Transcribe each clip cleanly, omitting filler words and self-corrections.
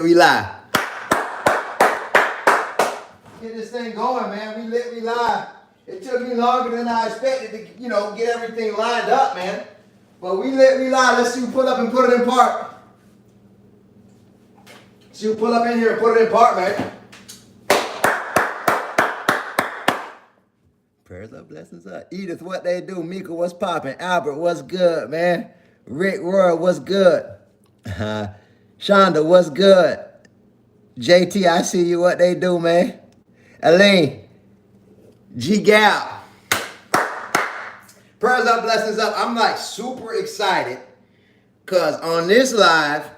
We live. Get this thing going, man. We live. It took me longer than I expected to, get everything lined up, man. But we live. Let's see who pull up and put it in park. See who pull up in here and put it in park, man. Prayers up, blessings up. Edith, what they do? Mika, what's popping? Albert, what's good, man? Rick, Roy, what's good? Shonda, what's good? JT, I see you. What they do, man? Elaine, G Gal. Prayers up, blessings up. I'm like super excited because on this live,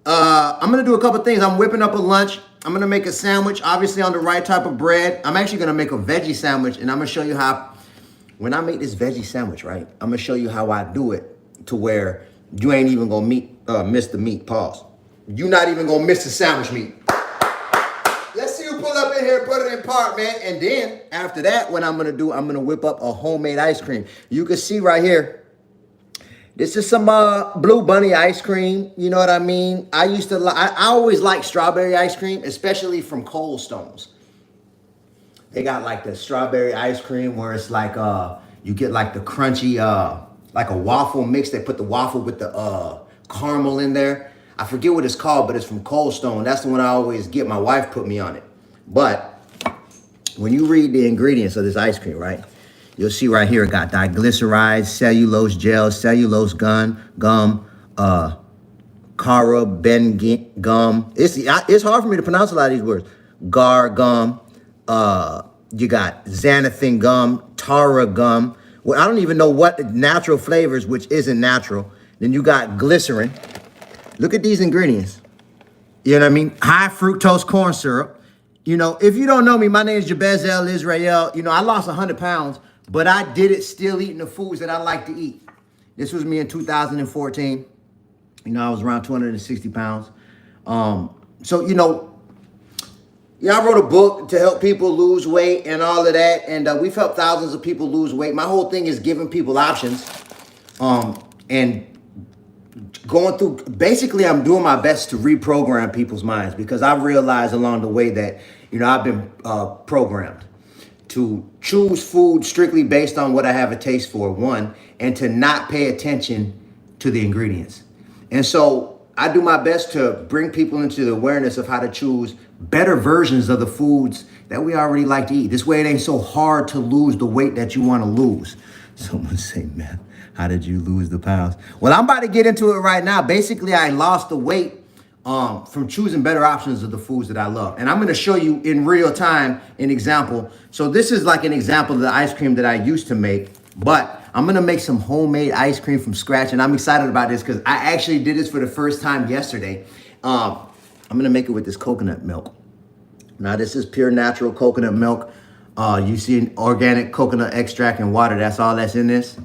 I'm gonna do a couple things. I'm whipping up a lunch. I'm gonna make a sandwich, obviously on the right type of bread. I'm actually gonna make a veggie sandwich, and I'm gonna show you how, when I make this veggie sandwich, right? I'm gonna show you how I do it to where you ain't even gonna miss the meat. Pause. You not even gonna miss the sandwich meat. Let's see who pull up in here and put it in park, man. And then after that, what I'm gonna do, I'm gonna whip up a homemade ice cream. You can see right here. This is some Blue Bunny ice cream. You know what I mean? I always like strawberry ice cream, especially from Cold Stones. They got like the strawberry ice cream where it's like you get like the crunchy like a waffle mix. They put the waffle with the caramel in there. I forget what it's called, but it's from Cold Stone. That's the one I always get. My wife put me on it. But when you read the ingredients of this ice cream, right? You'll see right here it got diglycerides, cellulose gel, cellulose gum, carabin gum. It's hard for me to pronounce a lot of these words. Gar gum. You got xanthan gum, tara gum. Well, I don't even know what natural flavors, which isn't natural. Then you got glycerin. Look at these ingredients. You know what I mean? High fructose corn syrup. If you don't know me, my name is Jabez Israel. I lost 100 pounds, but I did it still eating the foods that I like to eat. This was me in 2014. I was around 260 pounds. I wrote a book to help people lose weight and all of that. And we've helped thousands of people lose weight. My whole thing is giving people options. And going through, basically, I'm doing my best to reprogram people's minds because I've realized along the way that, I've been programmed to choose food strictly based on what I have a taste for, one, and to not pay attention to the ingredients. And so I do my best to bring people into the awareness of how to choose better versions of the foods that we already like to eat. This way it ain't so hard to lose the weight that you want to lose. Someone say, man, how did you lose the pounds? Well, I'm about to get into it right now. Basically, I lost the weight from choosing better options of the foods that I love. And I'm going to show you in real time an example. So this is like an example of the ice cream that I used to make, but I'm going to make some homemade ice cream from scratch. And I'm excited about this because I actually did this for the first time yesterday. I'm going to make it with this coconut milk. Now, this is pure natural coconut milk. You see an organic coconut extract and water. That's all that's in this.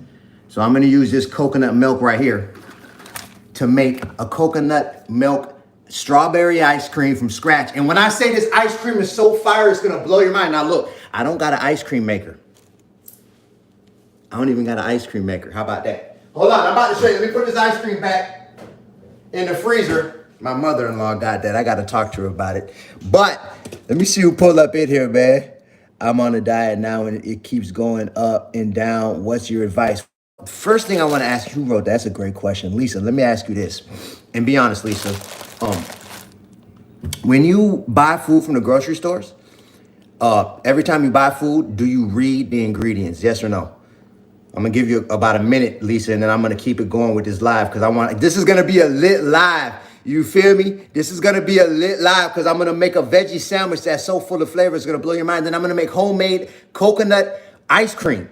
So I'm going to use this coconut milk right here to make a coconut milk strawberry ice cream from scratch. And when I say this ice cream is so fire, it's going to blow your mind. Now, look, I don't got an ice cream maker. I don't even got an ice cream maker. How about that? Hold on. I'm about to show you. Let me put this ice cream back in the freezer. My mother-in-law got that. I got to talk to her about it. But let me see who pulled up in here, man. I'm on a diet now, and it keeps going up and down. What's your advice? First thing I want to ask you, who wrote that? That's a great question. Lisa, let me ask you this. And be honest, Lisa. When you buy food from the grocery stores, every time you buy food, do you read the ingredients? Yes or no? I'm going to give you about a minute, Lisa, and then I'm going to keep it going with this live because this is going to be a lit live. You feel me? This is going to be a lit live because I'm going to make a veggie sandwich that's so full of flavor, it's going to blow your mind. Then I'm going to make homemade coconut ice cream.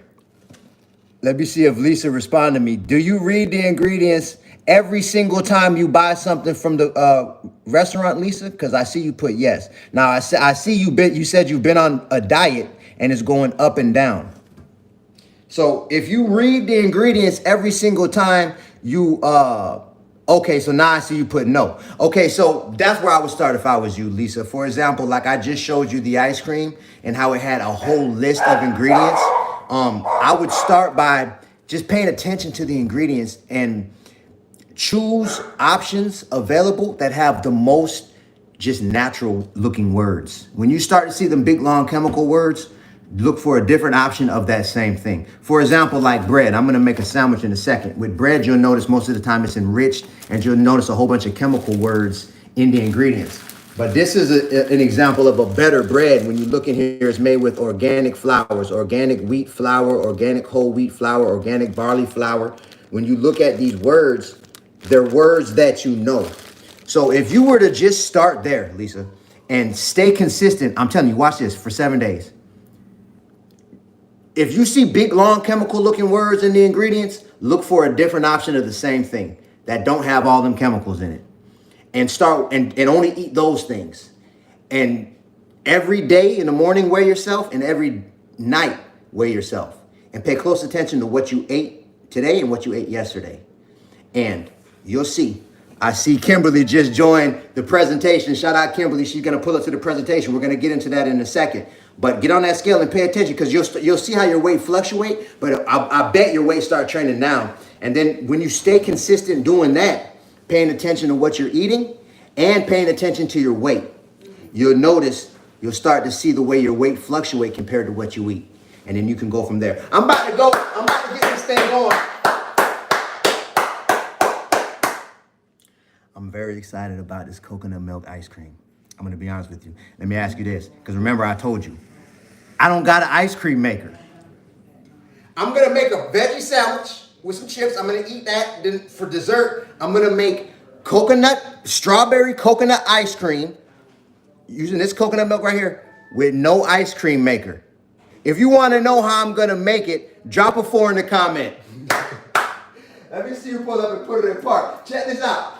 Let me see if Lisa responded to me. Do you read the ingredients every single time you buy something from the restaurant, Lisa? Because I see you put yes. Now, I see you said you've been on a diet and it's going up and down. So if you read the ingredients every single time you, okay, so now I see you put no. Okay, so that's where I would start if I was you, Lisa. For example, like I just showed you the ice cream and how it had a whole list of ingredients. I would start by just paying attention to the ingredients and choose options available that have the most just natural looking words. When you start to see them big, long chemical words, look for a different option of that same thing. For example, like bread. I'm gonna make a sandwich in a second. With bread, you'll notice most of the time it's enriched, and you'll notice a whole bunch of chemical words in the ingredients. But this is an example of a better bread. When you look in here, it's made with organic flours, organic wheat flour, organic whole wheat flour, organic barley flour. When you look at these words, they're words that you know. So if you were to just start there, Lisa, and stay consistent, I'm telling you, watch this for 7 days. If you see big, long, chemical looking words in the ingredients, look for a different option of the same thing that don't have all them chemicals in it. And start and only eat those things. And every day in the morning, weigh yourself, and every night, weigh yourself. And pay close attention to what you ate today and what you ate yesterday. And you'll see. I see Kimberly just joined the presentation. Shout out Kimberly. She's going to pull up to the presentation. We're going to get into that in a second. But get on that scale and pay attention, because you'll see how your weight fluctuate. But I bet your weight start trending down. And then when you stay consistent doing that, paying attention to what you're eating and paying attention to your weight, you'll notice, you'll start to see the way your weight fluctuate compared to what you eat. And then you can go from there. I'm about to get this thing going. I'm very excited about this coconut milk ice cream. I'm going to be honest with you. Let me ask you this, because remember I told you, I don't got an ice cream maker. I'm going to make a veggie sandwich with some chips. I'm going to eat that. Then for dessert, I'm going to make strawberry coconut ice cream using this coconut milk right here with no ice cream maker. If you want to know how I'm going to make it, drop a 4 in the comment. Let me see you pull up and put it in park. Check this out.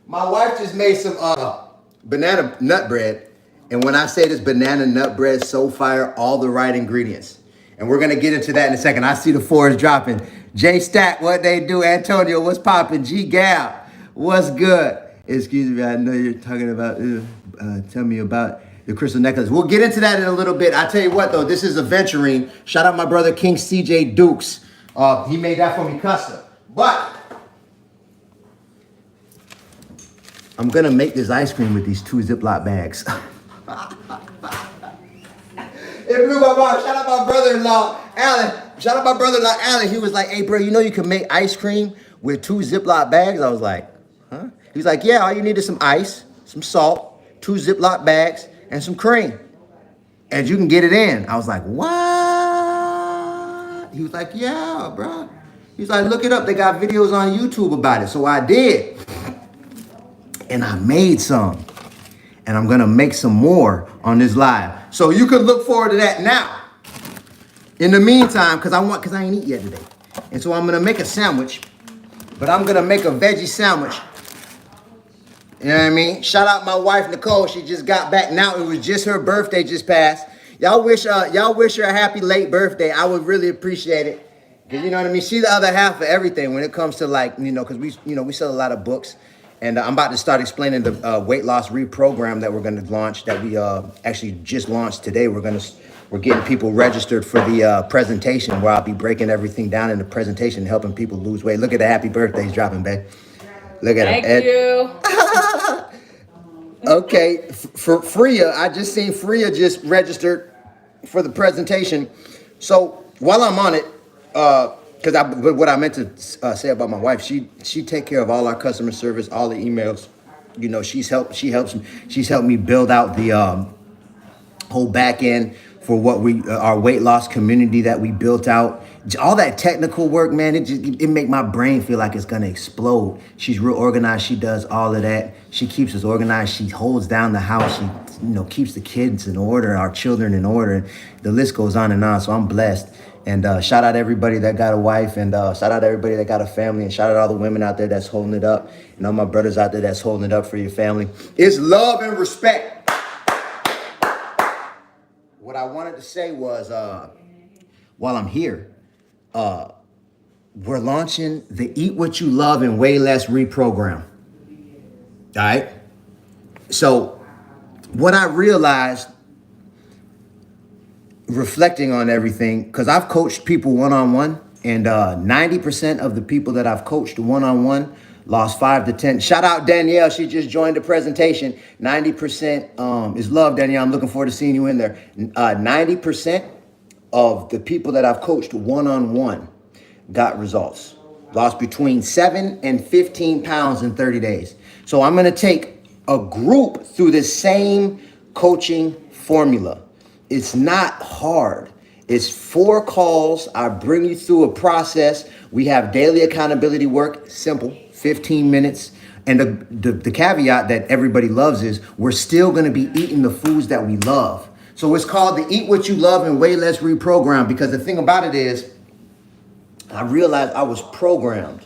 My wife just made some banana nut bread. And when I say this banana nut bread, so fire, all the right ingredients. And we're going to get into that in a second. I see the 4s dropping. J Stack, what they do? Antonio, what's popping? G Gal, what's good? Excuse me, I know you're talking about, tell me about your crystal necklace. We'll get into that in a little bit. I tell you what, though, this is aventurine. Shout out my brother, King CJ Dukes. He made that for me custom. But I'm going to make this ice cream with these 2 Ziploc bags. It blew my mind. Shout out my brother-in-law, Alan. Shout out my brother-in-law, Alan. He was like, hey, bro, you know you can make ice cream with 2 Ziploc bags? I was like, huh? He was like, yeah, all you need is some ice, some salt, 2 Ziploc bags, and some cream. And you can get it in. I was like, what? He was like, yeah, bro. He's like, look it up. They got videos on YouTube about it. So I did. And I made some. And I'm going to make some more on this live. So you can look forward to that now. In the meantime, because I ain't eat yet today. And so I'm going to make a sandwich. But I'm going to make a veggie sandwich. You know what I mean? Shout out my wife, Nicole. She just got back. Now, it was just her birthday just passed. Y'all wish her a happy late birthday. I would really appreciate it. Because you know what I mean? She's the other half of everything when it comes to, like, you know, because we sell a lot of books. And I'm about to start explaining the weight loss reprogram that we're going to launch, that we actually just launched today. We're getting people registered for the presentation, where I'll be breaking everything down in the presentation, helping people lose weight. Look at the happy birthdays dropping, babe. Look at Thank him. you. Okay, for Freya, I just seen Freya just registered for the presentation. So while I'm on it, what I meant to say about my wife, she take care of all our customer service, all the emails. You know, she's helped me build out the whole back end for what our weight loss community that we built out. All that technical work, man, it make my brain feel like it's gonna explode. She's real organized. She does all of that. She keeps us organized. She holds down the house. She, keeps the kids in order, our children in order. The list goes on and on. So I'm blessed. And shout out everybody that got a wife, and shout out everybody that got a family, and shout out all the women out there that's holding it up, and all my brothers out there that's holding it up for your family. It's love and respect. What I wanted to say was, while I'm here, we're launching the Eat What You Love and Way Less Reprogram. All right? So what I realized, reflecting on everything, because I've coached people one-on-one, and 90% of the people that I've coached one-on-one, Lost 5 to 10. Shout out Danielle. She just joined the presentation. 90% is love, Danielle. I'm looking forward to seeing you in there. 90% of the people that I've coached one-on-one got results. Lost between 7 and 15 pounds in 30 days. So I'm going to take a group through the same coaching formula. It's not hard. It's 4 calls. I bring you through a process. We have daily accountability work, simple, 15 minutes. And the caveat that everybody loves is we're still going to be eating the foods that we love. So it's called the Eat What You Love and Way Less Reprogram, because the thing about it is I realized I was programmed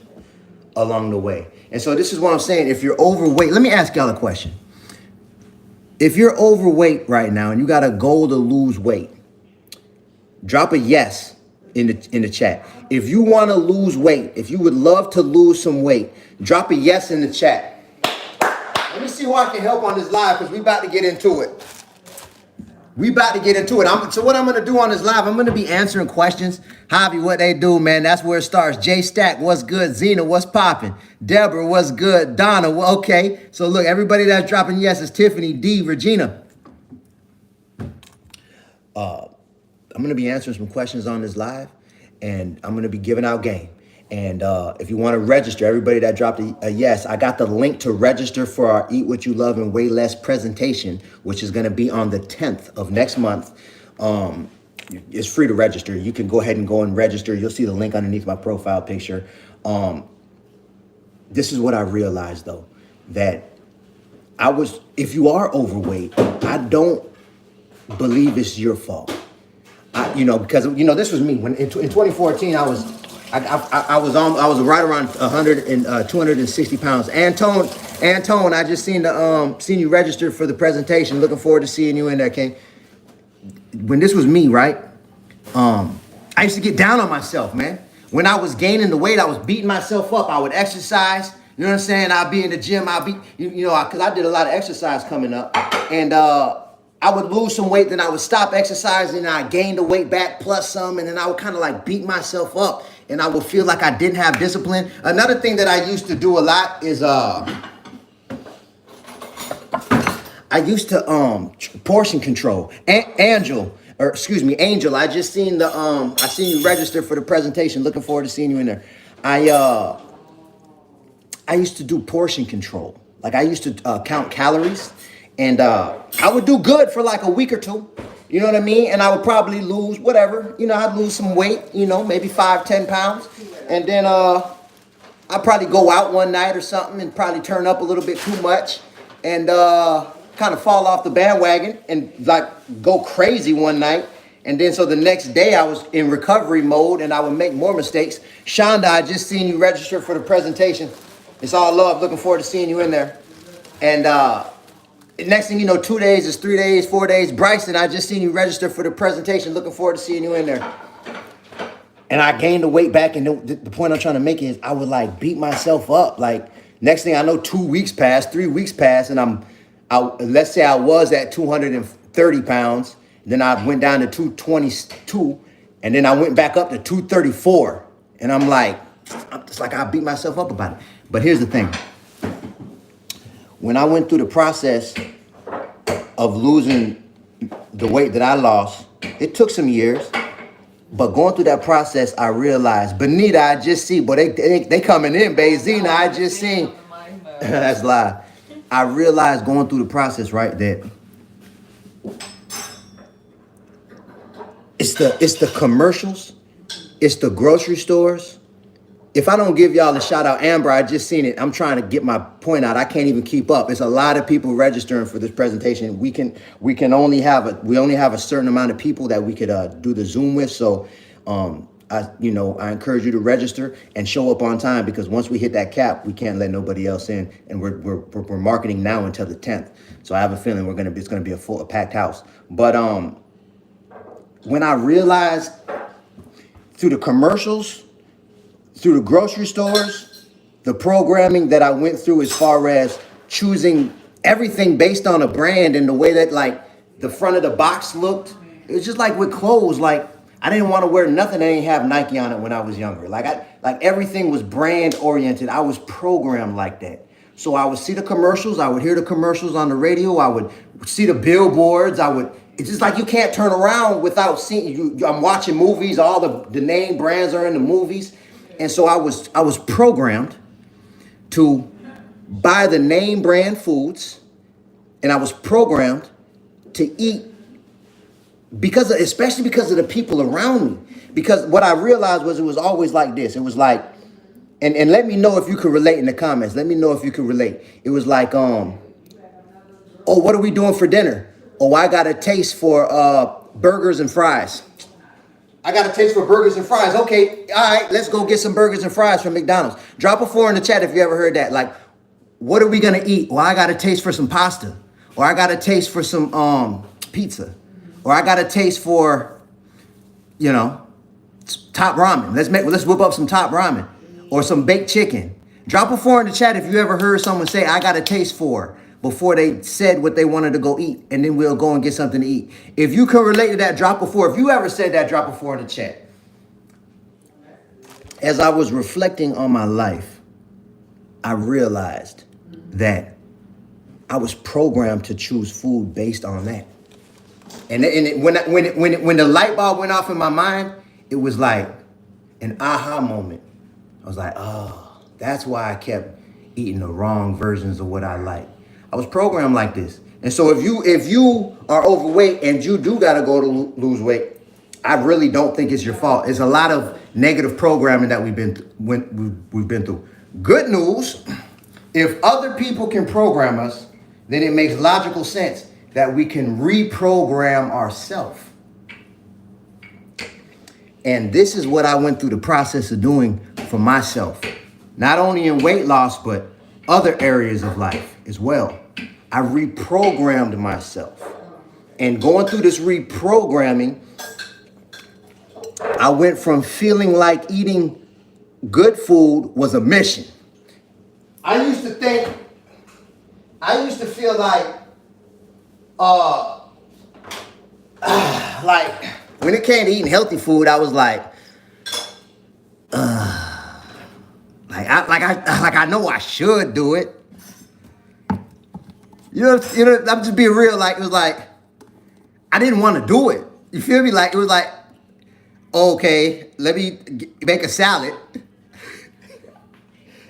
along the way. And so this is what I'm saying. If you're overweight, let me ask y'all a question. If you're overweight right now and you got a goal to lose weight, drop a yes in the chat. If you want to lose weight, if you would love to lose some weight, drop a yes in the chat. Let me see who I can help on this live, because we about to get into it. So what I'm going to do on this live, I'm going to be answering questions. Javi, what they do, man, that's where it starts. Jay Stack, what's good? Zena, what's popping? Deborah, what's good? Donna, well, okay. So look, everybody that's dropping yeses, Tiffany, D, Regina. I'm going to be answering some questions on this live, and I'm going to be giving out game. And if you want to register, everybody that dropped a yes, I got the link to register for our Eat What You Love and Way Less presentation, which is going to be on the 10th of next month. It's free to register. You can go ahead and go and register. You'll see the link underneath my profile picture. This is what I realized, though, that if you are overweight, I don't believe it's your fault. Because this was me. When in 2014, I was right around 260 pounds. Antone, I just seen you register for the presentation. Looking forward to seeing you in there, King. When this was me, right? I used to get down on myself, man. When I was gaining the weight, I was beating myself up. I would exercise. You know what I'm saying? I'd be in the gym. Because I did a lot of exercise coming up, and I would lose some weight, then I would stop exercising, and I gained the weight back plus some, and then I would kind of like beat myself up, and I would feel like I didn't have discipline. Another thing that I used to do a lot is I used to portion control. Angel, I just seen I seen you register for the presentation. Looking forward to seeing you in there. I used to do portion control. Like I used to count calories. And I would do good for like a week or two, you know what I mean? And I would probably lose whatever, I'd lose some weight, maybe 5-10 pounds. And then I'd probably go out one night or something and probably turn up a little bit too much and kind of fall off the bandwagon and like go crazy one night. And then so the next day I was in recovery mode and I would make more mistakes. Shonda, I just seen you register for the presentation. It's all love. Looking forward to seeing you in there. And next thing you know, 2 days is 3 days, 4 days. Bryson, I just seen you register for the presentation. Looking forward to seeing you in there. And I gained the weight back. And the point I'm trying to make is I would like beat myself up. Like next thing I know, 2 weeks passed, 3 weeks passed. And let's say I was at 230 pounds. Then I went down to 222. And then I went back up to 234. And I'm like, it's like I beat myself up about it. But here's the thing. When I went through the process of losing the weight that I lost, it took some years. But going through that process, I realized, Benita, I just see, but they coming in, babe. Zena, I just seen. That's live. I realized going through the process, right, that it's the commercials, it's the grocery stores. If I don't give y'all a shout out, Amber, I just seen it. I'm trying to get my point out. I can't even keep up. It's a lot of people registering for this presentation. We only have a certain amount of people that we could do the Zoom with. So, I encourage you to register and show up on time, because once we hit that cap, we can't let nobody else in. And we're marketing now until the 10th. So I have a feeling it's gonna be a packed house. But when I realized through the commercials, through the grocery stores, the programming that I went through as far as choosing everything based on a brand and the way that like the front of the box looked, it was just like with clothes. Like I didn't want to wear nothing that didn't have Nike on it when I was younger. Like everything was brand oriented. I was programmed like that. So I would see the commercials. I would hear the commercials on the radio. I would see the billboards. It's just like you can't turn around without seeing I'm watching movies. All the name brands are in the movies. And so I was programmed to buy the name brand foods, and I was programmed to eat especially because of the people around me. Because what I realized was it was always like this. It was like, and let me know if you could relate in the comments. Let me know if you could relate. It was like, oh, what are we doing for dinner? Oh, I got a taste for burgers and fries. I got a taste for burgers and fries. Okay, all right, let's go get some burgers and fries from McDonald's. Drop a 4 in the chat if you ever heard that. Like, what are we gonna eat? Well, I got a taste for some pasta, or I got a taste for some pizza, or I got a taste for, top ramen. Let's whip up some top ramen, or some baked chicken. Drop a 4 in the chat if you ever heard someone say, I got a taste for, before they said what they wanted to go eat, and then we'll go and get something to eat. If you can relate to that, drop a 4. If you ever said that, drop a 4 in the chat. As I was reflecting on my life, I realized that I was programmed to choose food based on that. And when the light bulb went off in my mind, it was like an aha moment. I was like, oh, that's why I kept eating the wrong versions of what I like. I was programmed like this. And so if you are overweight and you do got to go to lose weight, I really don't think it's your fault. It's a lot of negative programming that we've been through. Good news, if other people can program us, then it makes logical sense that we can reprogram ourselves. And this is what I went through the process of doing for myself. Not only in weight loss, but other areas of life as well. I reprogrammed myself. And going through this reprogramming, I went from feeling like eating good food was a mission. I used to feel like when it came to eating healthy food, I was like I know I should do it. You know, I'm just being real. Like, it was like, I didn't want to do it. You feel me? Like, it was like, okay, let me make a salad.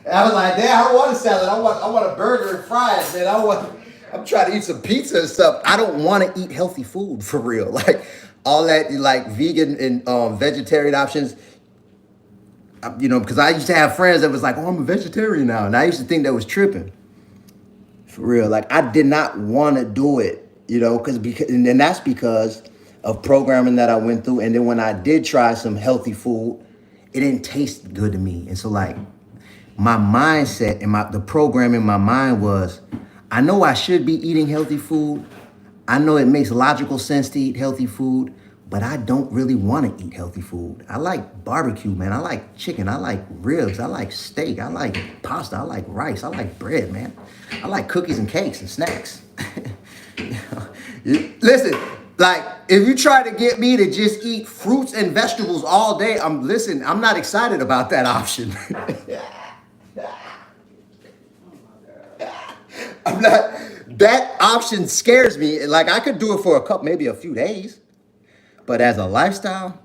And I was like, damn, I don't want a salad. I want a burger and fries, man. I'm trying to eat some pizza and stuff. I don't want to eat healthy food for real. Like, all that, like, vegan and vegetarian options. Because I used to have friends that was like, oh, I'm a vegetarian now. And I used to think that was tripping. For real. Like, I did not want to do it, and that's because of programming that I went through. And then when I did try some healthy food, it didn't taste good to me. And so, like, my mindset and the program in my mind was, I know I should be eating healthy food. I know it makes logical sense to eat healthy food, but I don't really want to eat healthy food. I like barbecue, man. I like chicken. I like ribs. I like steak. I like pasta. I like rice. I like bread, man. I like cookies and cakes and snacks. Listen, like, if you try to get me to just eat fruits and vegetables all day, I'm not excited about that option. That option scares me. Like, I could do it for maybe a few days. But as a lifestyle,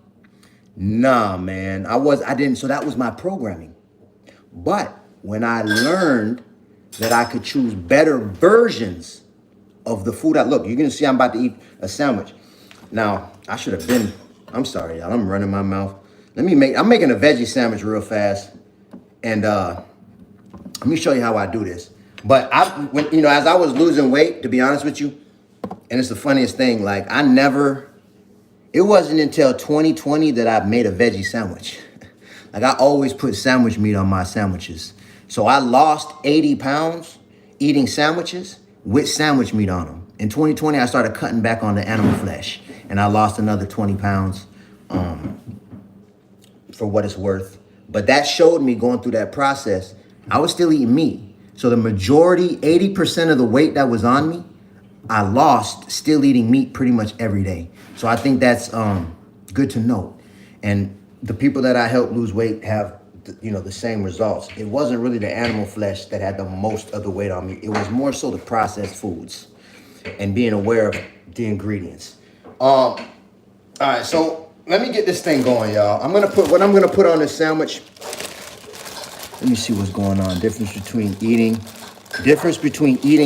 nah, man. I didn't. So that was my programming. But when I learned that I could choose better versions of the food, you're going to see I'm about to eat a sandwich. Now, I'm sorry, y'all. I'm running my mouth. I'm making a veggie sandwich real fast. And let me show you how I do this. But as I was losing weight, to be honest with you, and it's the funniest thing, like, it wasn't until 2020 that I made a veggie sandwich. Like, I always put sandwich meat on my sandwiches. So I lost 80 pounds eating sandwiches with sandwich meat on them. In 2020, I started cutting back on the animal flesh, and I lost another 20 pounds for what it's worth. But that showed me, going through that process, I was still eating meat. So the majority, 80% of the weight that was on me, I lost still eating meat pretty much every day. So I think that's good to know. And the people that I help lose weight have, the same results. It wasn't really the animal flesh that had the most of the weight on me. It was more so the processed foods and being aware of the ingredients. All right, so let me get this thing going, y'all. I'm gonna put on this sandwich. Let me see what's going on. Difference between eating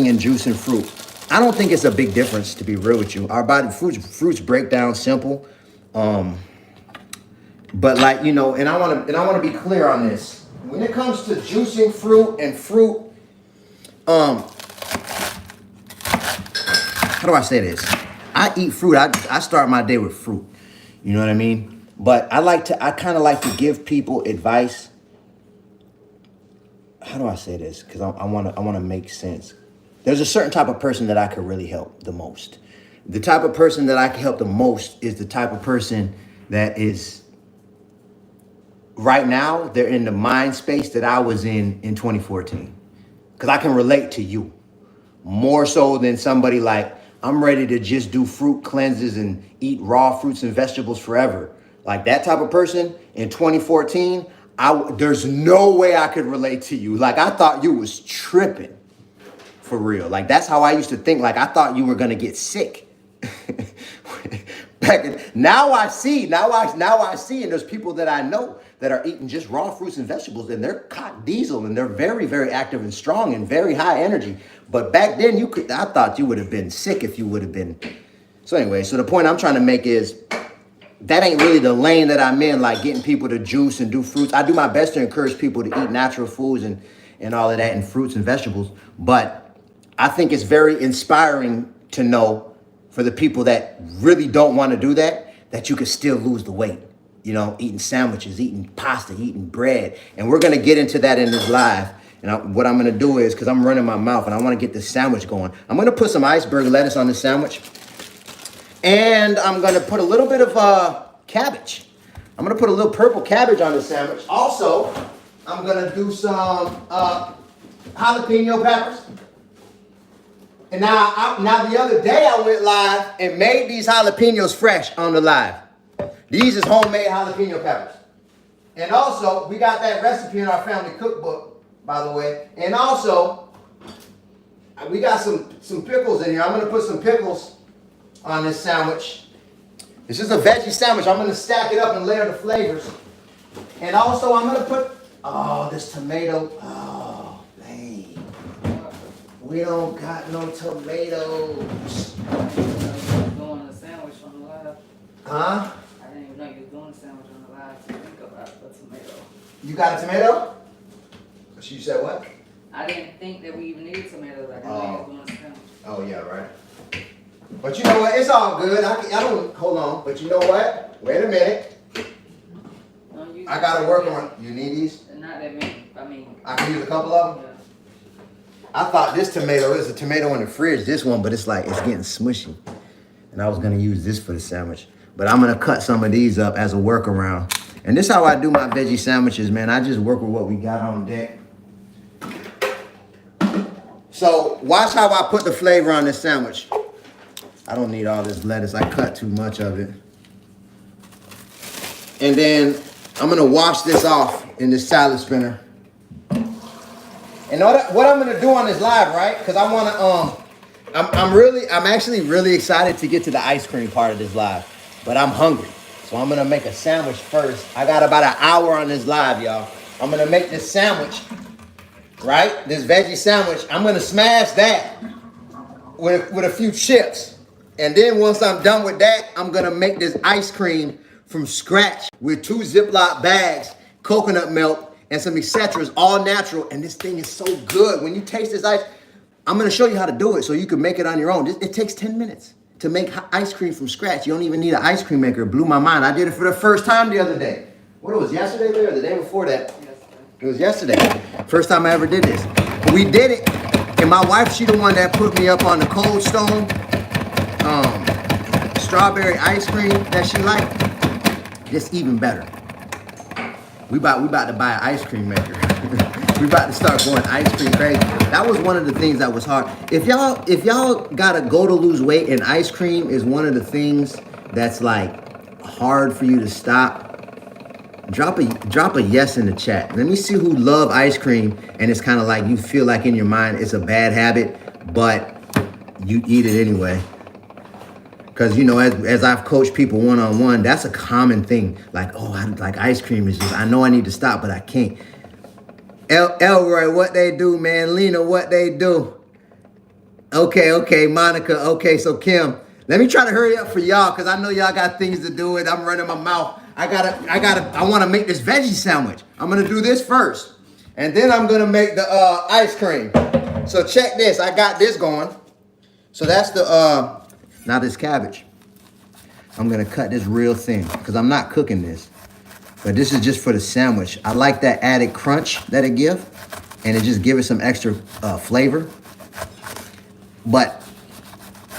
and juice and fruit. I don't think it's a big difference, to be real with you. Our body fruits break down simple. But like, and I want to be clear on this. When it comes to juicing fruit and fruit, how do I say this? I eat fruit. I start my day with fruit. You know what I mean? But I kind of like to give people advice. How do I say this? Because I want to make sense. There's a certain type of person that I could really help the most. The type of person that I can help the most is the type of person that is, right now, they're in the mind space that I was in 2014. Because I can relate to you more so than somebody like, I'm ready to just do fruit cleanses and eat raw fruits and vegetables forever. Like that type of person in 2014, there's no way I could relate to you. Like I thought you was tripping for real. Like that's how I used to think. Like I thought you were gonna get sick. Now I see, and there's people that I know that are eating just raw fruits and vegetables, and they're cock diesel, and they're very, very active and strong and very high energy. But back then, I thought you would have been sick if you would have been. So anyway, so the point I'm trying to make is that ain't really the lane that I'm in, like getting people to juice and do fruits. I do my best to encourage people to eat natural foods and all of that, and fruits and vegetables. But I think it's very inspiring to know, for the people that really don't want to do that you can still lose the weight. Eating sandwiches, eating pasta, eating bread. And we're going to get into that in this live. And what I'm going to do is, because I'm running my mouth and I want to get this sandwich going, I'm going to put some iceberg lettuce on this sandwich. And I'm going to put a little bit of cabbage. I'm going to put a little purple cabbage on this sandwich. Also, I'm going to do some jalapeno peppers. And now the other day I went live and made these jalapenos fresh on the live. These is homemade jalapeno peppers. And also, we got that recipe in our family cookbook, by the way. And also, we got some pickles in here. I'm going to put some pickles on this sandwich. This is a veggie sandwich. I'm going to stack it up and layer the flavors. And also, I'm going to put, this tomato. Oh, man. We don't got no tomatoes. Doing a sandwich on the live. Huh? I didn't even know you was doing a sandwich on the live to think about a tomato. You got a tomato? You said what? I didn't think that we even needed tomatoes. I didn't know you was doing a sandwich. Oh, yeah, right. But you know what? It's all good. I don't, hold on. But you know what? Wait a minute. I got to work on, you need these? Not that many. I mean. I can use a couple of them? Yeah. I thought this tomato is a tomato in the fridge, this one, but it's getting smushy. And I was gonna use this for the sandwich. But I'm gonna cut some of these up as a workaround. And this is how I do my veggie sandwiches, man. I just work with what we got on deck. So watch how I put the flavor on this sandwich. I don't need all this lettuce. I cut too much of it. And then I'm gonna wash this off in this salad spinner. And what I'm gonna do on this live, right? Because I wanna, I'm actually really excited to get to the ice cream part of this live, but I'm hungry. So I'm gonna make a sandwich first. I got about an hour on this live, y'all. I'm gonna make this sandwich, right? This veggie sandwich. I'm gonna smash that with a few chips. And then once I'm done with that, I'm gonna make this ice cream from scratch with 2 Ziploc bags, coconut milk, and some etceteras, all natural. And this thing is so good. When you taste this ice, I'm gonna show you how to do it so you can make it on your own. It takes 10 minutes to make ice cream from scratch. You don't even need an ice cream maker. It blew my mind. I did it for the first time the other day. What, it was yesterday or the day before that? It was yesterday. First time I ever did this. We did it, and my wife, she the one that put me up on the Cold Stone strawberry ice cream that she liked. Just even better. We about to buy an ice cream maker. We about to start going ice cream crazy. That was one of the things that was hard. If y'all gotta go to lose weight, and ice cream is one of the things that's like hard for you to stop, Drop a yes in the chat. Let me see who love ice cream and it's kind of like you feel like in your mind it's a bad habit, but you eat it anyway. Because, you know, as I've coached people one-on-one, that's a common thing. Like, oh, I like ice cream is just, I know I need to stop, but I can't. Elroy, what they do, man? Lena, what they do? Okay, Monica. Okay, so Kim, let me try to hurry up for y'all because I know y'all got things to do and I'm running my mouth. I want to make this veggie sandwich. I'm going to do this first. And then I'm going to make the ice cream. So check this. I got this going. So that's the, now this cabbage. I'm going to cut this real thin because I'm not cooking this. But this is just for the sandwich. I like that added crunch that it gives. And it just gives it some extra flavor.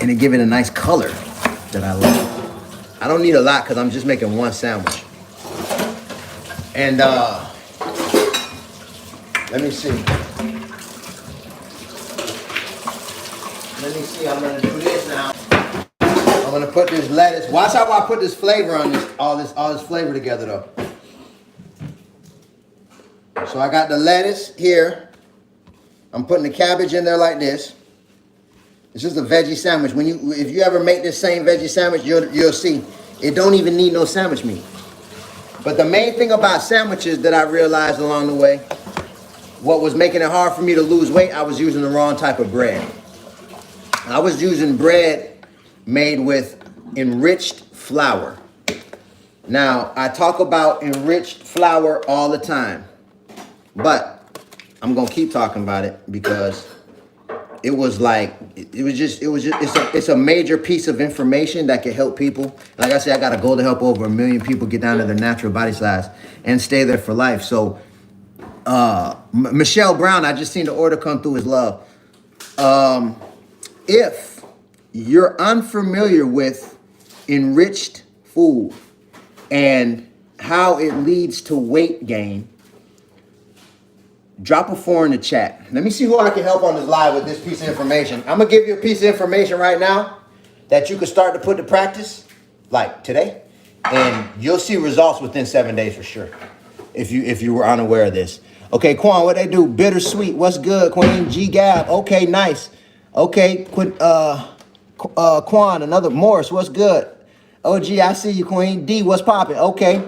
And it give it a nice color that I like. I don't need a lot because I'm just making one sandwich. And let me see. I'm gonna do this now. I'm gonna put this lettuce. Watch how I put this flavor on this, all this flavor together though. So I got the lettuce here. I'm putting the cabbage in there like this. It's just a veggie sandwich. If you ever make this same veggie sandwich, you'll see it don't even need no sandwich meat. But the main thing about sandwiches that I realized along the way, what was making it hard for me to lose weight, I was using the wrong type of bread. I was using bread made with enriched flour. Now, I talk about enriched flour all the time, but I'm gonna keep talking about it because it's a major piece of information that can help people. Like I said, I got a goal to help over 1 million people get down to their natural body size and stay there for life. So, Michelle Brown, I just seen the order come through as love. If you're unfamiliar with enriched food and how it leads to weight gain, drop a 4 in the chat. Let me see who I can help on this live with this piece of information. I'm gonna give you a piece of information right now that you can start to put to practice, like today, and you'll see results within 7 days for sure. If you were unaware of this. Okay, Quan, what they do? Bittersweet. What's good, Queen? G Gab. Okay, nice. Okay, Quan, another Morris. What's good? OG, I see you, Queen. D, what's popping? Okay.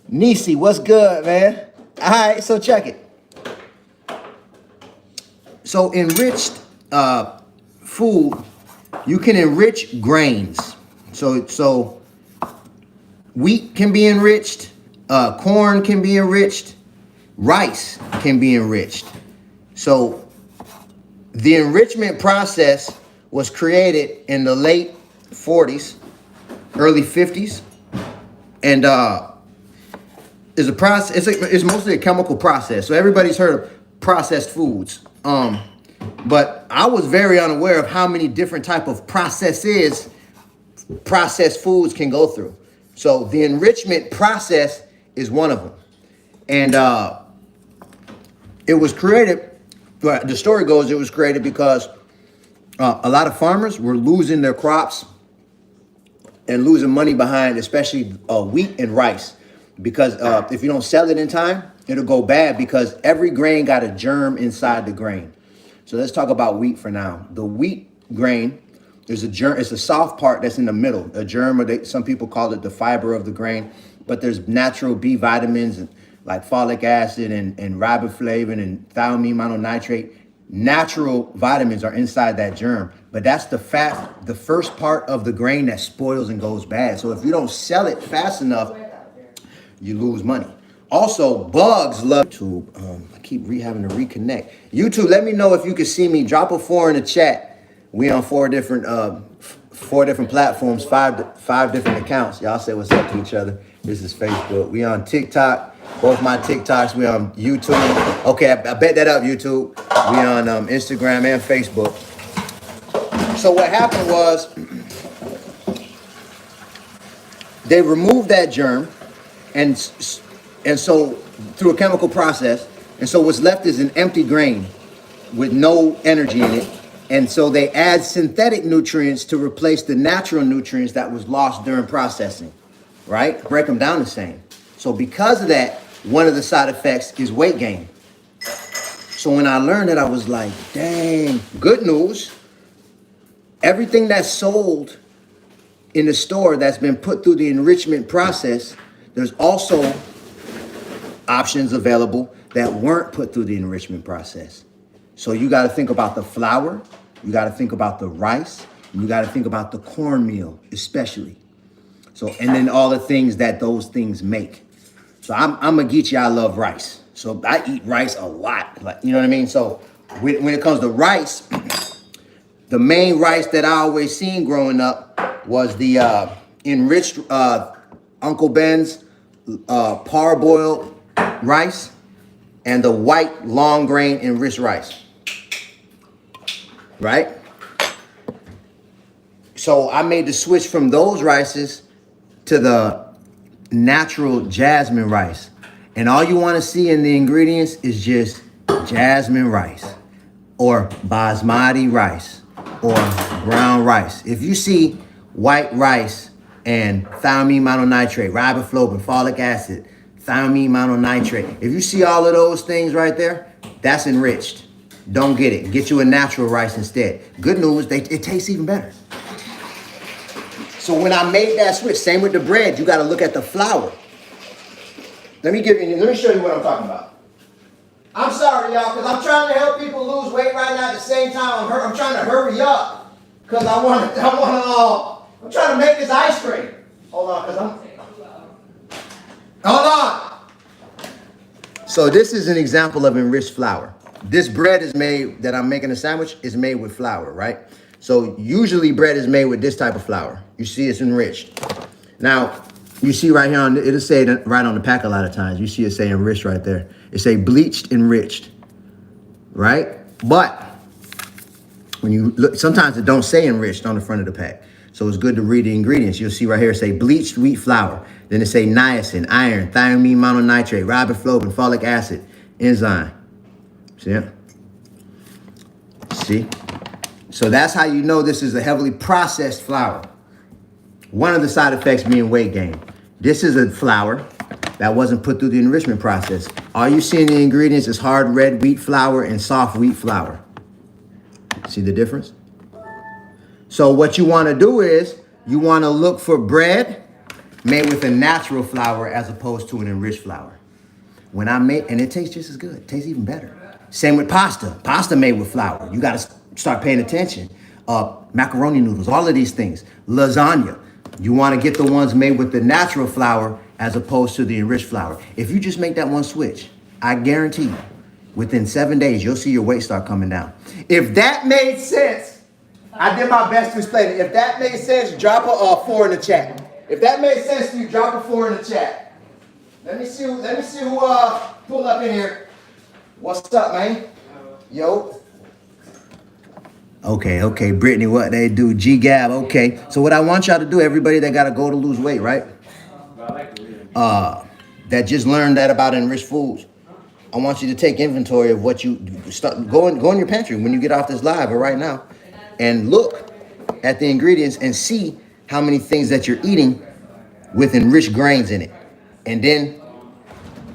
Nisi, what's good, man? All right, so check it. So enriched food, you can enrich grains. So wheat can be enriched, corn can be enriched, rice can be enriched. So the enrichment process was created in the late 40s, early 50s, and is a process. It's mostly a chemical process. So everybody's heard of processed foods. But I was very unaware of how many different type of processes processed foods can go through. So the enrichment process is one of them. And it was created, well, the story goes, it was created because a lot of farmers were losing their crops and losing money behind, especially wheat and rice. Because if you don't sell it in time, it'll go bad because every grain got a germ inside the grain. So let's talk about wheat for now. The wheat grain, there's a germ, it's a soft part that's in the middle. A germ, or some people call it the fiber of the grain, but there's natural B vitamins like folic acid and riboflavin and thiamine mononitrate. Natural vitamins are inside that germ, but that's the first part of the grain that spoils and goes bad. So if you don't sell it fast enough, you lose money. Also, bugs love YouTube. I keep having to reconnect. YouTube, let me know if you can see me. Drop a 4 in the chat. We on 4 different platforms, five different accounts. Y'all say what's up to each other. This is Facebook. We on TikTok. Both my TikToks. We on YouTube. Okay, I bet that up, YouTube. We on Instagram and Facebook. So what happened was they removed that germ, and so through a chemical process, and so what's left is an empty grain with no energy in it. And so they add synthetic nutrients to replace the natural nutrients that was lost during processing, right? Break them down the same. So because of that, one of the side effects is weight gain. So when I learned that, I was like, dang, good news. Everything that's sold in the store that's been put through the enrichment process, there's also options available that weren't put through the enrichment process. So you got to think about the flour, you got to think about the rice, and you got to think about the cornmeal, especially. So, and then all the things that those things make. So I'm a Geechee, I love rice. So I eat rice a lot, like, you know what I mean? So when it comes to rice, the main rice that I always seen growing up was the enriched Uncle Ben's parboiled rice and the white long grain enriched rice, right? So I made the switch from those rices to the natural jasmine rice. And all you want to see in the ingredients is just jasmine rice or basmati rice or brown rice. If you see white rice and thiamine mononitrate, riboflavin, folic acid, thiamine mononitrate, if you see all of those things right there, that's enriched. Don't get it. Get you a natural rice instead. Good news, it tastes even better. So when I made that switch, same with the bread, you got to look at the flour. Let me show you what I'm talking about. I'm sorry, y'all, because I'm trying to help people lose weight right now. At the same time, I'm trying to hurry up because I'm trying to make this ice cream. Hold on. So this is an example of enriched flour. This bread is made, that I'm making a sandwich, is made with flour, right? So usually bread is made with this type of flour. You see it's enriched. Now, you see right here, it'll say it right on the pack a lot of times. You see it say enriched right there. It say bleached enriched, right? But when you look, sometimes it don't say enriched on the front of the pack. So it's good to read the ingredients. You'll see right here, it say bleached wheat flour. Then it say niacin, iron, thiamine mononitrate, riboflavin, folic acid, enzyme. See? So that's how you know this is a heavily processed flour. One of the side effects being weight gain. This is a flour that wasn't put through the enrichment process. All you see in the ingredients is hard red wheat flour and soft wheat flour. See the difference? So what you want to do is you want to look for bread made with a natural flour as opposed to an enriched flour. When I make, and it tastes just as good, it tastes even better. Same with pasta. Pasta made with flour. You got to start paying attention. Macaroni noodles, all of these things. Lasagna. You want to get the ones made with the natural flour as opposed to the enriched flour. If you just make that one switch, I guarantee you, within 7 days, you'll see your weight start coming down. If that made sense, I did my best to explain it. If that made sense, drop a 4 in the chat. If that made sense to you, drop a 4 in the chat. Let me see who pulled up in here. What's up, man? Yo. Okay, Brittany, what they do? G-Gab, okay. So what I want y'all to do, everybody that got to go to lose weight, right? That just learned that about enriched foods. I want you to take inventory of what you start. Go in your pantry when you get off this live or right now, and look at the ingredients and see how many things that you're eating with enriched grains in it. And then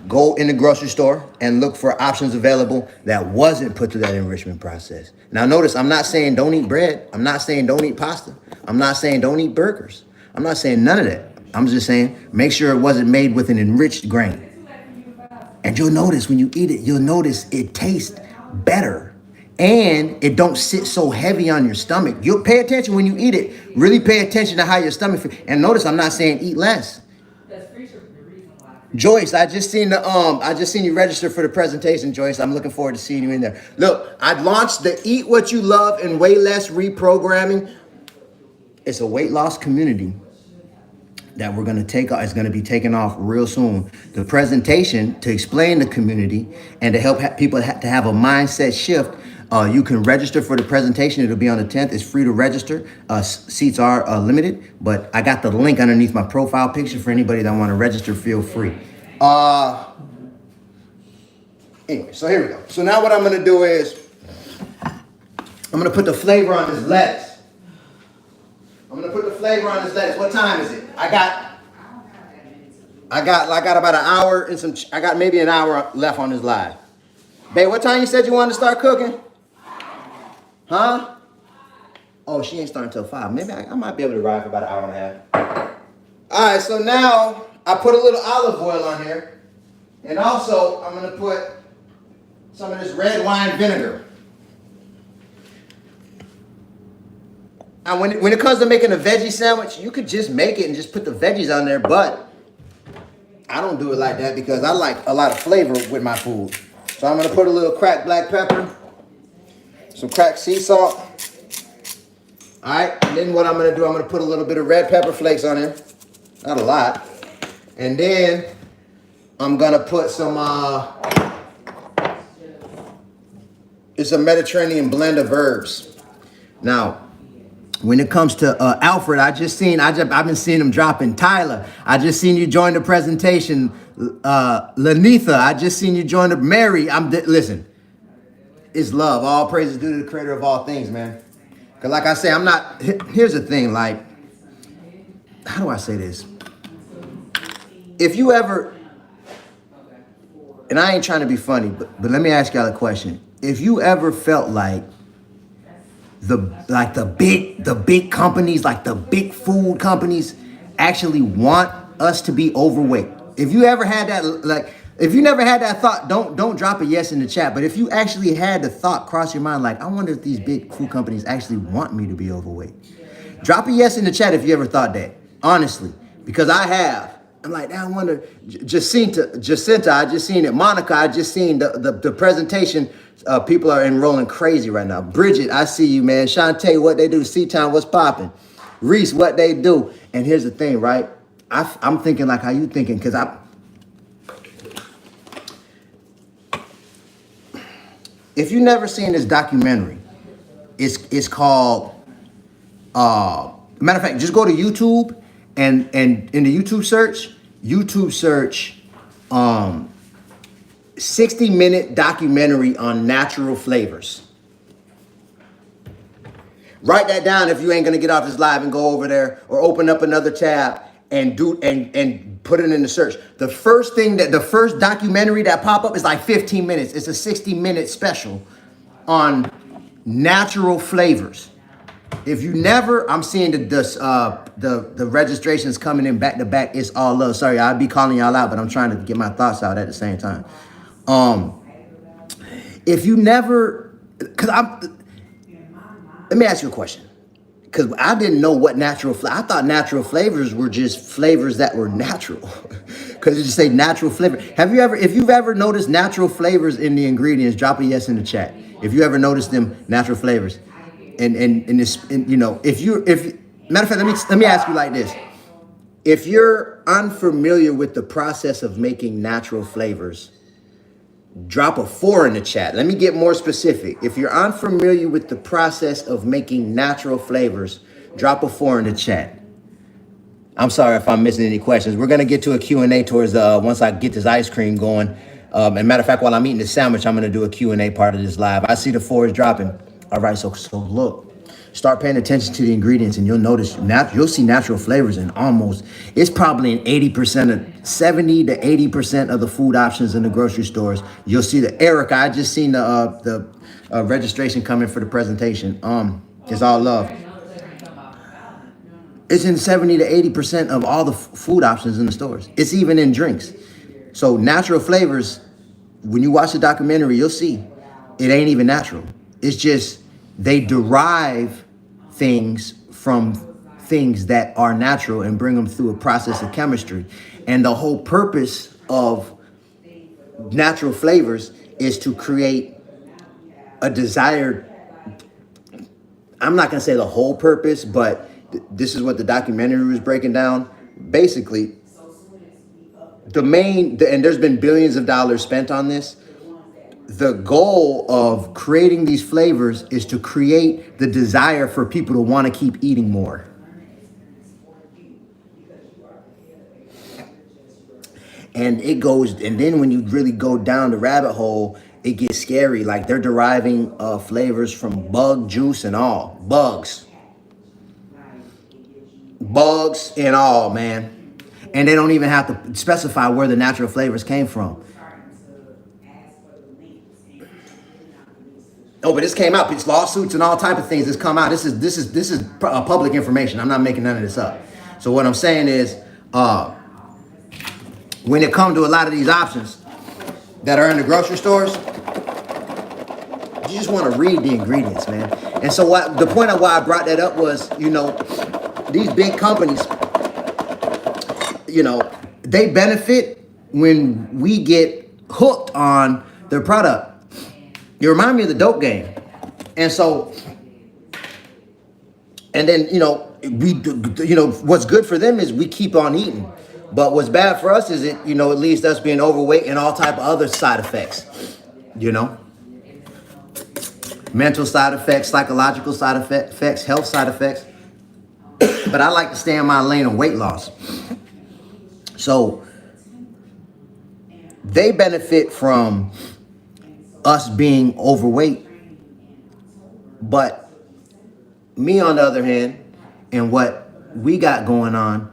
go in the grocery store and look for options available that wasn't put through that enrichment process. Now notice, I'm not saying don't eat bread. I'm not saying don't eat pasta. I'm not saying don't eat burgers. I'm not saying none of that. I'm just saying make sure it wasn't made with an enriched grain. And you'll notice when you eat it, you'll notice it tastes better. And it don't sit so heavy on your stomach. You'll pay attention when you eat it. Really pay attention to how your stomach feels. And notice I'm not saying eat less. Joyce, I just seen you register for the presentation, Joyce. I'm looking forward to seeing you in there. Look, I launched the Eat What You Love and Weigh Less reprogramming. It's a weight loss community that we're going to take off. It's going to be taken off real soon. The presentation to explain the community and to help people to have a mindset shift. You can register for the presentation. It'll be on the 10th. It's free to register. Seats are limited, but I got the link underneath my profile picture for anybody that want to register. Feel free. Anyway, so here we go. So now what I'm going to do is I'm going to put the flavor on this lettuce. What time is it? I I got about an hour and some. I got maybe an hour left on this live. Babe, what time you said you wanted to start cooking? Huh? Oh, she ain't starting until 5. Maybe I might be able to ride for about an hour and a half. All right, so now I put a little olive oil on here. And also, I'm going to put some of this red wine vinegar. Now, when it comes to making a veggie sandwich, you could just make it and just put the veggies on there, but I don't do it like that because I like a lot of flavor with my food. So I'm going to put a little cracked black pepper, some cracked sea salt. All right, and then what I'm going to do, I'm going to put a little bit of red pepper flakes on there. Not a lot. And then I'm going to put some, it's a Mediterranean blend of herbs. Now, when it comes to Alfred, I've been seeing him dropping. Tyler, I just seen you join the presentation. Lanitha, I just seen you join the Mary. Listen, it's love. All praises due to the creator of all things, man. Because like I say, I'm not, here's the thing, like, how do I say this? If you ever, and I ain't trying to be funny, but let me ask y'all a question. If you ever felt like the big companies, like the big food companies actually want us to be overweight. If you ever had that, like, if you never had that thought, don't drop a yes in the chat. But if you actually had the thought cross your mind, like, I wonder if these big food companies actually want me to be overweight. Drop a yes in the chat if you ever thought that, honestly, because I have. I'm like, I wonder, Jacinta, I just seen it. Monica, I just seen the presentation. People are enrolling crazy right now. Bridget, I see you, man. Shantae, what they do. C-Town, what's popping? Reese, what they do. And here's the thing, right? I'm thinking like how you thinking, because if you never seen this documentary, it's called, matter of fact, just go to YouTube and in the YouTube search 60-minute documentary on natural flavors. Write that down if you ain't gonna get off this live and go over there or open up another tab and put it in the search. The first documentary that pop up is like 15 minutes. It's a 60-minute special on natural flavors. If you never, I'm seeing the registrations coming in back to back. It's all love. Sorry, I'll be calling y'all out, but I'm trying to get my thoughts out at the same time. If you never, let me ask you a question. Because I didn't know what I thought natural flavors were just flavors that were natural. Because it just say natural flavor. If you've ever noticed natural flavors in the ingredients, drop a yes in the chat. If you ever noticed them natural flavors. Matter of fact, let me ask you like this. If you're unfamiliar with the process of making natural flavors, drop a 4 in the chat. Let me get more specific. If you're unfamiliar with the process of making natural flavors, drop a 4 in the chat. I'm sorry if I'm missing any questions. We're gonna get to a Q&A towards once I get this ice cream going. And matter of fact, while I'm eating the sandwich, I'm gonna do a Q&A part of this live. I see the 4 is dropping. All right, so look, start paying attention to the ingredients and you'll notice, you'll see natural flavors in it's probably in 70 to 80% of the food options in the grocery stores. You'll see Erica, I just seen the registration coming for the presentation. It's all love. It's in 70 to 80% of all the food options in the stores. It's even in drinks. So natural flavors, when you watch the documentary, you'll see it ain't even natural. It's just they derive things from things that are natural and bring them through a process of chemistry. And the whole purpose of natural flavors is to create a desired, I'm not going to say the whole purpose, but this is what the documentary was breaking down. Basically, and there's been billions of dollars spent on this. The goal of creating these flavors is to create the desire for people to want to keep eating more. And then when you really go down the rabbit hole, it gets scary. Like they're deriving flavors from bug juice and all. Bugs and all, man. And they don't even have to specify where the natural flavors came from. Oh, but this came out. It's lawsuits and all type of things that's come out. This is public information. I'm not making none of this up. So what I'm saying is, when it comes to a lot of these options that are in the grocery stores, you just want to read the ingredients, man. And so the point of why I brought that up was, these big companies, they benefit when we get hooked on their product. You remind me of the dope game. And so, and then, what's good for them is we keep on eating. But what's bad for us is it leads to us being overweight and all type of other side effects, mental side effects, psychological side effects, health side effects. But I like to stay in my lane of weight loss. So they benefit from us being overweight. But me, on the other hand, and what we got going on,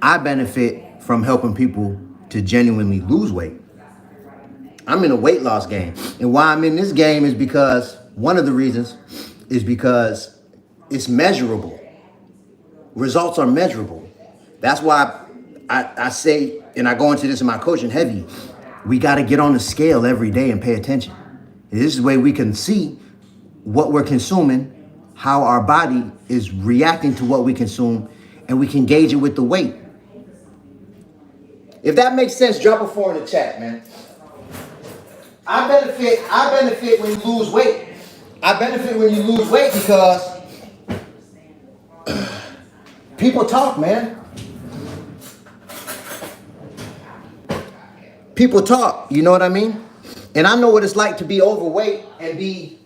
I benefit from helping people to genuinely lose weight. I'm in a weight loss game. And why I'm in this game is because, one of the reasons is because it's measurable. Results are measurable. That's why I say, and I go into this in my coaching heavy, we got to get on the scale every day and pay attention. This is the way we can see what we're consuming, how our body is reacting to what we consume, and we can gauge it with the weight. If that makes sense, drop a 4 in the chat, man. I benefit when you lose weight. I benefit when you lose weight because people talk, man. People talk, you know what I mean? And I know what it's like to be overweight and be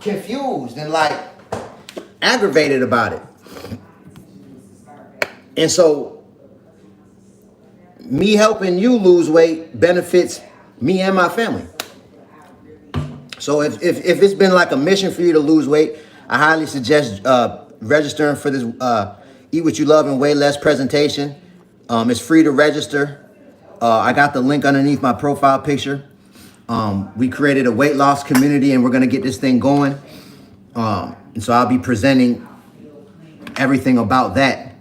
confused and aggravated about it. And so me helping you lose weight benefits me and my family. So if it's been like a mission for you to lose weight, I highly suggest registering for this Eat What You Love and Weigh Less presentation. It's free to register. I got the link underneath my profile picture. We created a weight loss community and we're going to get this thing going. And so I'll be presenting everything about that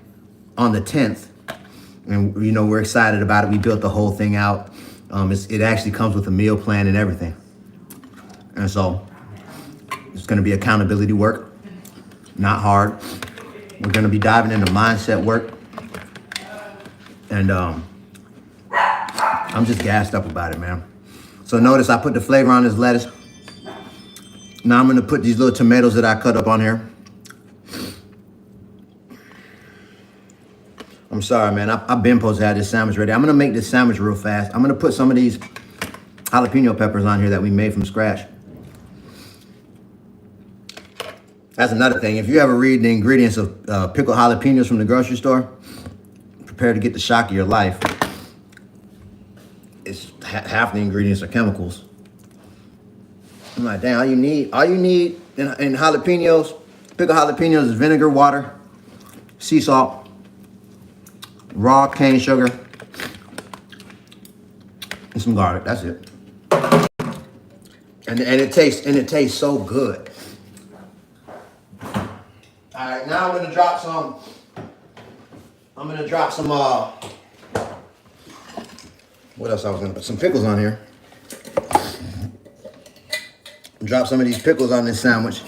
on the 10th. And, we're excited about it. We built the whole thing out. It actually comes with a meal plan and everything. And so it's going to be accountability work, not hard. We're going to be diving into mindset work. And I'm just gassed up about it, man. So notice I put the flavor on this lettuce. Now I'm going to put these little tomatoes that I cut up on here. I'm sorry, man. I've been supposed to have this sandwich ready. I'm going to make this sandwich real fast. I'm going to put some of these jalapeno peppers on here that we made from scratch. That's another thing. If you ever read the ingredients of pickled jalapenos from the grocery store, prepare to get the shock of your life. It's half the ingredients are chemicals. I'm like, damn, all you need in jalapenos, pickled jalapenos is vinegar, water, sea salt, raw cane sugar, and some garlic. That's it. And it tastes so good. All right, now I'm gonna drop some. What else I was gonna put? Some pickles on here. Drop some of these pickles on this sandwich.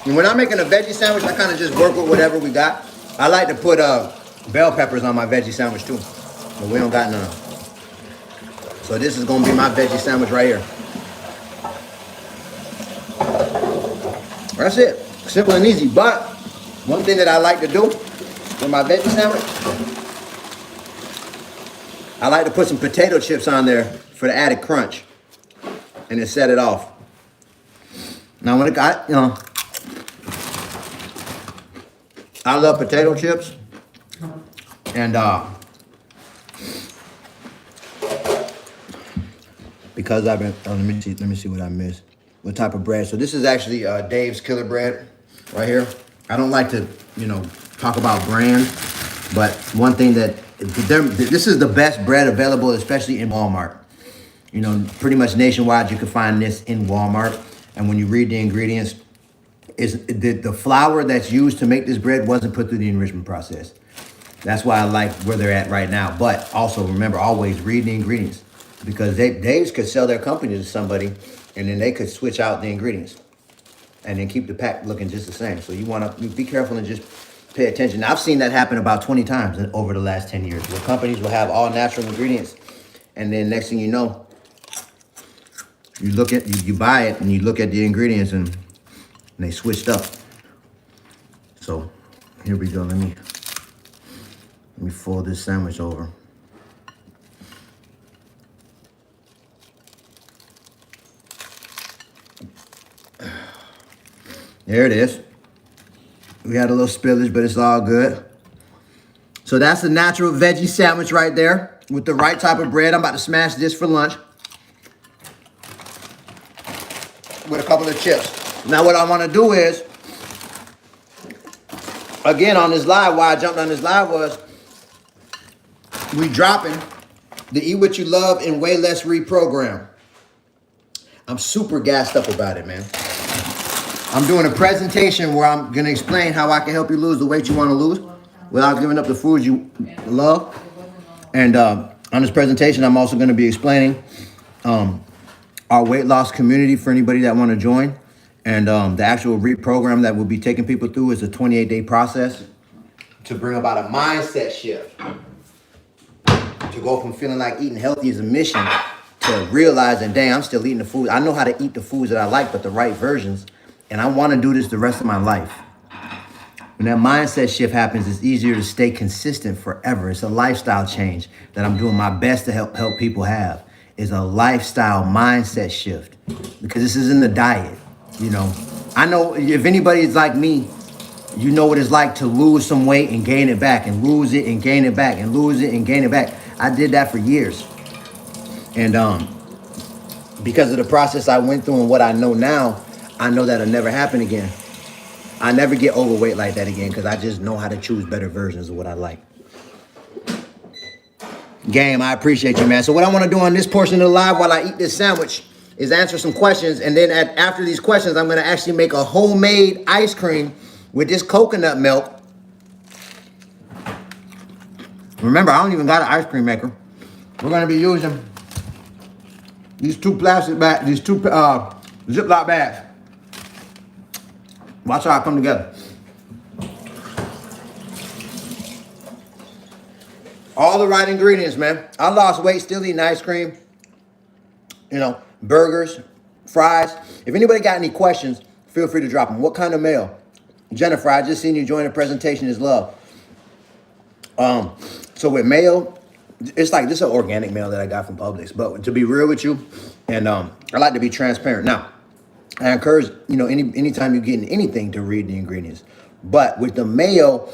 And when I'm making a veggie sandwich, I kind of just work with whatever we got. I like to put bell peppers on my veggie sandwich too, but we don't got none. So this is gonna be my veggie sandwich right here. That's it. Simple and easy. But one thing that I like to do with my veggie sandwich, I like to put some potato chips on there for the added crunch, and then set it off. Now when it got, I love potato chips, and because I've been, let me see what I missed. What type of bread? So this is actually Dave's Killer Bread right here. I don't like to, talk about brands, but one thing that this is the best bread available, especially in Walmart. Pretty much nationwide, you can find this in Walmart. And when you read the ingredients, is the flour that's used to make this bread wasn't put through the enrichment process. That's why I like where they're at right now. But also remember, always read the ingredients, because they could sell their company to somebody, and then they could switch out the ingredients, and then keep the pack looking just the same. So you want to be careful and just pay attention. Now, I've seen that happen about 20 times over the last 10 years, where companies will have all natural ingredients, and then next thing you know, you buy it and you look at the ingredients and they switched up. So here we go. Let me fold this sandwich over. There it is. We had a little spillage, but it's all good. So that's a natural veggie sandwich right there with the right type of bread. I'm about to smash this for lunch with a couple of chips. Now what I want to do is, again on this live, why I jumped on this live was, we dropping the Eat What You Love and Way Less Reprogram. I'm super gassed up about it, man. I'm doing a presentation where I'm going to explain how I can help you lose the weight you want to lose without giving up the foods you love. And on this presentation, I'm also going to be explaining our weight loss community for anybody that want to join. And the actual reprogram that we'll be taking people through is a 28-day process to bring about a mindset shift. To go from feeling like eating healthy is a mission to realizing, dang, I'm still eating the food. I know how to eat the foods that I like, but the right versions. And I want to do this the rest of my life. When that mindset shift happens, it's easier to stay consistent forever. It's a lifestyle change that I'm doing my best to help people have. Is a lifestyle mindset shift, because this isn't the diet. I know if anybody is like me, you know what it's like to lose some weight and gain it back, and lose it and gain it back, and lose it and gain it back. I did that for years. And because of the process I went through and what I know now, I know that'll never happen again. I never get overweight like that again, because I just know how to choose better versions of what I like. Game, I appreciate you, man. So what I want to do on this portion of the live while I eat this sandwich is answer some questions. And then after these questions, I'm going to actually make a homemade ice cream with this coconut milk. Remember, I don't even got an ice cream maker. We're going to be using these two plastic bags, these two Ziploc bags. Watch how I come together. All the right ingredients, man. I lost weight still eating ice cream, burgers, fries. If anybody got any questions, feel free to drop them. What kind of mail? Jennifer, I just seen you join the presentation is love. So with mail, it's like this is an organic mail that I got from Publix. But to be real with you, and I like to be transparent. Now, I encourage, anytime you're getting anything, to read the ingredients. But with the mayo,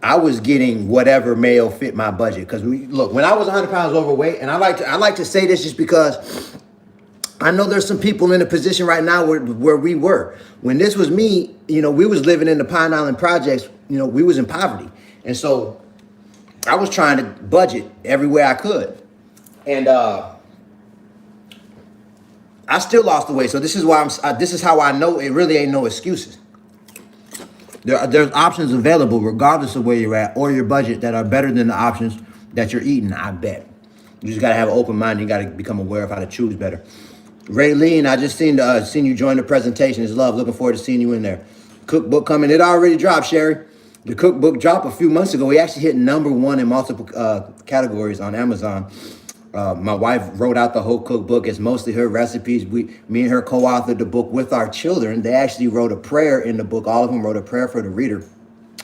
I was getting whatever mayo fit my budget. Because look, when I was 100 pounds overweight, and I like to say this just because I know there's some people in a position right now where we were. When this was me, we was living in the Pine Island projects. We was in poverty, and so I was trying to budget every way I could, and I still lost the weight. So this is why this is how I know it really ain't no excuses. There's options available regardless of where you're at or your budget that are better than the options that you're eating, I bet. You just gotta have an open mind. You gotta become aware of how to choose better. Raylene, I just seen you join the presentation. It's love. Looking forward to seeing you in there. Cookbook coming. It already dropped, Sherry. The cookbook dropped a few months ago. We actually hit #1 in multiple categories on Amazon. My wife wrote out the whole cookbook. It's mostly her recipes. Me and her co-authored the book with our children. They actually wrote a prayer in the book. All of them wrote a prayer for the reader.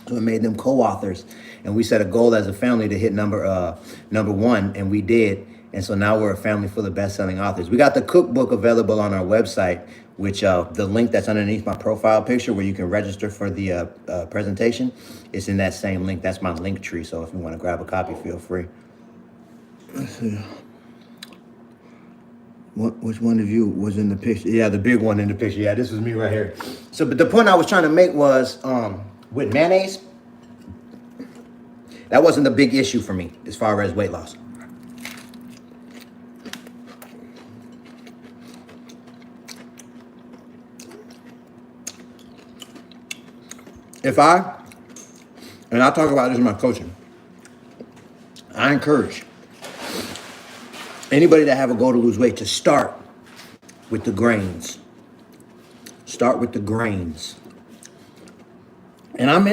So it made them co-authors. And we set a goal as a family to hit #1, and we did. And so now we're a family full of best-selling authors. We got the cookbook available on our website, which the link that's underneath my profile picture where you can register for the presentation, is in that same link. That's my link tree. So if you want to grab a copy, feel free. Let's see. Which one of you was in the picture? Yeah, the big one in the picture. Yeah, this was me right here. So, but the point I was trying to make was, with mayonnaise, that wasn't the big issue for me as far as weight loss. And I talk about this in my coaching, I encourage anybody that have a goal to lose weight to start with the grains. Start with the grains. And I'm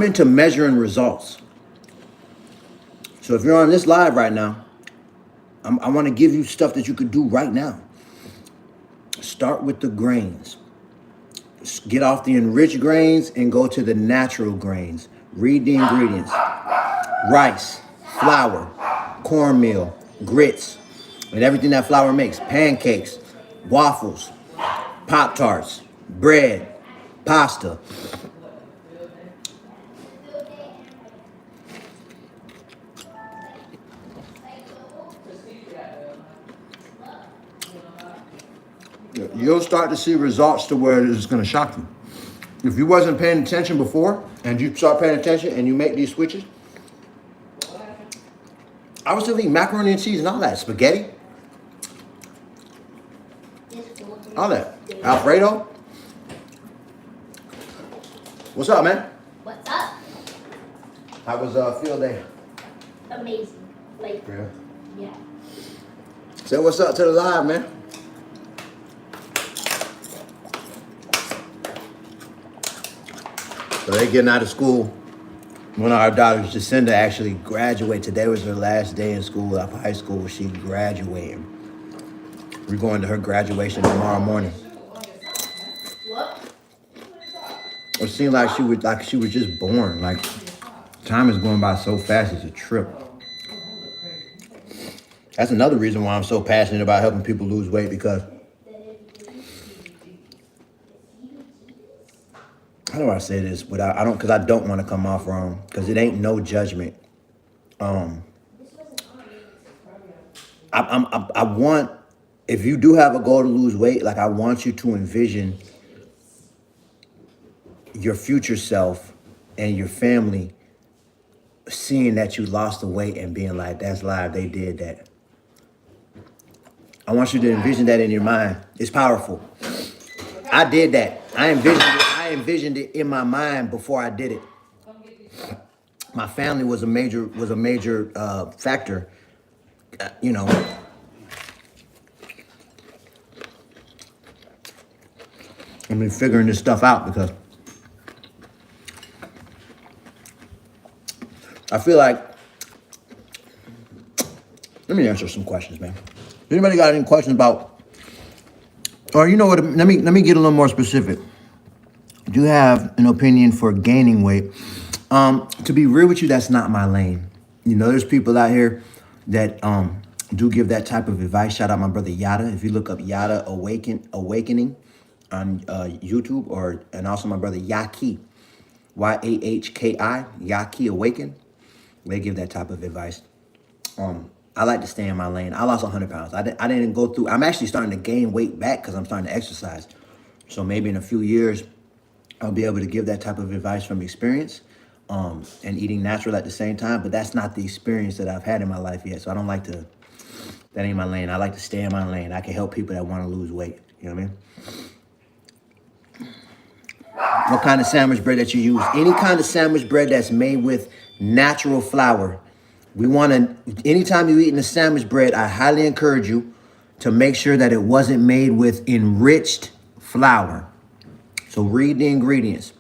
into measuring results. So if you're on this live right now, I want to give you stuff that you could do right now. Start with the grains. Get off the enriched grains and go to the natural grains. Read the ingredients. Rice, flour, cornmeal, grits, and everything that flour makes. Pancakes, waffles, Pop-Tarts, bread, pasta. You'll start to see results to where it's going to shock you. If you wasn't paying attention before and you start paying attention and you make these switches, I was still eating macaroni and cheese and all that, spaghetti, all that, Alfredo. What's up, man? What's up? How was field day? Amazing. Like, yeah. Say what's up to the live, man. So they're getting out of school. One of our daughters, Jacinda, actually graduated. Today was her last day in school, after high school. She's graduating. We're going to her graduation tomorrow morning. What? It seemed like she was just born. Like, time is going by so fast. It's a trip. That's another reason why I'm so passionate about helping people lose weight, because how do I say this without because I don't want to come off wrong, because it ain't no judgment. I want, if you do have a goal to lose weight, like, I want you to envision your future self and your family seeing that you lost the weight and being like, that's live, they did that. I want you to envision that in your mind. It's powerful. I did that. I envisioned it in my mind before I did it. My family was a major factor, I mean, figuring this stuff out, because I feel like, let me answer some questions, man. Anybody got any questions about, or you know what, let me get a little more specific. Do you have an opinion for gaining weight? To be real with you, that's not my lane. There's people out here that do give that type of advice. Shout out my brother Yada. If you look up Yada Awakening on YouTube, and also my brother Yaki, Yahki, Yaki Awaken. They give that type of advice. I like to stay in my lane. I lost 100 pounds. I didn't go through. I'm actually starting to gain weight back because I'm starting to exercise. So maybe in a few years, I'll be able to give that type of advice from experience, and eating natural at the same time. But that's not the experience that I've had in my life yet. So I don't like to. That ain't my lane. I like to stay in my lane. I can help people that want to lose weight. You know what I mean? What kind of sandwich bread that you use? Any kind of sandwich bread that's made with natural flour. We want to, anytime you're eating a sandwich bread, I highly encourage you to make sure that it wasn't made with enriched flour. So read the ingredients.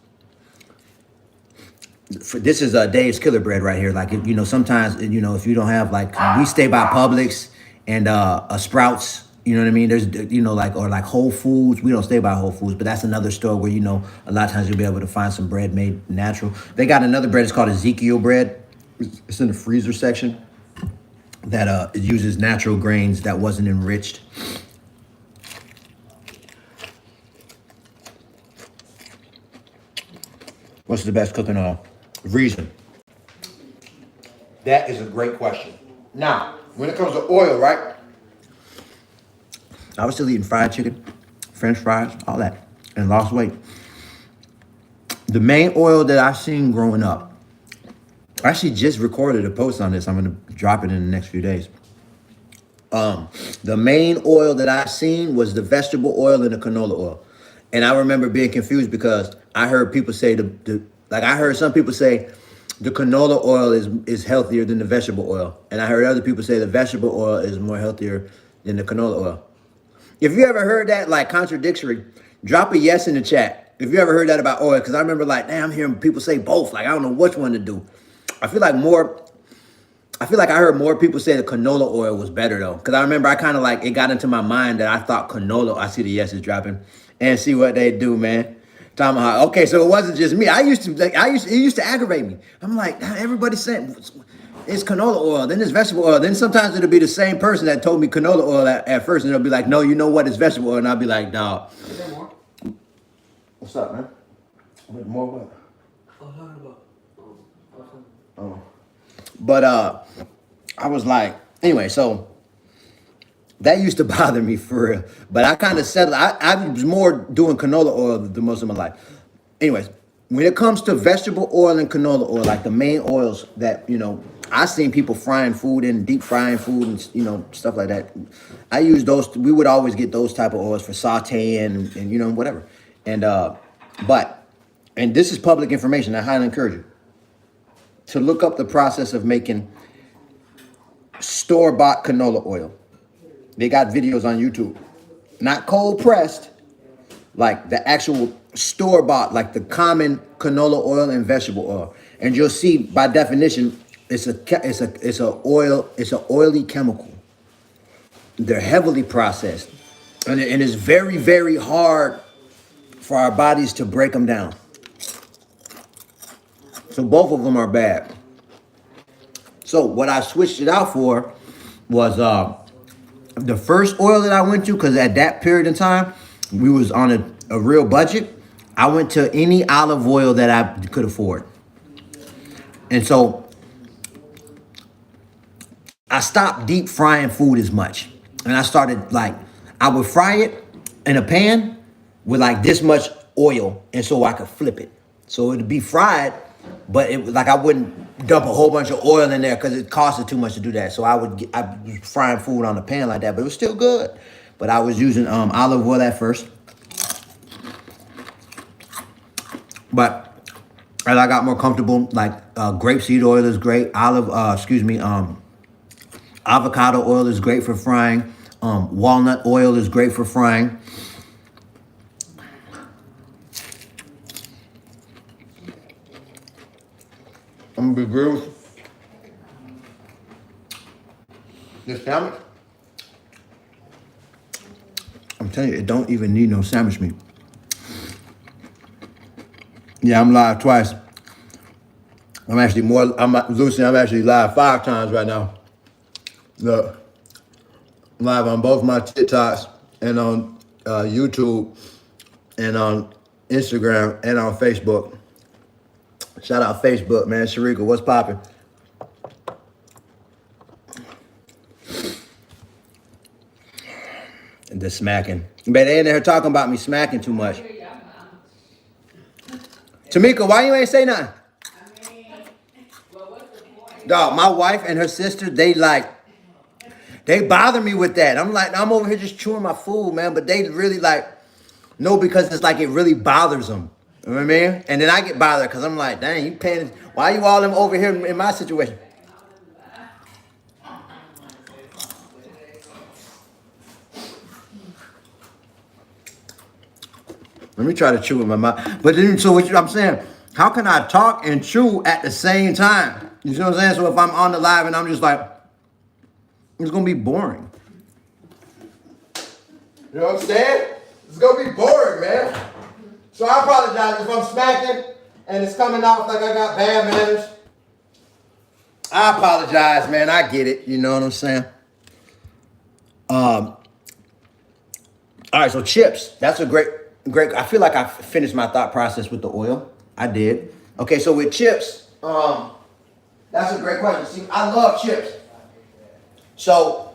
This is Dave's Killer Bread right here. Like, sometimes, if you don't have, like, we stay by Publix and Sprouts. You know what I mean? There's, or Whole Foods. We don't stay by Whole Foods, but that's another store where, a lot of times you'll be able to find some bread made natural. They got another bread. It's called Ezekiel bread. It's in the freezer section that it uses natural grains that wasn't enriched. What's the best cooking oil? Reason. That is a great question. Now, when it comes to oil, right? I was still eating fried chicken, French fries, all that, and lost weight. The main oil that I've seen growing up, I actually just recorded a post on this. I'm gonna drop it in the next few days. The main oil that I've seen was the vegetable oil and the canola oil. And I remember being confused because I heard people say like I heard some people say the canola oil is healthier than the vegetable oil. And I heard other people say the vegetable oil is more healthier than the canola oil. If you ever heard that like contradictory, drop a yes in the chat. If you ever heard that about oil, because I remember like, damn, I'm hearing people say both. Like I don't know which one to do. I feel like I heard more people say the canola oil was better though. Cause I remember I kind of like, it got into my mind that I thought canola, I see the yeses dropping and see what they do, man. Tomahawk. Okay, so it wasn't just me. It used to aggravate me. I'm like, "Damn, everybody's saying it's canola oil, then it's vegetable oil. Then sometimes it'll be the same person that told me canola oil at first, and they'll be like, no, you know what, it's vegetable oil. And I'll be like, dog. Is there more? What's up, man? More what? Oh. But I was like, anyway, so that used to bother me for real. But I kind of settled. I was more doing canola oil the most of my life. Anyways, when it comes to vegetable oil and canola oil, like the main oils that, I seen people frying food in, deep frying food and, stuff like that. I use those. We would always get those type of oils for sauteing and whatever. And, and this is public information. I highly encourage you to look up the process of making store-bought canola oil. They got videos on YouTube. Not cold pressed, like the actual store-bought, like the common canola oil and vegetable oil. And you'll see by definition, it's an oily chemical. They're heavily processed. And it's very, very hard for our bodies to break them down. So both of them are bad. So what I switched it out for was the first oil that I went to, because at that period in time, we was on a real budget. I went to any olive oil that I could afford. And so I stopped deep frying food as much. And I started I would fry it in a pan with like this much oil. And so I could flip it. So it'd be fried, but it was like I wouldn't dump a whole bunch of oil in there because it costed too much to do that. So I was frying food on the pan like that, but it was still good. But I was using olive oil at first. But as I got more comfortable, like grapeseed oil is great. Avocado oil is great for frying. Walnut oil is great for frying. I'm gonna be real with you. This sandwich, I'm telling you, it don't even need no sandwich meat. Yeah, I'm live twice. I'm actually live 5 times right now. Look, I'm live on both my TikToks and on YouTube and on Instagram and on Facebook. Shout out Facebook, man. Sharika, what's poppin'? The smacking. But they in there talking about me smacking too much. Tamika, why you ain't say nothing? Dog, my wife and her sister, they bother me with that. I'm over here just chewing my food, man. But they really no, because it's like it really bothers them. You know what I mean? And then I get bothered because I'm like, dang, you paying, why you all them over here in my situation? Let me try to chew with my mouth. But then, so I'm saying, how can I talk and chew at the same time? You see what I'm saying? So if I'm on the live and I'm just like, it's going to be boring. You know what I'm saying? It's going to be boring, man. So I apologize if I'm smacking and it's coming off like I got bad manners. I apologize, man. I get it. You know what I'm saying? All right, so chips. That's a great. I feel like I finished my thought process with the oil. I did. Okay, so with chips, that's a great question. See, I love chips. So,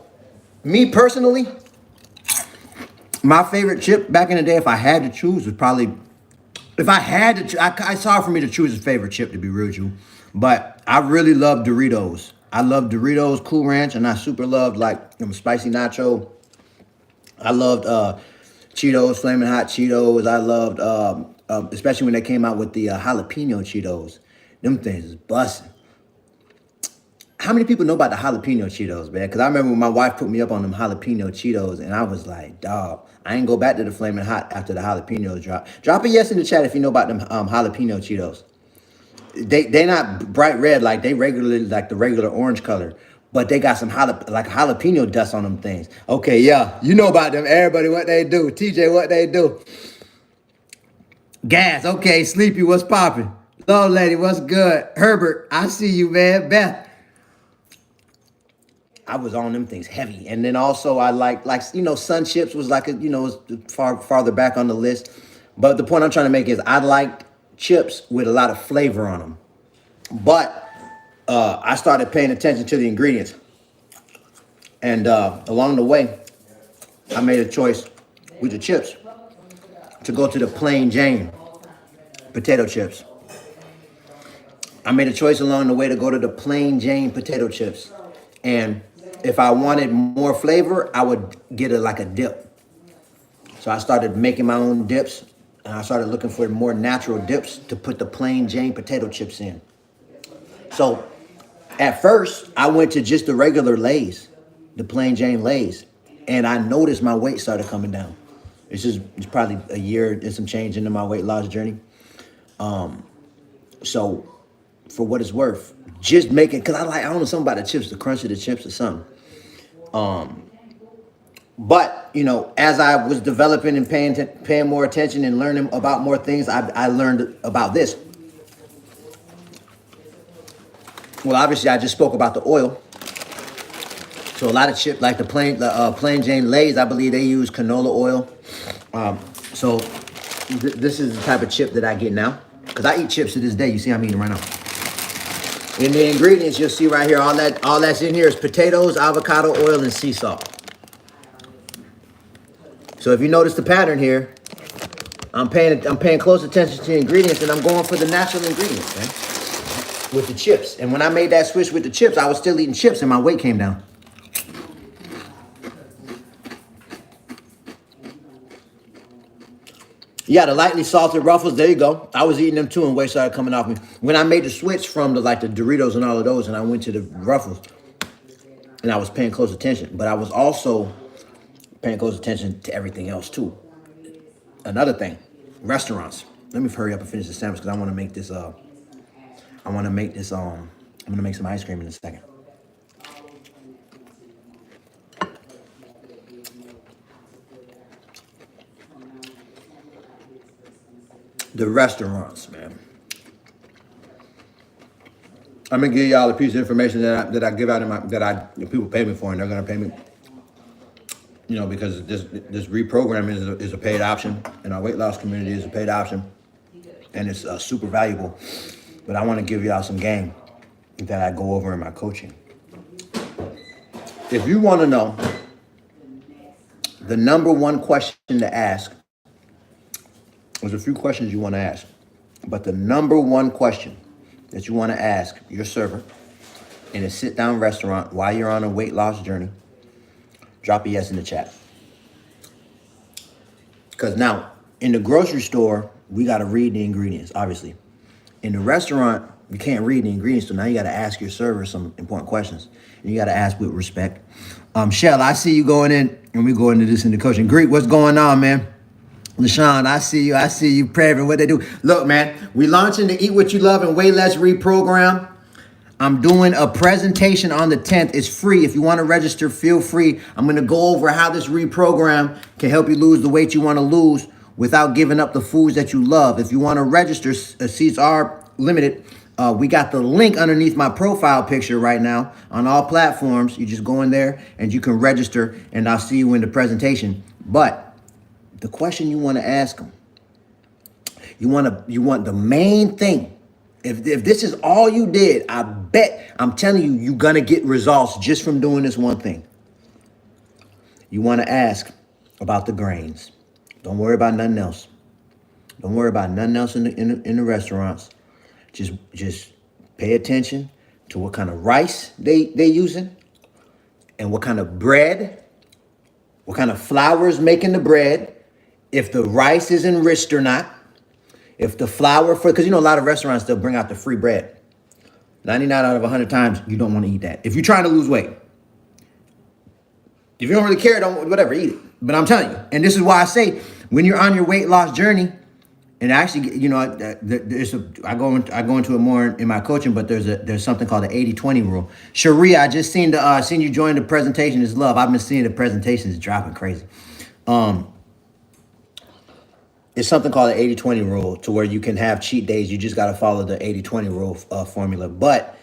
me personally, my favorite chip back in the day, if I had to choose, was probably If I had to, it's hard for me to choose a favorite chip, to be real with you. But I really love Doritos. I love Doritos Cool Ranch, and I super loved like spicy nacho. I loved Cheetos, Flaming Hot Cheetos. I loved, especially when they came out with the jalapeno Cheetos. Them things is busting. How many people know about the jalapeno Cheetos, man? Because I remember when my wife put me up on them jalapeno Cheetos, and I was like, dog, I ain't go back to the Flaming Hot after the jalapenos drop. Drop a yes in the chat if you know about them jalapeno Cheetos. They not bright red like they regularly like the regular orange color, but they got some jalapeno dust on them things. Okay, yeah, you know about them. Everybody, what they do? TJ, what they do? Gas. Okay, Sleepy, what's popping? Love lady, what's good? Herbert, I see you, man. Beth. I was on them things heavy, and then also I like Sun Chips was like was farther back on the list. But the point I'm trying to make is I liked chips with a lot of flavor on them. But I started paying attention to the ingredients. And along the way, I made a choice with the chips to go to the plain Jane potato chips. I made a choice along the way to go to the plain Jane potato chips. And if I wanted more flavor, I would get like a dip. So I started making my own dips, and I started looking for more natural dips to put the plain Jane potato chips in. So at first, I went to just the regular Lay's, the plain Jane Lay's, and I noticed my weight started coming down. It's probably a year and some change into my weight loss journey. So for what it's worth, just making, because I don't know something about the chips, the crunch of the chips or something. But as I was developing and paying more attention and learning about more things, I learned about this. Well, obviously, I just spoke about the oil. So a lot of chips, like the plain Jane Lay's, I believe they use canola oil. So this is the type of chip that I get now, because I eat chips to this day. You see, I'm eating right now. In the ingredients, you'll see right here, all that's in here is potatoes, avocado oil, and sea salt. So if you notice the pattern here, I'm paying close attention to the ingredients, and I'm going for the natural ingredients, man, with the chips. And when I made that switch with the chips, I was still eating chips, and my weight came down. Yeah, the lightly salted Ruffles, there you go. I was eating them too, and weight started coming off me. When I made the switch from the Doritos and all of those, and I went to the Ruffles, and I was paying close attention. But I was also paying close attention to everything else too. Another thing, restaurants. Let me hurry up and finish the sandwich because I want to make this. I'm gonna make some ice cream in a second. The restaurants, man. I'm gonna give y'all a piece of information that I give out that people pay me for, and they're gonna pay me. Because this reprogram is a paid option, and our weight loss community is a paid option, and it's super valuable. But I want to give y'all some game that I go over in my coaching. If you want to know the number one question to ask, there's a few questions you want to ask, but the number one question that you want to ask your server in a sit-down restaurant while you're on a weight loss journey, drop a yes in the chat. Because now, in the grocery store, we got to read the ingredients, obviously. In the restaurant, you can't read the ingredients, so now you got to ask your server some important questions. And you got to ask with respect. Shell, I see you going in, and we go into this in the coaching. Greek, what's going on, man? LaShawn, I see you, Pravin, what they do. Look, man, we launching the Eat What You Love and Way Less Reprogram. I'm doing a presentation on the 10th. It's free. If you want to register, feel free. I'm going to go over how this reprogram can help you lose the weight you want to lose without giving up the foods that you love. If you want to register, seats are limited. We got the link underneath my profile picture right now on all platforms. You just go in there and you can register, and I'll see you in the presentation. But the question you want to ask them, you want the main thing. If this is all you did, I bet, I'm telling you, you're going to get results just from doing this one thing. You want to ask about the grains. Don't worry about nothing else. Don't worry about nothing else in the restaurants. Just pay attention to what kind of rice they using and what kind of bread, what kind of flour is making the bread, if the rice is enriched or not, if the flour because you know a lot of restaurants they'll bring out the free bread. 99 out of 100 times you don't want to eat that. If you're trying to lose weight, if you don't really care, don't whatever, eat it. But I'm telling you, and this is why I say when you're on your weight loss journey, and actually, you know, I go into it more in my coaching, but there's something called the 80-20 rule. Sharia, I just seen you join the presentation. Is love. I've been seeing the presentations dropping crazy. It's something called the 80-20 rule to where you can have cheat days. You just got to follow the 80-20 rule formula. But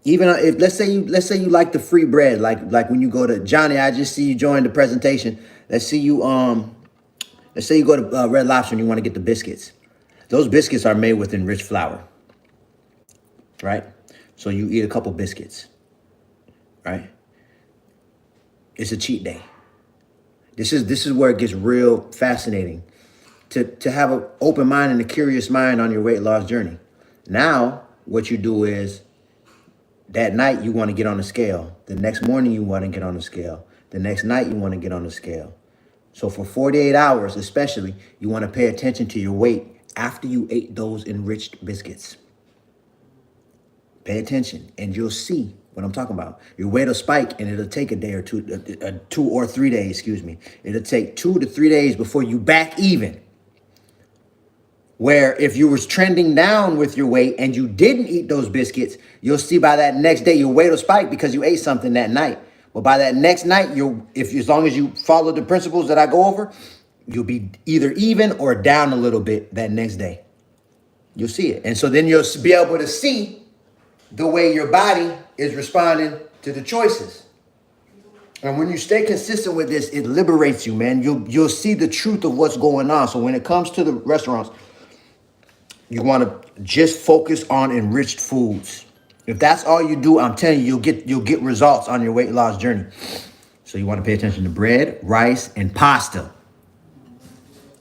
even if let's say you like the free bread, like when you go to Johnny, I just see you join the presentation. Let's say you go to Red Lobster and you want to get the biscuits. Those biscuits are made with enriched flour, right? So you eat a couple biscuits, right? It's a cheat day. This is where it gets real fascinating to have an open mind and a curious mind on your weight loss journey. Now, what you do is that night you want to get on the scale. The next morning you want to get on the scale. The next night you want to get on the scale. So for 48 hours, especially, you want to pay attention to your weight after you ate those enriched biscuits. Pay attention and you'll see what I'm talking about. Your weight will spike and it'll take a day or 2 or 3 days, excuse me. It'll take 2 to 3 days before you back even. Where if you was trending down with your weight and you didn't eat those biscuits, you'll see by that next day your weight will spike because you ate something that night. But by that next night, as long as you follow the principles that I go over, you'll be either even or down a little bit that next day. You'll see it. And so then you'll be able to see the way your body is responding to the choices. And when you stay consistent with this, it liberates you, man. You'll see the truth of what's going on. So when it comes to the restaurants, you want to just focus on enriched foods. If that's all you do, I'm telling you, you'll get results on your weight loss journey. So you want to pay attention to bread, rice, and pasta.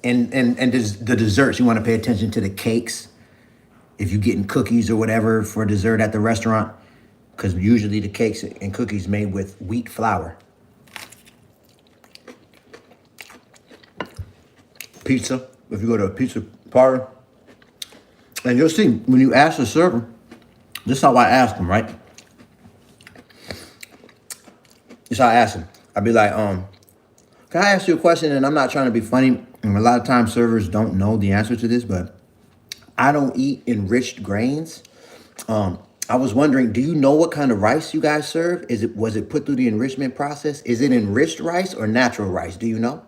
And the desserts, you want to pay attention to the cakes. If you're getting cookies or whatever for dessert at the restaurant, because usually the cakes and cookies made with wheat flour. Pizza, if you go to a pizza parlor, and you'll see when you ask the server, this is how I ask them, right? This is how I ask them. I'd be like, can I ask you a question? And I'm not trying to be funny. And a lot of times servers don't know the answer to this, but I don't eat enriched grains. I was wondering, do you know what kind of rice you guys serve? Was it put through the enrichment process? Is it enriched rice or natural rice? Do you know?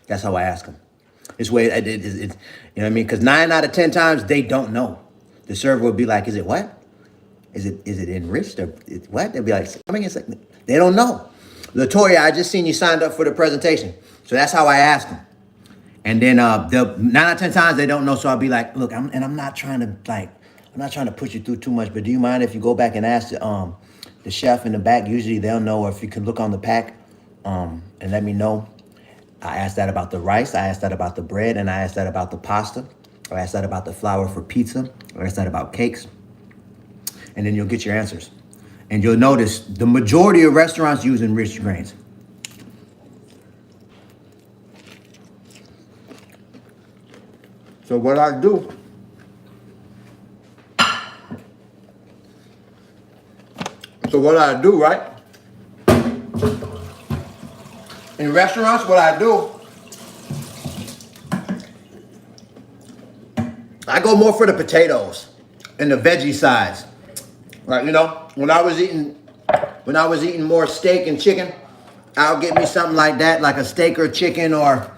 That's how I ask them. This way, you know what I mean? Because 9 out of 10 times they don't know. The server would be like, "Is it what? Is it enriched or what?" They'd be like, "I mean, it's like they don't know." Latoya, I just seen you signed up for the presentation, so that's how I ask them. And then the 9 out of 10 times they don't know, so I'll be like, "Look, I'm not trying to push you through too much, but do you mind if you go back and ask the chef in the back? Usually they'll know, or if you can look on the pack and let me know." I asked that about the rice, I asked that about the bread, and I asked that about the pasta. I asked that about the flour for pizza. I asked that about cakes. And then you'll get your answers. And you'll notice the majority of restaurants use enriched grains. So what I do, right? In restaurants, what I do, I go more for the potatoes and the veggie sides. Right, you know, when I was eating more steak and chicken, I'll get me something like that, like a steak or chicken, or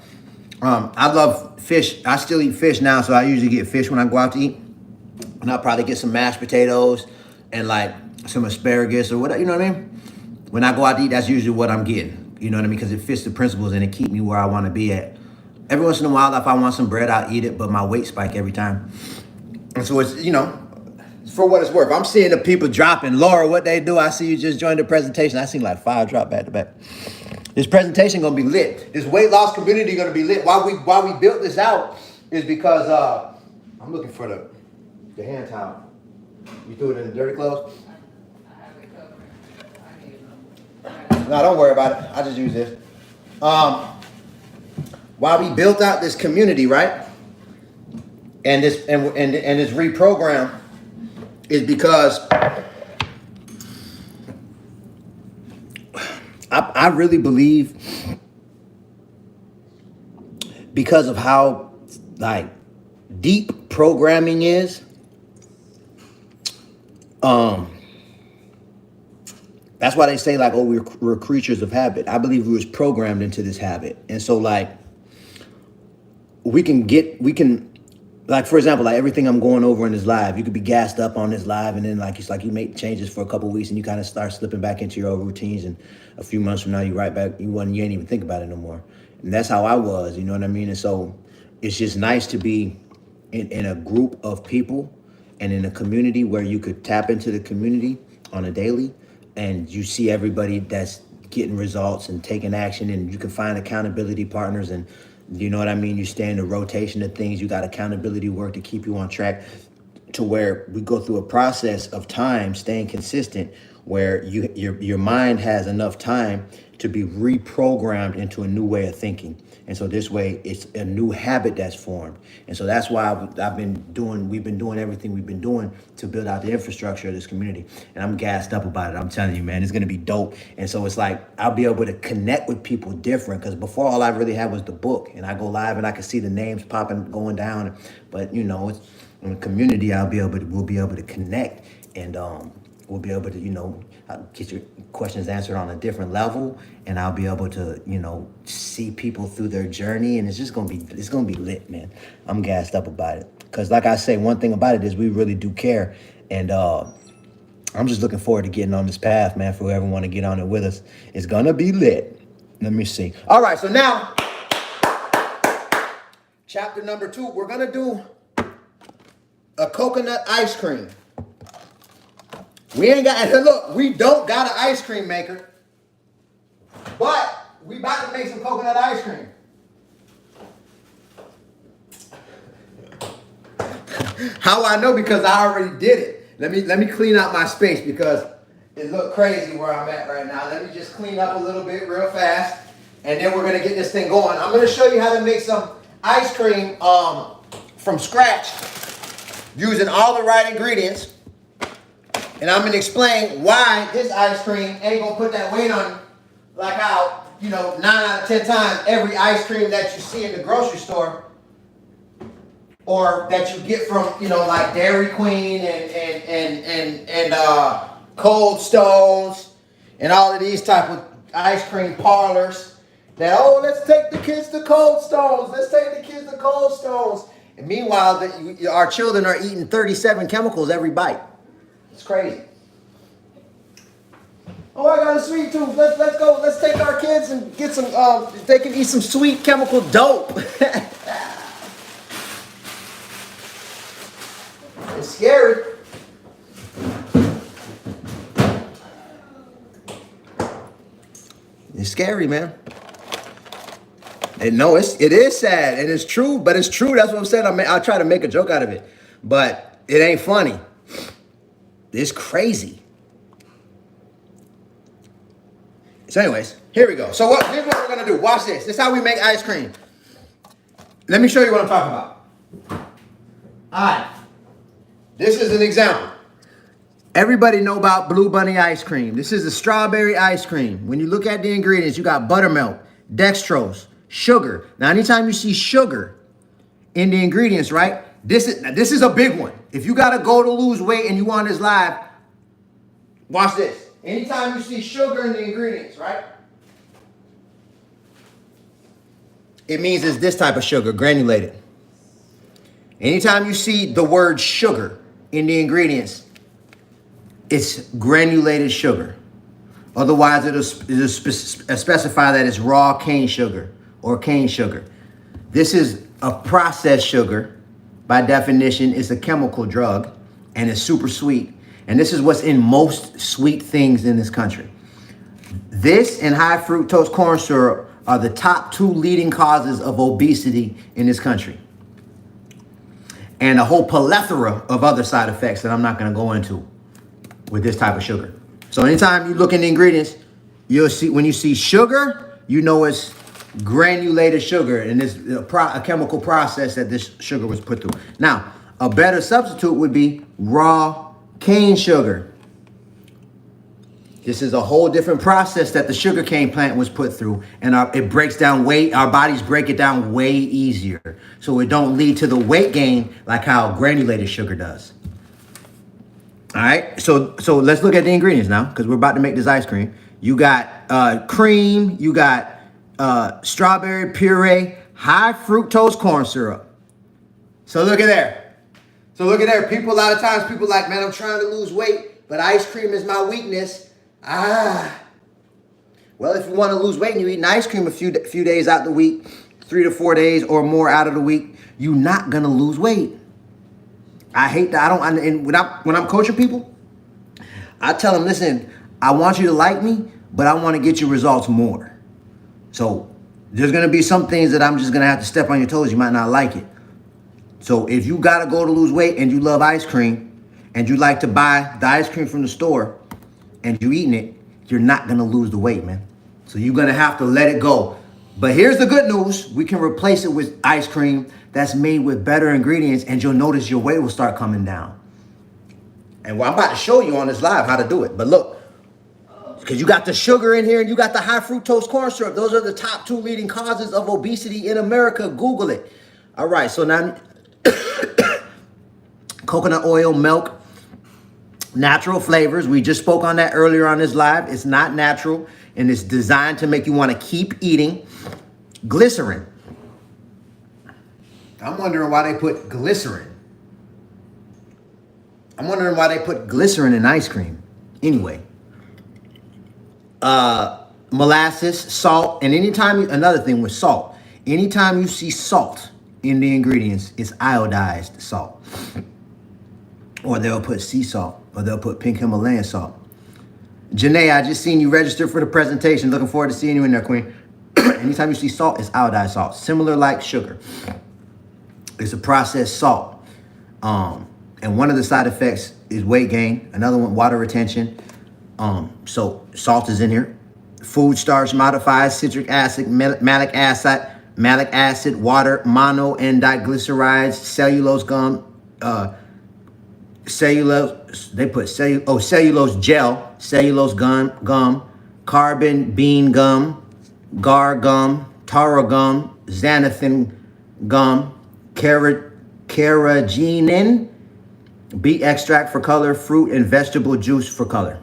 I love fish. I still eat fish now, so I usually get fish when I go out to eat. And I'll probably get some mashed potatoes and like some asparagus or whatever, you know what I mean? When I go out to eat, that's usually what I'm getting. You know what I mean? Because it fits the principles and it keeps me where I want to be at. Every once in a while, if I want some bread, I'll eat it, but my weight spike every time. And so it's, you know, for what it's worth. I'm seeing the people dropping. Laura, what they do, I see you just joined the presentation. I seen like 5 drop back to back. This presentation gonna be lit. This weight loss community gonna be lit. While we built this out, is because I'm looking for the hand towel. You threw it in the dirty clothes? I have it covered. I need them. No, don't worry about it. I just use this. While we built out this community, right? And this and this reprogram is because I really believe, because of how like deep programming is, that's why they say like, oh, we're creatures of habit. I believe we was programmed into this habit. And so like we can like, for example, like everything I'm going over in this live, you could be gassed up on this live, and then like it's like you make changes for a couple of weeks and you kind of start slipping back into your old routines, and a few months from now you right back, you ain't even think about it no more. And that's how I was, you know what I mean? And so it's just nice to be in a group of people and in a community where you could tap into the community on a daily, and you see everybody that's getting results and taking action, and you can find accountability partners, and you know what I mean? You stay in the rotation of things. You got accountability work to keep you on track, to where we go through a process of time, staying consistent, where your mind has enough time to be reprogrammed into a new way of thinking. And so this way it's a new habit that's formed. And so that's why we've been doing everything we've been doing to build out the infrastructure of this community. And I'm gassed up about it. I'm telling you, man, it's going to be dope. And so it's like, I'll be able to connect with people different, because before all I really had was the book, and I go live and I can see the names popping, going down. But you know, it's in the community, we'll be able to connect, and we'll be able to, you know, get your questions answered on a different level, and I'll be able to, you know, see people through their journey, and it's gonna be lit, man. I'm gassed up about it, because like I say, one thing about it is we really do care, and I'm just looking forward to getting on this path, man. For whoever want to get on it with us, it's gonna be lit. Let me see. All right, so now chapter number 2, we're gonna do a coconut ice cream. We ain't got, look, we don't got an ice cream maker, but we about to make some coconut ice cream. How I know? Because I already did it. Let me clean out my space, because it look crazy where I'm at right now. Let me just clean up a little bit real fast, and then we're gonna get this thing going. I'm gonna show you how to make some ice cream from scratch using all the right ingredients. And I'm going to explain why this ice cream ain't going to put that weight on you, like how, you know, 9 out of 10 times every ice cream that you see in the grocery store, or that you get from, you know, like Dairy Queen and Cold Stones and all of these type of ice cream parlors, that, oh, let's take the kids to Cold Stones. Let's take the kids to Cold Stones. And meanwhile, our children are eating 37 chemicals every bite. It's crazy. Oh, I got a sweet tooth. Let's go. Let's take our kids and get some. They can eat some sweet chemical dope. It's scary. It's scary, man. And no, it is sad, and it's true. But it's true. That's what I'm saying. I try to make a joke out of it, but it ain't funny. It's crazy. So anyways, here we go. So here's what we're going to do. Watch this. This is how we make ice cream. Let me show you what I'm talking about. All right. This is an example. Everybody know about Blue Bunny ice cream. This is a strawberry ice cream. When you look at the ingredients, you got buttermilk, dextrose, sugar. Now, anytime you see sugar in the ingredients, right? This is a big one. If you got to go to lose weight and you on this live, watch this. Anytime you see sugar in the ingredients, right? It means it's this type of sugar, granulated. Anytime you see the word sugar in the ingredients, it's granulated sugar. Otherwise, it'll specify that it's raw cane sugar or cane sugar. This is a processed sugar. By definition, it's a chemical drug, and it's super sweet. And this is what's in most sweet things in this country. This and high fructose corn syrup are the top 2 leading causes of obesity in this country. and a whole plethora of other side effects that I'm not going to go into with this type of sugar. So anytime you look in the ingredients, you'll see, when you see sugar, you know it's granulated sugar, and it's a chemical process that this sugar was put through. Now, a better substitute would be raw cane sugar. This is a whole different process that the sugarcane plant was put through, and it breaks down weight. Our bodies break it down way easier, so it don't lead to the weight gain like how granulated sugar does. All right, so let's look at the ingredients now, because we're about to make this ice cream. You got cream, you got strawberry puree, high fructose corn syrup. So look at there. People, a lot of times, people like, man, I'm trying to lose weight, but ice cream is my weakness. Well, if you want to lose weight and you're eating ice cream a few days out the week, 3 to 4 days or more out of the week, you're not gonna lose weight. I hate that. And when I'm coaching people, I tell them, listen, I want you to like me, but I want to get your results more. So there's gonna be some things that I'm just gonna have to step on your toes. You might not like it. So if you gotta go to lose weight and you love ice cream and you like to buy the ice cream from the store and you eating it, you're not gonna lose the weight, man. So you're gonna have to let it go. But here's the good news. We can replace it with ice cream that's made with better ingredients, and you'll notice your weight will start coming down. And I'm about to show you on this live how to do it. But look, because you got the sugar in here and you got the high fructose corn syrup. Those are the top 2 leading causes of obesity in America. Google it. All right, so now coconut oil, milk, natural flavors. We just spoke on that earlier on this live. It's not natural, and it's designed to make you want to keep eating. Glycerin. I'm wondering why they put glycerin. I'm wondering why they put glycerin in ice cream. Anyway. Molasses, salt, and another thing with salt. Anytime you see salt in the ingredients, it's iodized salt. Or they'll put sea salt, or they'll put pink Himalayan salt. Janae, I just seen you register for the presentation. Looking forward to seeing you in there, Queen. Anytime you see salt, it's iodized salt. Similar like sugar. It's a processed salt. And one of the side effects is weight gain. Another one, water retention. So salt is in here. Food starch modifies citric acid, malic acid, water, mono and diglycerides, cellulose gum, cellulose, they put cellulose gel, cellulose gum, carbon bean gum, gar gum, taro gum, xanthan gum, carrageenan, beet extract for color, fruit and vegetable juice for color.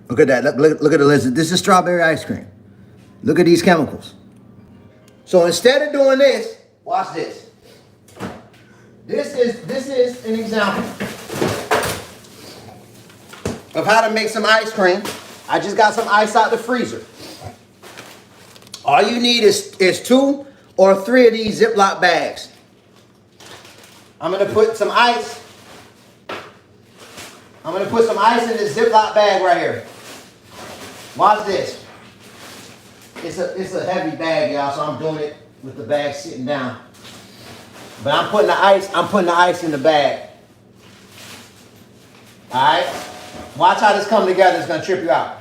Look at that. Look at the list. This is strawberry ice cream. Look at these chemicals. So instead of doing this, watch this. This is an example of how to make some ice cream. I just got some ice out the freezer. All you need is 2 or 3 of these Ziploc bags. I'm gonna put some ice. I'm gonna put some ice in this Ziploc bag right here. Watch this. It's a heavy bag, y'all, so I'm doing it with the bag sitting down. But I'm putting the ice in the bag. Alright? Watch how this comes together, it's gonna trip you out.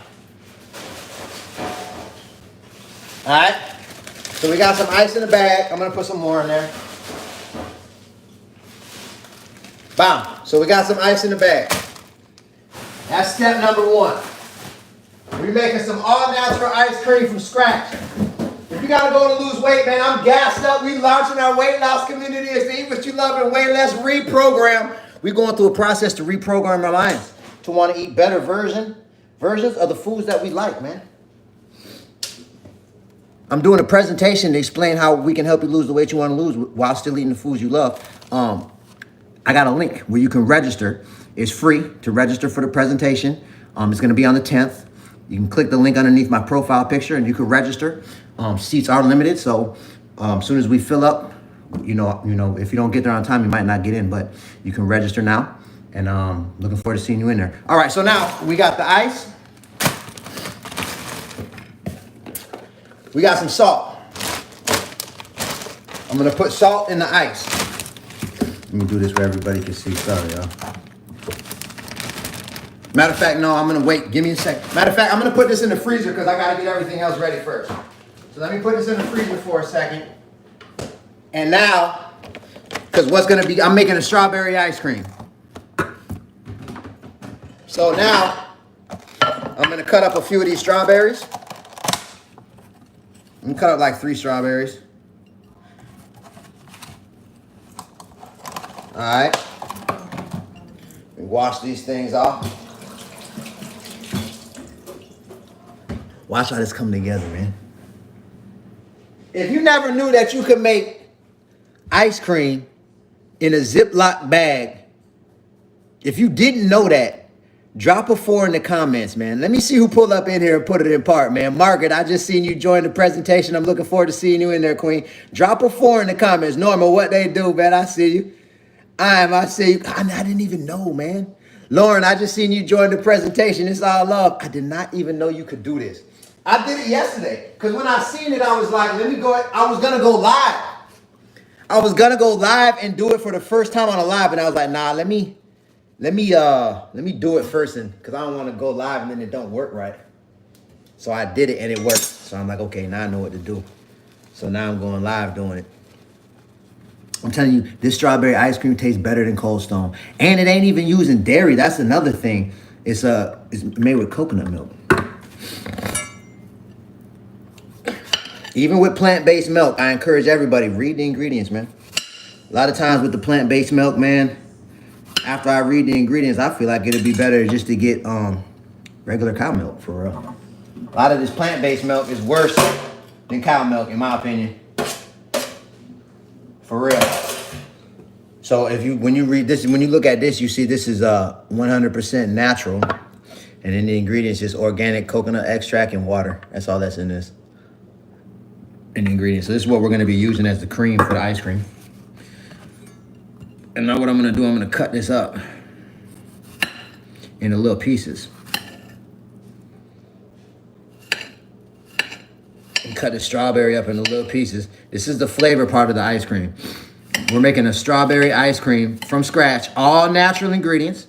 Alright? So we got some ice in the bag. I'm gonna put some more in there. Bam. So we got some ice in the bag. That's step number 1. We're making some all-natural ice cream from scratch. If you gotta go to lose weight, man, I'm gassed up. We launching our weight loss community. It's to eat what you love and weigh less. Reprogram. We're going through a process to reprogram our minds to want to eat better versions of the foods that we like, man. I'm doing a presentation to explain how we can help you lose the weight you want to lose while still eating the foods you love. I got a link where you can register. It's free to register for the presentation. It's going to be on the 10th. You can click the link underneath my profile picture and you can register. Seats are limited, so as soon as we fill up, you know, if you don't get there on time, you might not get in, but you can register now. And looking forward to seeing you in there. All right, so now we got the ice. We got some salt. I'm gonna put salt in the ice. Let me do this where everybody can see. Sorry, y'all. Matter of fact, no, I'm gonna wait. Give me a second. Matter of fact, I'm gonna put this in the freezer because I gotta get everything else ready first. So let me put this in the freezer for a second. And now, because what's gonna be, I'm making a strawberry ice cream. So now, I'm gonna cut up a few of these strawberries. I'm gonna cut up like 3 strawberries. All right. Wash these things off. Watch how this come together, man. If you never knew that you could make ice cream in a Ziploc bag, if you didn't know that, drop a 4 in the comments, man. Let me see who pulled up in here and put it in part, man. Margaret, I just seen you join the presentation. I'm looking forward to seeing you in there, Queen. Drop a 4 in the comments. Norma, what they do, man. I see you. I see you. I didn't even know, man. Lauren, I just seen you join the presentation. It's all love. I did not even know you could do this. I did it yesterday. Because when I seen it, I was like, let me go. I was going to go live. I was going to go live and do it for the first time on a live. And I was like, nah, let me do it first, because I don't want to go live and then it don't work right. So I did it and it worked. So I'm like, okay, now I know what to do. So now I'm going live doing it. I'm telling you, this strawberry ice cream tastes better than Cold Stone. And it ain't even using dairy. That's another thing. It's made with coconut milk. Even with plant-based milk, I encourage everybody, read the ingredients, man. A lot of times with the plant-based milk, man, after I read the ingredients, I feel like it'd be better just to get regular cow milk, for real. A lot of this plant-based milk is worse than cow milk, in my opinion. For real. So when you read this, when you look at this, you see this is 100% natural. And then the ingredients is organic coconut extract and water. That's all that's in this. In the ingredients. So this is what we're going to be using as the cream for the ice cream. And now what I'm going to do, I'm going to cut this up into little pieces. And cut the strawberry up into little pieces. This is the flavor part of the ice cream. We're making a strawberry ice cream from scratch, all natural ingredients.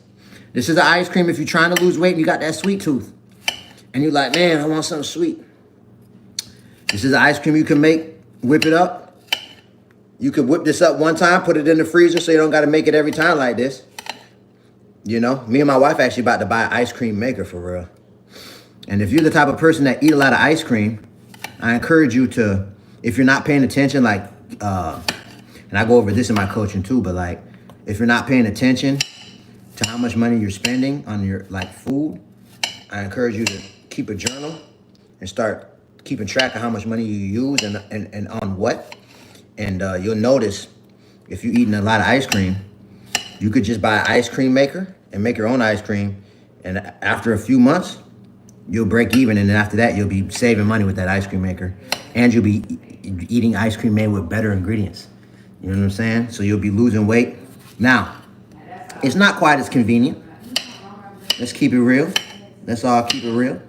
This is the ice cream if you're trying to lose weight and you got that sweet tooth. And you're like, man, I want something sweet. This is the ice cream you can make, whip it up. You could whip this up one time, put it in the freezer so you don't got to make it every time like this. You know, me and my wife actually about to buy an ice cream maker for real. And if you're the type of person that eat a lot of ice cream, I encourage you to, if you're not paying attention, like, and I go over this in my coaching too, but like, if you're not paying attention to how much money you're spending on your like food, I encourage you to keep a journal and start keeping track of how much money you use and on what. And you'll notice if you're eating a lot of ice cream, you could just buy an ice cream maker and make your own ice cream. And after a few months, you'll break even. And then after that, you'll be saving money with that ice cream maker. And you'll be eating ice cream made with better ingredients. You know what I'm saying? So you'll be losing weight. Now, it's not quite as convenient. Let's keep it real. Let's all keep it real.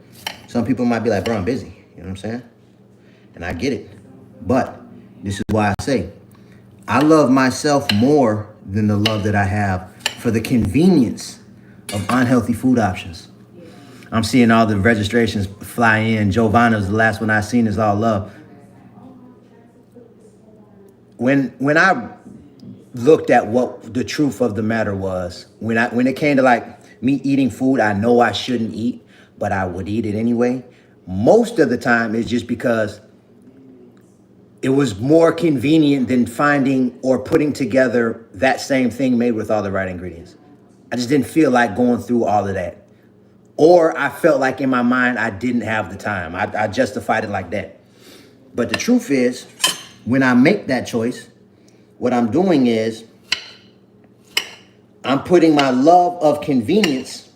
Some people might be like, bro, I'm busy. You know what I'm saying? And I get it. But this is why I say, I love myself more than the love that I have for the convenience of unhealthy food options. I'm seeing all the registrations fly in. Giovanna's the last one I seen is all love. When I looked at what the truth of the matter was, when it came to like me eating food I know I shouldn't eat, but I would eat it anyway, most of the time it's just because it was more convenient than finding or putting together that same thing made with all the right ingredients. I just didn't feel like going through all of that. Or I felt like in my mind I didn't have the time. I justified it like that. But the truth is, when I make that choice, what I'm doing is I'm putting my love of convenience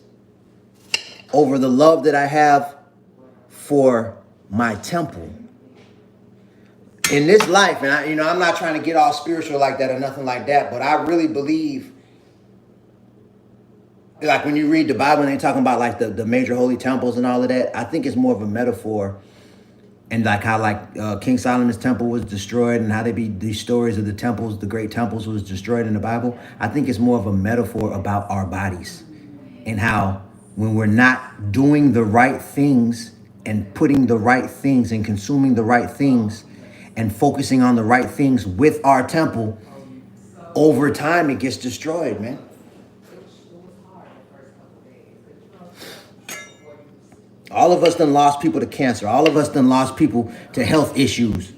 over the love that I have for my temple. In this life, and I'm not trying to get all spiritual like that or nothing like that, but I really believe, like when you read the Bible and they talking about like the major holy temples and all of that, I think it's more of a metaphor and like how King Solomon's temple was destroyed, and how these stories of the temples, the great temples, was destroyed in the Bible. I think it's more of a metaphor about our bodies, and how when we're not doing the right things and putting the right things and consuming the right things and focusing on the right things with our temple, over time it gets destroyed, man. All of us done lost people to cancer. All of us done lost people to health issues.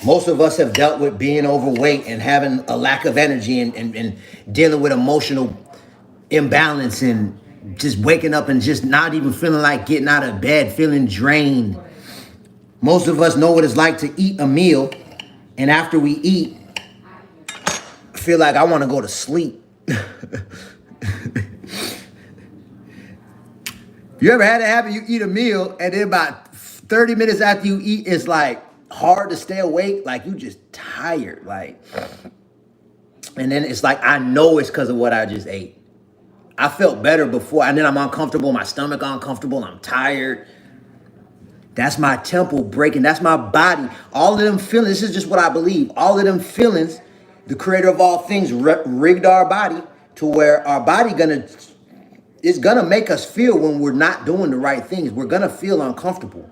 Most of us have dealt with being overweight and having a lack of energy, and dealing with emotional imbalance, and just waking up and just not even feeling like getting out of bed, feeling drained. Most of us know what it's like to eat a meal, and after we eat, feel like I want to go to sleep. You ever had it happen? You eat a meal, and then about 30 minutes after you eat, it's like hard to stay awake, like you just tired, like. And then it's like, I know it's because of what I just ate. I felt better before, and then I'm uncomfortable, my stomach uncomfortable, I'm tired. That's my temple breaking. That's my body. All of them feelings, this is just what I believe. All of them feelings, the creator of all things rigged our body to where our body is gonna make us feel when we're not doing the right things. We're gonna feel uncomfortable.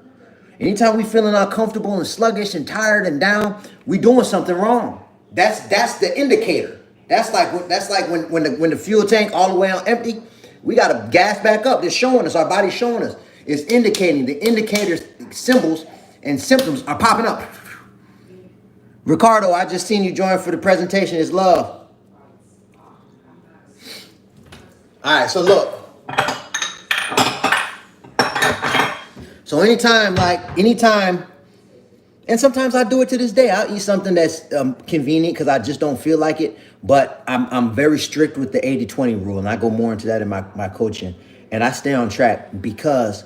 Anytime we feeling uncomfortable and sluggish and tired and down, we doing something wrong. That's the indicator. That's like when the fuel tank all the way on empty, we gotta gas back up. It's showing us, our body's showing us. It's indicating, the indicators, symbols, and symptoms are popping up. Ricardo, I just seen you join for the presentation. It's love. All right, so look. So anytime, and sometimes I do it to this day. I'll eat something that's convenient because I just don't feel like it. But I'm very strict with the 80-20 rule, and I go more into that in my coaching. And I stay on track because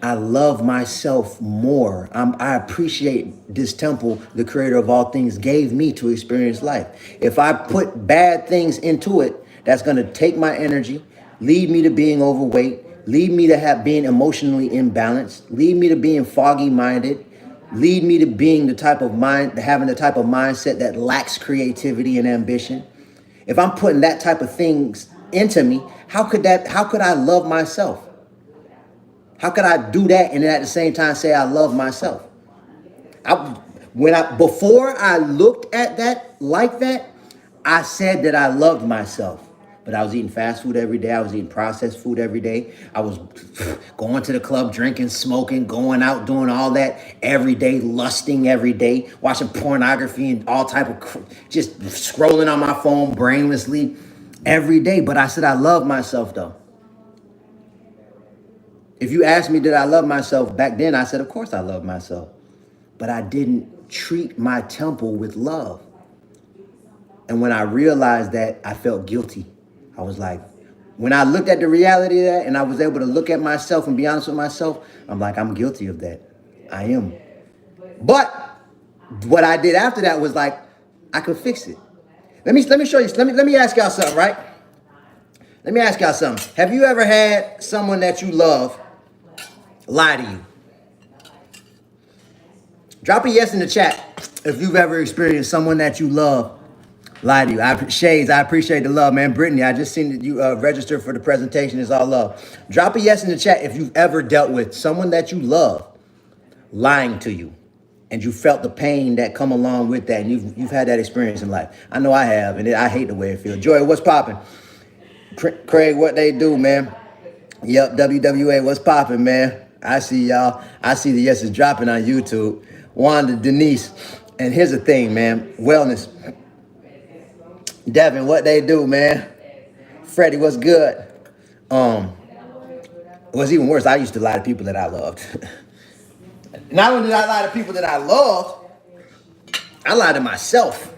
I love myself more. I appreciate this temple the creator of all things gave me to experience life. If I put bad things into it, that's going to take my energy, lead me to being overweight, lead me to being emotionally imbalanced, lead me to being foggy minded, lead me to being having the type of mindset that lacks creativity and ambition. If I'm putting that type of things into me, how could I love myself? How could I do that and at the same time say I love myself? Before I looked at that like that, I said that I loved myself. But I was eating fast food every day. I was eating processed food every day. I was going to the club, drinking, smoking, going out, doing all that every day, lusting every day, watching pornography and all type of, just scrolling on my phone brainlessly every day. But I said I love myself though. If you asked me, did I love myself back then? I said, of course I love myself. But I didn't treat my temple with love. And when I realized that, I felt guilty. I was like, when I looked at the reality of that and I was able to look at myself and be honest with myself, I'm like, I'm guilty of that. I am. But what I did after that was like, I could fix it. Let me show you. Let me ask y'all something, right? Let me ask y'all something. Have you ever had someone that you love lie to you? Drop a yes in the chat if you've ever experienced someone that you love lie to you. Shades, I appreciate the love, man. Brittany, I just seen that you registered for the presentation. It's all love. Drop a yes in the chat if you've ever dealt with someone that you love lying to you, and you felt the pain that come along with that, and you've had that experience in life. I know I have, and I hate the way it feels. Joy, what's popping? Craig, what they do, man? Yep, WWA, what's popping, man? I see y'all. I see the yeses dropping on YouTube. Wanda, Denise, and here's the thing, man. Wellness. Devin, what they do, man? Freddie, what's good? What's even worse, I used to lie to people that I loved. Not only did I lie to people that I loved, I lied to myself.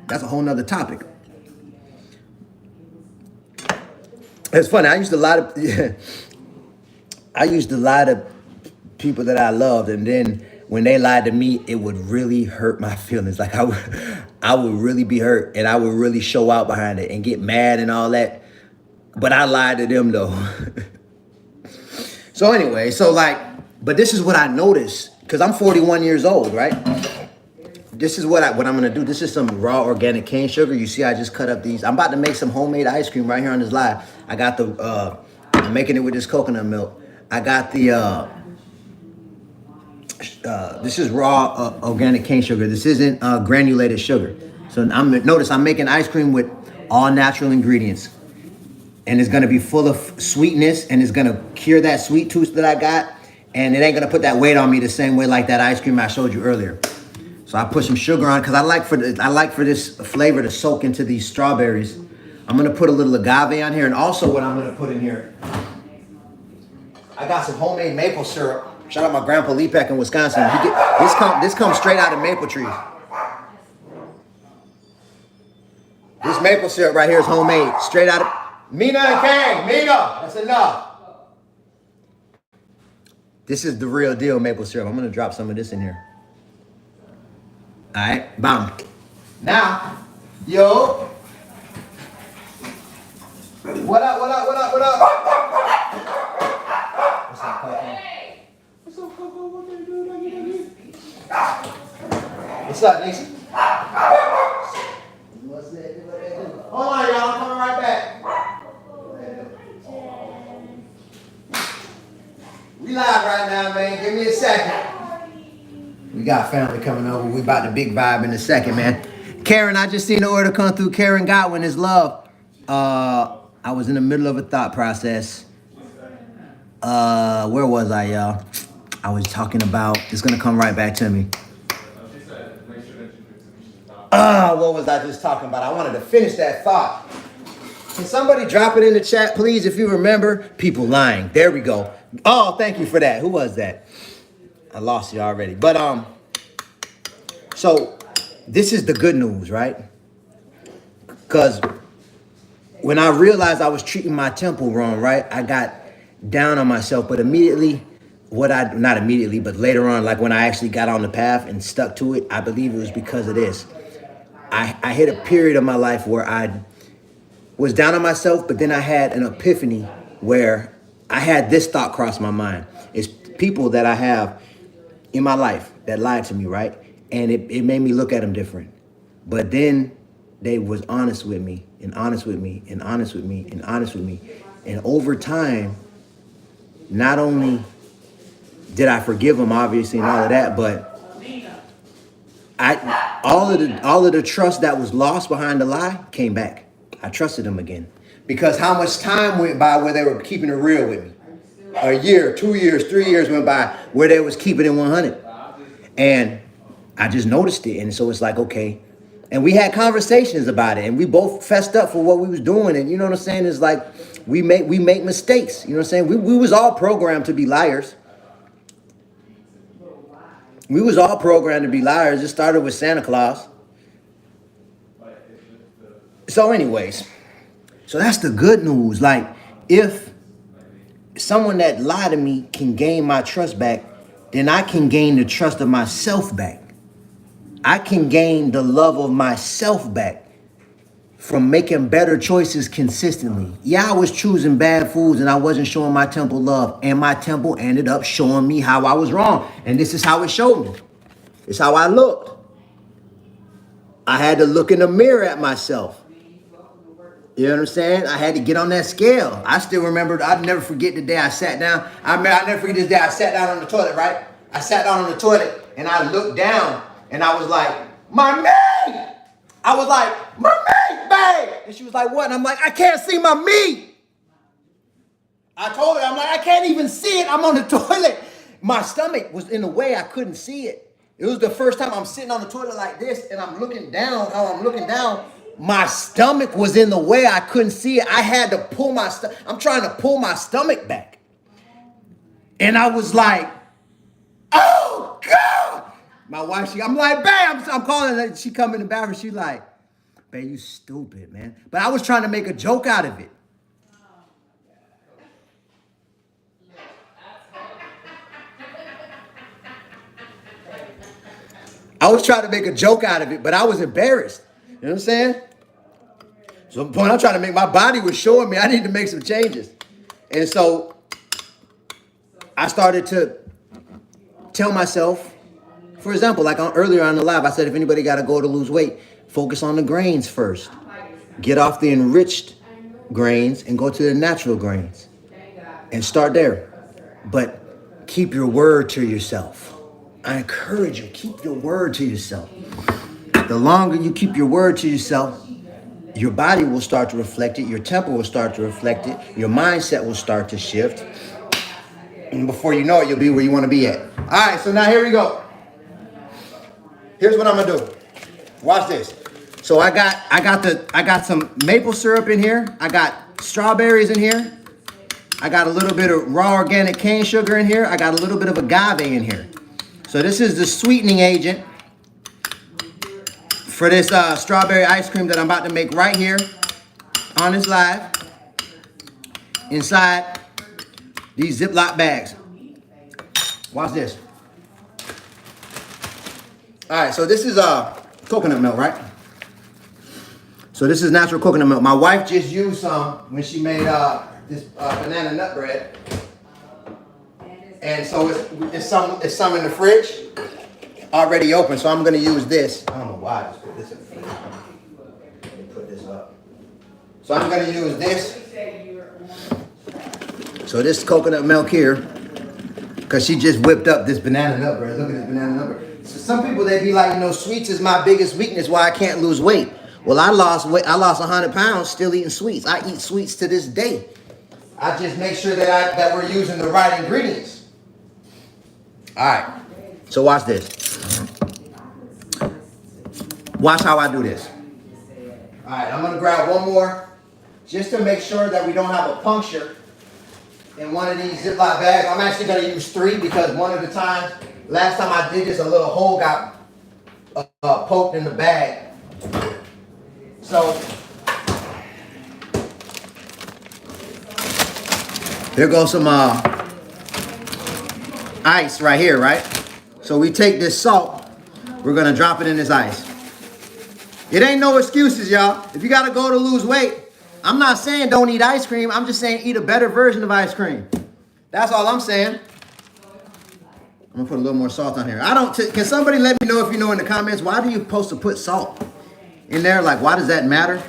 That's a whole nother topic. It's funny, I used to lie to people that I loved, and then when they lied to me, it would really hurt my feelings. Like I would really be hurt, and I would really show out behind it and get mad and all that. But I lied to them though. So anyway, so like, but this is what I noticed because I'm 41 years old, right? This is what I'm gonna do. This is some raw organic cane sugar. You see, I just cut up these. I'm about to make some homemade ice cream right here on this live. I got I'm making it with this coconut milk. I got this is raw organic cane sugar. This isn't granulated sugar. So notice I'm making ice cream with all natural ingredients. And it's gonna be full of sweetness, and it's gonna cure that sweet tooth that I got, and it ain't gonna put that weight on me the same way like that ice cream I showed you earlier. So I put some sugar on because I like for this flavor to soak into these strawberries. I'm gonna put a little agave on here, and also what I'm gonna put in here, I got some homemade maple syrup. Shout out my grandpa Lepek in Wisconsin. This comes straight out of maple trees. This maple syrup right here is homemade, straight out of. Mina and Kang, Mina, that's enough. This is the real deal maple syrup. I'm gonna drop some of this in here. All right, bam. Now, yo, what up? What's up, Coco? What's up, Coco? What they do? What's up, Nisa? What's that? Hold on, y'all. I'm coming right back. We live right now, man. Give me a second. We got family coming over. We about to big vibe in a second, man. Karen, I just seen the order come through. Karen Godwin is love. I was in the middle of a thought process. Where was I, y'all? I was talking about, it's gonna come right back to me. What was I just talking about? I wanted to finish that thought. Can somebody drop it in the chat, please, if you remember? People lying. There we go. Oh, thank you for that. Who was that? I lost you already. But so this is the good news, right? Because when I realized I was treating my temple wrong, right? I got down on myself, but immediately, not immediately, but later on, like when I actually got on the path and stuck to it, I believe it was because of this. I hit a period of my life where I was down on myself, but then I had an epiphany where I had this thought cross my mind. It's people that I have in my life that lied to me, right? And it made me look at them different. But then they was honest with me, and honest with me, and honest with me, and honest with me. And over time, not only did I forgive them, obviously, and all of that, but all of the trust that was lost behind the lie came back. I trusted them again. Because how much time went by where they were keeping it real with me? A year, 2 years, 3 years went by where they was keeping it 100. And I just noticed it. And so it's like, okay. And we had conversations about it. And we both fessed up for what we was doing. And you know what I'm saying? It's like we make mistakes. You know what I'm saying? We was all programmed to be liars. We was all programmed to be liars. It started with Santa Claus. So anyways, so that's the good news. Like, if someone that lied to me can gain my trust back, then I can gain the trust of myself back. I can gain the love of myself back from making better choices consistently. Yeah, I was choosing bad foods and I wasn't showing my temple love, and my temple ended up showing me how I was wrong. And this is how it showed me. It's how I looked. I had to look in the mirror at myself. You know what I'm saying? I had to get on that scale. I still remember, I'd never forget the day I sat down. I'll never forget this day I sat down on the toilet, right? I sat down on the toilet and I looked down and I was like, my meat! I was like, my meat, babe! And she was like, what? And I'm like, I can't see my meat. I told her, I'm like, I can't even see it. I'm on the toilet. My stomach was in the way. I couldn't see it. It was the first time I'm sitting on the toilet like this and I'm looking down. How I'm looking down, my stomach was in the way. I couldn't see it. I had to pull I'm trying to pull my stomach back. And I was like, oh God. My wife, I'm like, babe, I'm calling her. She come in the bathroom. She like, babe, you stupid, man. But I was trying to make a joke out of it. I was trying to make a joke out of it, but I was embarrassed. You know what I'm saying? So the point I'm trying to make, my body was showing me I need to make some changes. And so I started to tell myself, for example, like earlier on the live, I said, if anybody got to go to lose weight, focus on the grains first. Get off the enriched grains and go to the natural grains and start there. But keep your word to yourself. I encourage you, keep your word to yourself. The longer you keep your word to yourself, your body will start to reflect it. Your temple will start to reflect it. Your mindset will start to shift. And before you know it, you'll be where you want to be at. All right, so now here we go. Here's what I'm gonna do. Watch this. So I got some maple syrup in here. I got strawberries in here. I got a little bit of raw organic cane sugar in here. I got a little bit of agave in here. So this is the sweetening agent for this strawberry ice cream that I'm about to make right here on this live inside these Ziploc bags. Watch this. All right, so this is coconut milk, right? So this is natural coconut milk. My wife just used some when she made this banana nut bread. And so it's some in the fridge already open. So I'm gonna use this. I don't know why I just put this in the fridge. Let me put this up. So I'm gonna use this. So this coconut milk here, because she just whipped up this banana nut bread. Look at this banana nut bread. So some people, they be like, sweets is my biggest weakness, why I can't lose weight. Well, I lost weight. I lost 100 pounds still eating sweets. I eat sweets to this day. I just make sure that we're using the right ingredients. All right. So watch this. Watch how I do this. All right. I'm going to grab one more just to make sure that we don't have a puncture in one of these Ziploc bags. I'm actually going to use 3 because one of the times, last time I did this, a little hole got poked in the bag. So there goes some ice right here, right? So we take this salt, we're gonna drop it in this ice. It ain't no excuses, y'all. If you gotta go to lose weight, I'm not saying don't eat ice cream. I'm just saying eat a better version of ice cream. That's all I'm saying. I'm gonna put a little more salt on here. Can somebody let me know if you know in the comments, why do you supposed to put salt in there? Like, why does that matter?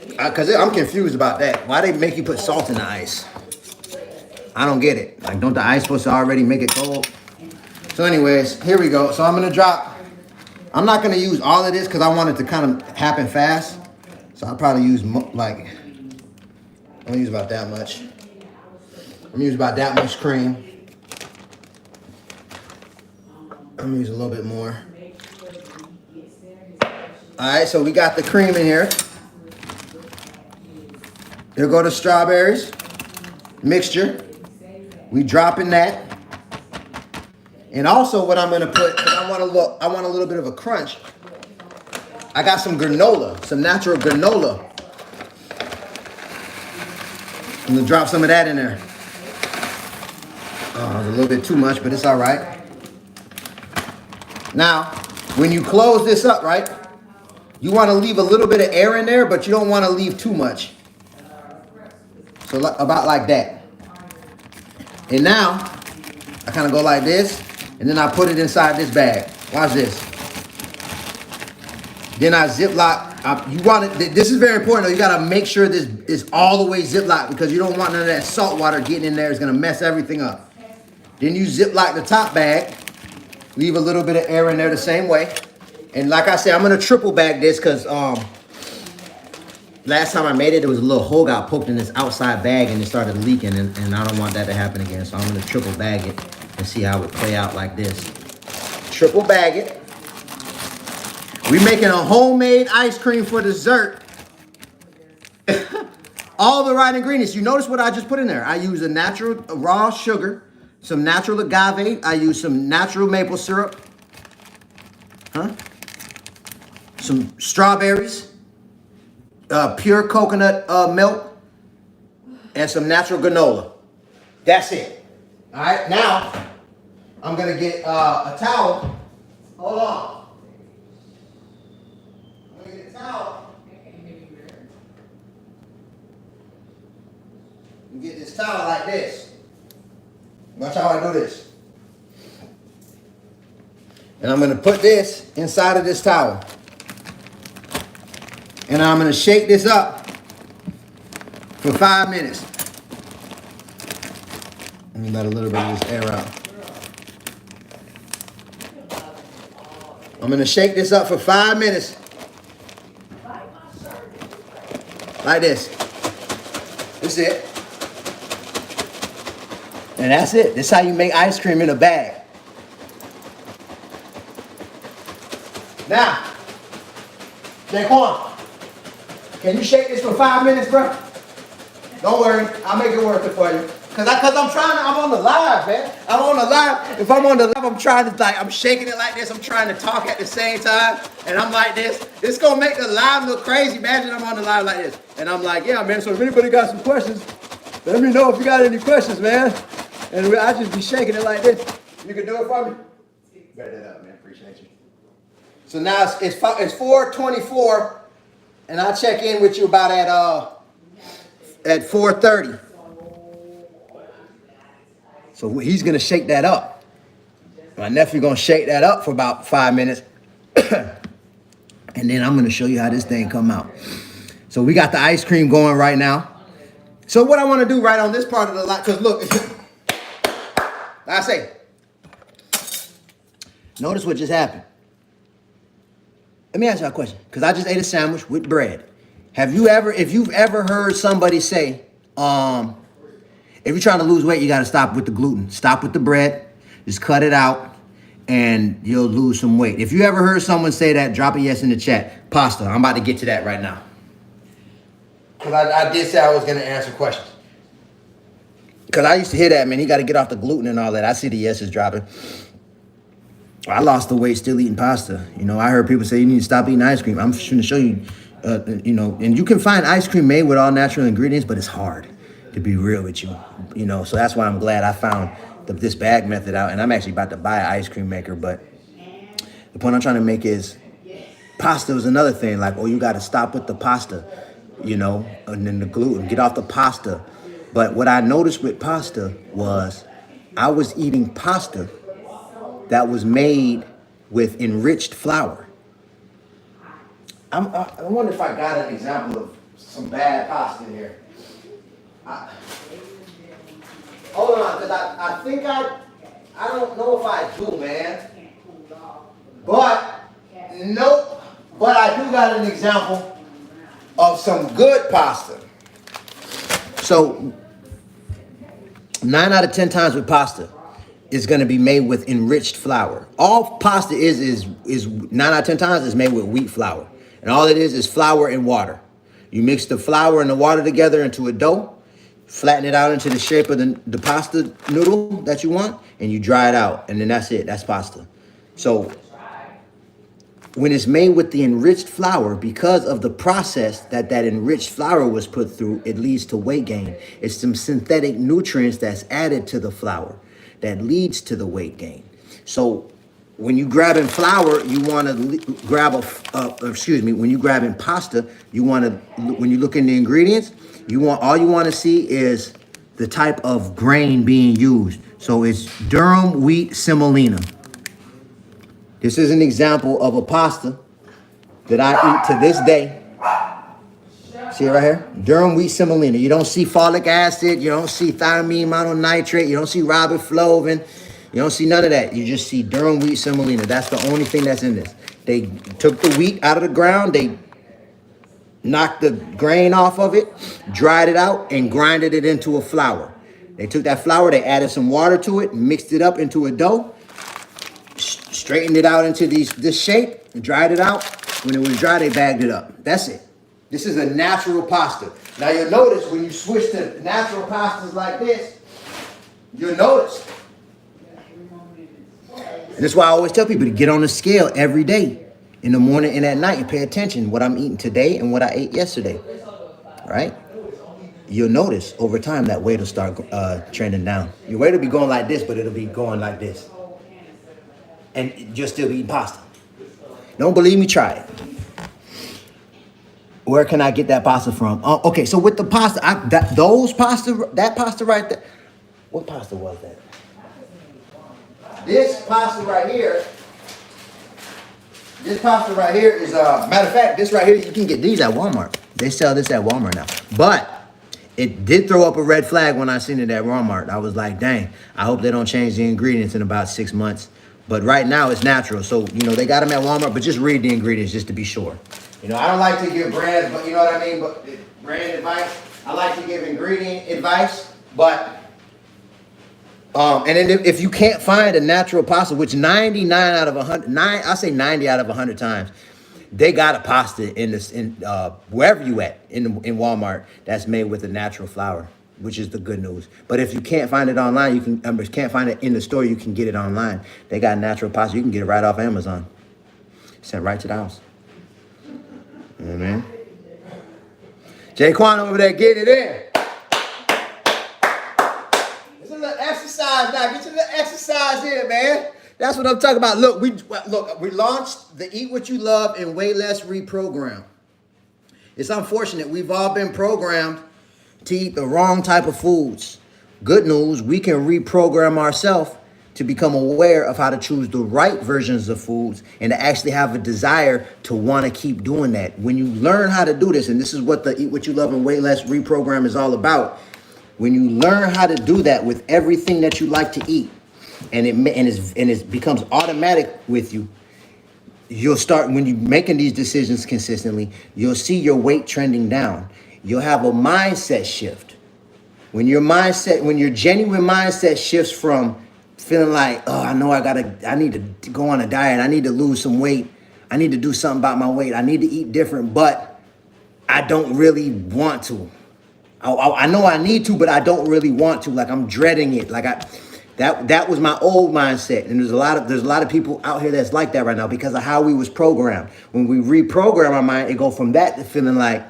Because I'm confused about that. Why they make you put salt in the ice? I don't get it. Like, don't the ice supposed to already make it cold? So anyways, here we go. So I'm going to drop. I'm not going to use all of this because I want it to kind of happen fast. So I'll probably use, I'm going to use about that much. I'm going to use about that much cream. I'm going to use a little bit more. All right, so we got the cream in here. Here go the strawberries mixture. We dropping that. And also what I'm gonna put, because I want a little bit of a crunch. I got some granola, some natural granola. I'm gonna drop some of that in there. Oh, it's a little bit too much, but it's all right. Now, when you close this up, right? You want to leave a little bit of air in there, but you don't want to leave too much. So about like that. And now, I kind of go like this, and then I put it inside this bag. Watch this. Then I Ziploc. You want it. This is very important, though. You got to make sure this is all the way Ziploc because you don't want none of that salt water getting in there. It's going to mess everything up. Then you Ziploc the top bag. Leave a little bit of air in there the same way. And like I said, I'm going to triple bag this because last time I made it, there was a little hole got poked in this outside bag and it started leaking. And I don't want that to happen again. So I'm going to triple bag it and see how it play out like this. Triple bag it. We making a homemade ice cream for dessert. All the right ingredients. You notice what I just put in there. I use a natural raw sugar, some natural agave. I use some natural maple syrup. Some strawberries, pure coconut milk, and some natural granola. That's it. All right, now I'm gonna get a towel. Hold on. I'm gonna get a You get this towel like this. Watch how I do this. And I'm gonna put this inside of this towel. And I'm gonna shake this up for 5 minutes. Let me let a little bit of this air out. I'm gonna shake this up for 5 minutes. Like this. That's it. And that's it. This is how you make ice cream in a bag. Now, Jaquan, can you shake this for 5 minutes, bro? Don't worry, I'll make it worth it for you. Cause I'm on the live, man. I'm on the live. If I'm on the live, I'm trying to I'm shaking it like this. I'm trying to talk at the same time. And I'm like this. It's gonna make the live look crazy. Imagine I'm on the live like this. And I'm like, yeah, man, so if anybody got some questions, let me know if you got any questions, man. And I just be shaking it like this. You can do it for me? Bet that up, man. Appreciate you. So now it's 4:24, and I'll check in with you about at 4:30. So he's gonna shake that up. My nephew gonna shake that up for about 5 minutes, and then I'm gonna show you how this thing come out. So we got the ice cream going right now. So what I want to do right on this part of the lot, because look, like I say, notice what just happened. Let me ask you a question, because I just ate a sandwich with bread. If you've ever heard somebody say, if you're trying to lose weight, you got to stop with the gluten. Stop with the bread. Just cut it out, and you'll lose some weight. If you ever heard someone say that, drop a yes in the chat. Pasta. I'm about to get to that right now. Because I did say I was going to answer questions. Because I used to hear that, man. You got to get off the gluten and all that. I see the yeses dropping. I lost the weight still eating pasta. You know, I heard people say you need to stop eating ice cream. I'm just going to show you, and you can find ice cream made with all natural ingredients, but it's hard, to be real with you. You know, so that's why I'm glad I found this bag method out. And I'm actually about to buy an ice cream maker. But the point I'm trying to make is pasta is another thing. Like, oh, you got to stop with the pasta, you know, and then the gluten. Get off the pasta. But what I noticed with pasta was I was eating pasta that was made with enriched flour. I wonder if I got an example of some bad pasta in here. Hold on, because I think I don't know if I do, man. But, nope. But I do got an example of some good pasta. So, 9 out of 10 times with pasta, is going to be made with enriched flour. All pasta is 9 out of 10 times is made with wheat flour. And all it is flour and water. You mix the flour and the water together into a dough, flatten it out into the shape of the pasta noodle that you want, and you dry it out. And then that's it. That's pasta. So when it's made with the enriched flour, because of the process that enriched flour was put through, it leads to weight gain. It's some synthetic nutrients that's added to the flour that leads to the weight gain. So when you grabbing flour, you want to grab when you grabbing pasta, you want to, when you look in the ingredients, all you want to see is the type of grain being used. So it's durum wheat semolina. This is an example of a pasta that I eat to this day. See it right here? Durum wheat semolina. You don't see folic acid. You don't see thiamine mononitrate. You don't see riboflavin. You don't see none of that. You just see durum wheat semolina. That's the only thing that's in this. They took the wheat out of the ground. They knocked the grain off of it, dried it out, and grinded it into a flour. They took that flour, they added some water to it, mixed it up into a dough, straightened it out into this shape, and dried it out. When it was dry, they bagged it up. That's it. This is a natural pasta. Now you'll notice when you switch to natural pastas like this, you'll notice. And that's why I always tell people to get on the scale every day, in the morning and at night, and pay attention what I'm eating today and what I ate yesterday, right? You'll notice over time that weight will start trending down. Your weight will be going like this, but it'll be going like this. And you'll still be eating pasta. Don't believe me? Try it. Where can I get that pasta from? Okay, so with the pasta, that pasta right there. What pasta was that? This pasta right here. This pasta right here is matter of fact, this right here you can get these at Walmart. They sell this at Walmart now, but it did throw up a red flag when I seen it at Walmart. I was like, dang, I hope they don't change the ingredients in about 6 months. But right now it's natural. So, they got them at Walmart, but just read the ingredients just to be sure. I don't like to give brands, but you know what I mean? But brand advice, I like to give ingredient advice, but and then if you can't find a natural pasta, which 99 out of 100, I say 90 out of 100 times, they got a pasta in wherever you at in Walmart that's made with a natural flour, which is the good news. But if you can't find it online, can't find it in the store, you can get it online. They got natural pasta. You can get it right off Amazon, sent right to the house. Amen. Jaquan over there, get it in. It's a little exercise now. Get your little exercise in, man. That's what I'm talking about. Look, we launched the Eat What You Love and Way Less Reprogram. It's unfortunate. We've all been programmed to eat the wrong type of foods. Good news, we can reprogram ourselves to become aware of how to choose the right versions of foods and to actually have a desire to want to keep doing that. When you learn how to do this, and this is what the Eat What You Love and Way Less Reprogram is all about, when you learn how to do that with everything that you like to eat, and it becomes automatic with you, you'll start, when you're making these decisions consistently, you'll see your weight trending down. You'll have a mindset shift. When your genuine mindset shifts from feeling like, oh, I need to go on a diet, I need to lose some weight, I need to do something about my weight, I need to eat different, but I don't really want to. I know I need to, but I don't really want to. Like, I'm dreading it. Like, that was my old mindset. And there's a lot of people out here that's like that right now because of how we was programmed. When we reprogram our mind, it go from that to feeling like,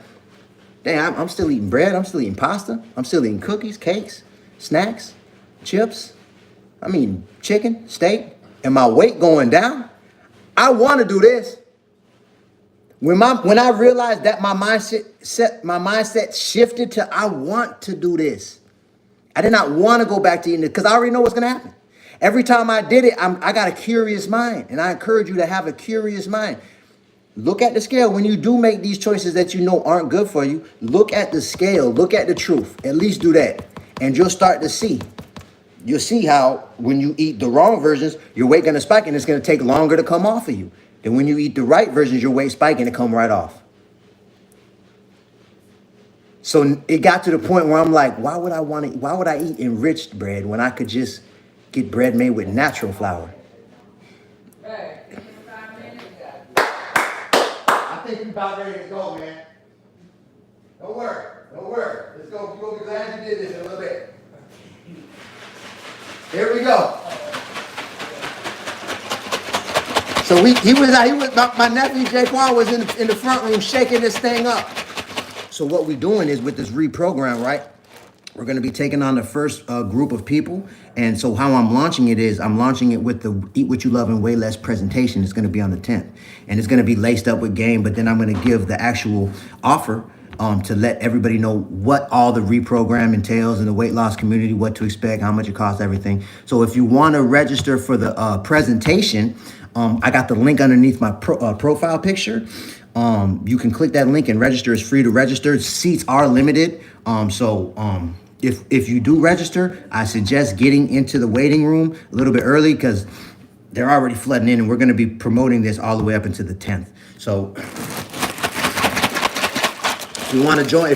dang, I'm still eating bread, I'm still eating pasta, I'm still eating cookies, cakes, snacks, chips, chicken, steak, and my weight going down. I want to do this. When I realized that my mindset shifted to I want to do this. I did not want to go back to eating it because I already know what's going to happen. Every time I did it, I got a curious mind, and I encourage you to have a curious mind. Look at the scale. When you do make these choices that you know aren't good for you, look at the scale, look at the truth. At least do that, and you'll start to see. You'll see how when you eat the wrong versions, your weight going to spike, and it's going to take longer to come off of you. Then when you eat the right versions, your weight spike and it come right off. So it got to the point where I'm like, why would I eat enriched bread when I could just get bread made with natural flour? Hey, 5 minutes. I think we're about ready to go, man. Don't worry. Let's go. You'll be glad you did this in a little bit. Here we go. So my nephew Jaquan was in the front room shaking this thing up. So what we're doing is with this reprogram, right? We're going to be taking on the first group of people. And so how I'm launching it is I'm launching it with the Eat What You Love and Way Less presentation. It's going to be on the 10th. And it's going to be laced up with game. But then I'm going to give the actual offer to let everybody know what all the reprogram entails in the weight loss community, what to expect, how much it costs, everything. So if you want to register for the presentation, I got the link underneath my profile picture. You can click that link and register. It's free to register. Seats are limited. If you do register, I suggest getting into the waiting room a little bit early because they're already flooding in, and we're going to be promoting this all the way up into the 10th. So if you want to join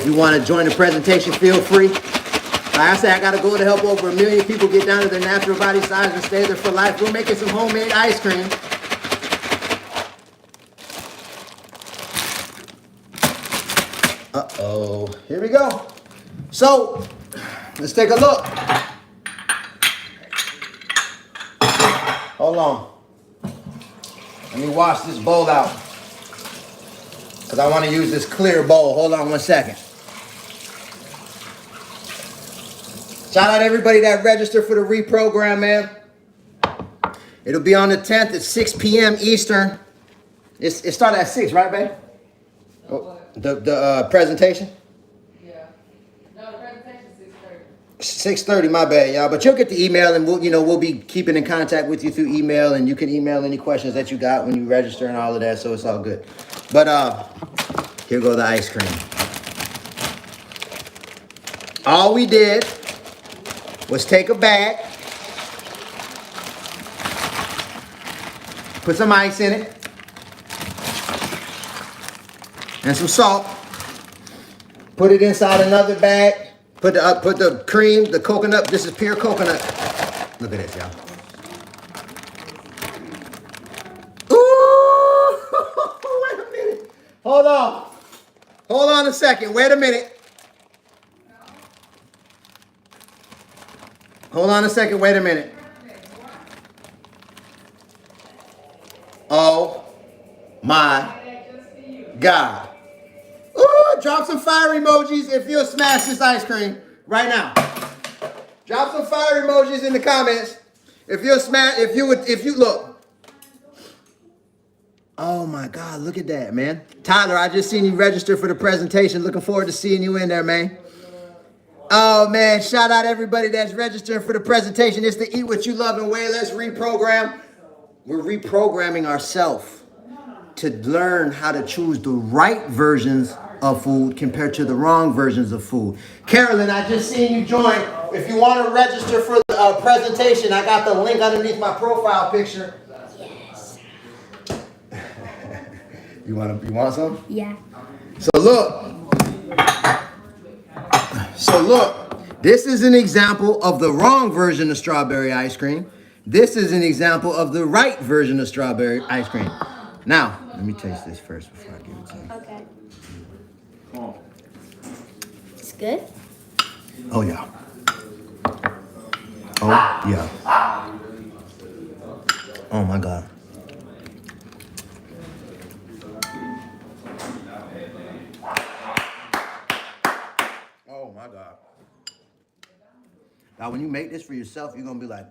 the presentation, feel free. Like I said, I got a goal to help over 1 million people get down to their natural body size and stay there for life. We're making some homemade ice cream. Uh-oh. Here we go. So, let's take a look. Hold on. Let me wash this bowl out. Because I want to use this clear bowl. Hold on 1 second. Shout out everybody that registered for the reprogram, man. It'll be on the 10th at 6 p.m. Eastern. It started at 6, right, babe? Oh. The presentation? Yeah. No, the presentation's 6:30. 6:30, my bad, y'all. But you'll get the email, and we'll be keeping in contact with you through email, and you can email any questions that you got when you register and all of that. So it's all good. But here go the ice cream. All we did was take a bag, put some ice in it, and some salt. Put it inside another bag. Put the cream, the coconut. This is pure coconut. Look at this, y'all. Ooh! Wait a minute. Hold on. Hold on a second. Wait a minute. Hold on a second. Wait a minute. Oh my God. Ooh, drop some fire emojis if you'll smash this ice cream right now. Drop some fire emojis in the comments if you'll smash, if you look. Oh my God, look at that, man. Tyler, I just seen you register for the presentation. Looking forward to seeing you in there, man. Oh man, shout out everybody that's registering for the presentation. It's the Eat What You Love and Way. Let's reprogram. We're reprogramming ourselves to learn how to choose the right versions of food compared to the wrong versions of food. Carolyn, I just seen you join. If you want to register for the presentation, I got the link underneath my profile picture. Yes. You want some? Yeah. So look, this is an example of the wrong version of strawberry ice cream. This is an example of the right version of strawberry ice cream. Now, let me taste this first before I give it to you. Okay. It's good? Oh yeah. Oh yeah. Oh my God. Oh my God. Now when you make this for yourself, you're gonna be like,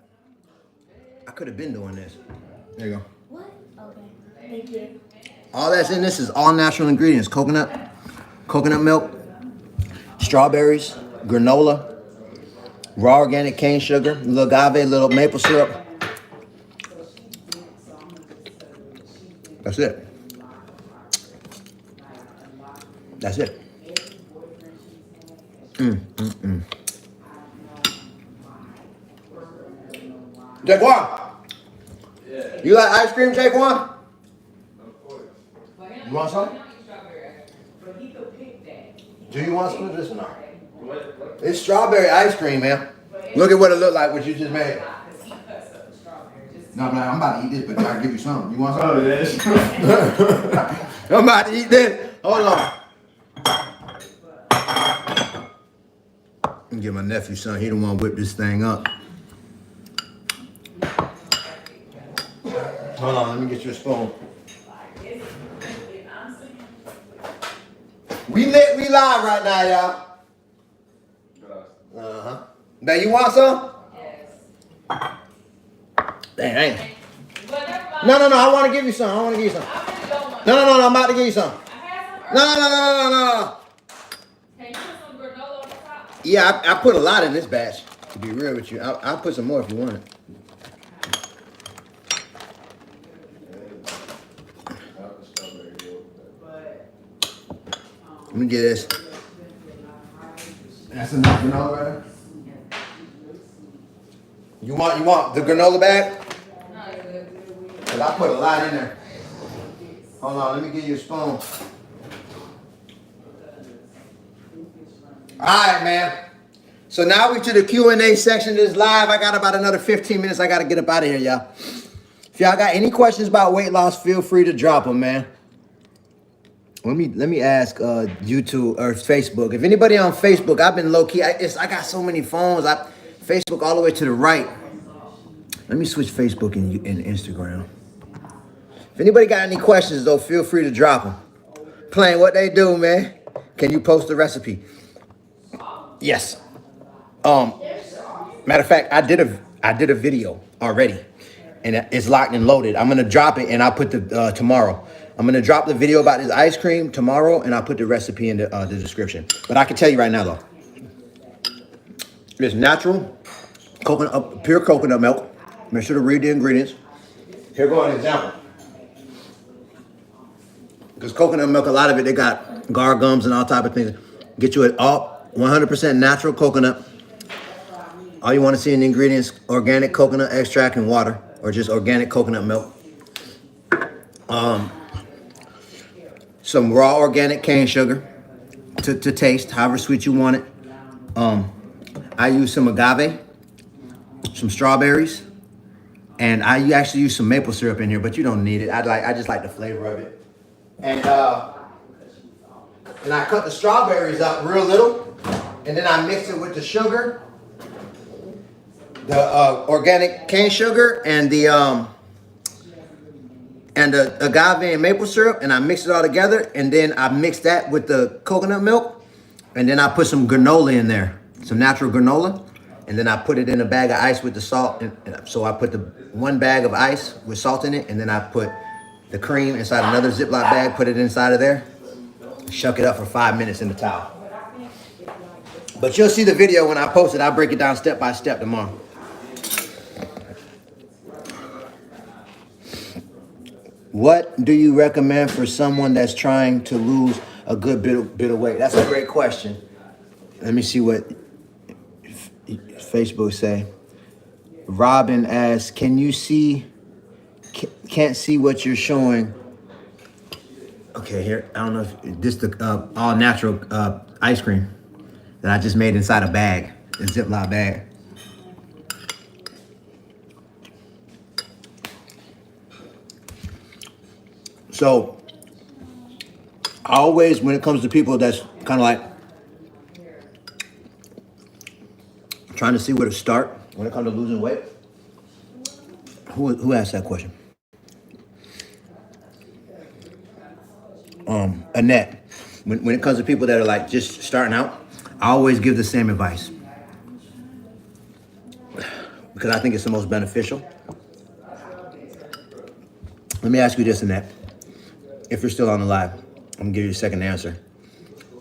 I could have been doing this. There you go. What? Okay. Thank you. All that's in this is all natural ingredients. Coconut milk, strawberries, granola, raw organic cane sugar, a little agave, a little maple syrup. That's it. That's it. Jaquan, you like ice cream, Jaquan? You want some? Do you want some of this or not? It's strawberry ice cream, man. Look at what it looked like, what you just made. No, man, I'm about to eat this, but I'll give you some. You want some? Oh, that's I'm about to eat this. Hold on. Give my nephew some. He the one whip this thing up. Hold on, let me get you a spoon. We live right now, y'all. Uh-huh. Now you want some? Yes. Dang. No, I want to give you some. I really don't want No, I'm about to give you some. I had some No. Can you put some granola on the top? Yeah, I put a lot in this batch, to be real with you. I'll put some more if you want it. Let me get this. That's enough granola right there? You want the granola bag? No, it's good. Because I put a lot in there. Hold on, let me give you a spoon. All right, man. So now we to the Q&A section of this live. I got about another 15 minutes. I got to get up out of here, y'all. If y'all got any questions about weight loss, feel free to drop them, man. Let me ask YouTube or Facebook. If anybody on Facebook, I've been low key. I got so many phones. Facebook all the way to the right. Let me switch Facebook and Instagram. If anybody got any questions though, feel free to drop them. Playing what they do, man. Can you post the recipe? Yes. Matter of fact, I did a video already. and it's locked and loaded. I'm gonna drop it, and I'll put the tomorrow. I'm gonna drop the video about this ice cream tomorrow, and I'll put the recipe in the description. But I can tell you right now though, it's natural coconut, pure coconut milk. Make sure to read the ingredients. Here go an example. Because coconut milk, a lot of it, they got gar gums and all type of things. Get you it all 100% natural coconut. All you want to see in the ingredients: organic coconut extract and water, or just organic coconut milk. Some raw organic cane sugar to taste, however sweet you want it. I use some agave, some strawberries, and I actually use some maple syrup in here, but you don't need it. I just like the flavor of it. And I cut the strawberries up real little, and then I mix it with the sugar, the organic cane sugar, and the agave and maple syrup, and I mix it all together, and then I mix that with the coconut milk, and then I put some granola in there, some natural granola, and then I put it in a bag of ice with the salt. And so I put the one bag of ice with salt in it, and then I put the cream inside another Ziploc bag, put it inside of there, shuck it up for 5 minutes in the towel. But you'll see the video when I post it. I'll break it down step by step tomorrow. What do you recommend for someone that's trying to lose a good bit of weight? That's a great question. Let me see what Facebook say. Robin asks, can you see, can't see what you're showing. Okay, here, I don't know if this is the all natural ice cream that I just made inside a bag, a Ziploc bag. So, I always, when it comes to people that's kind of like trying to see where to start when it comes to losing weight, who asked that question? Annette. When it comes to people that are like just starting out, I always give the same advice because I think it's the most beneficial. Let me ask you this, Annette. If you're still on the live, I'm gonna give you a second answer.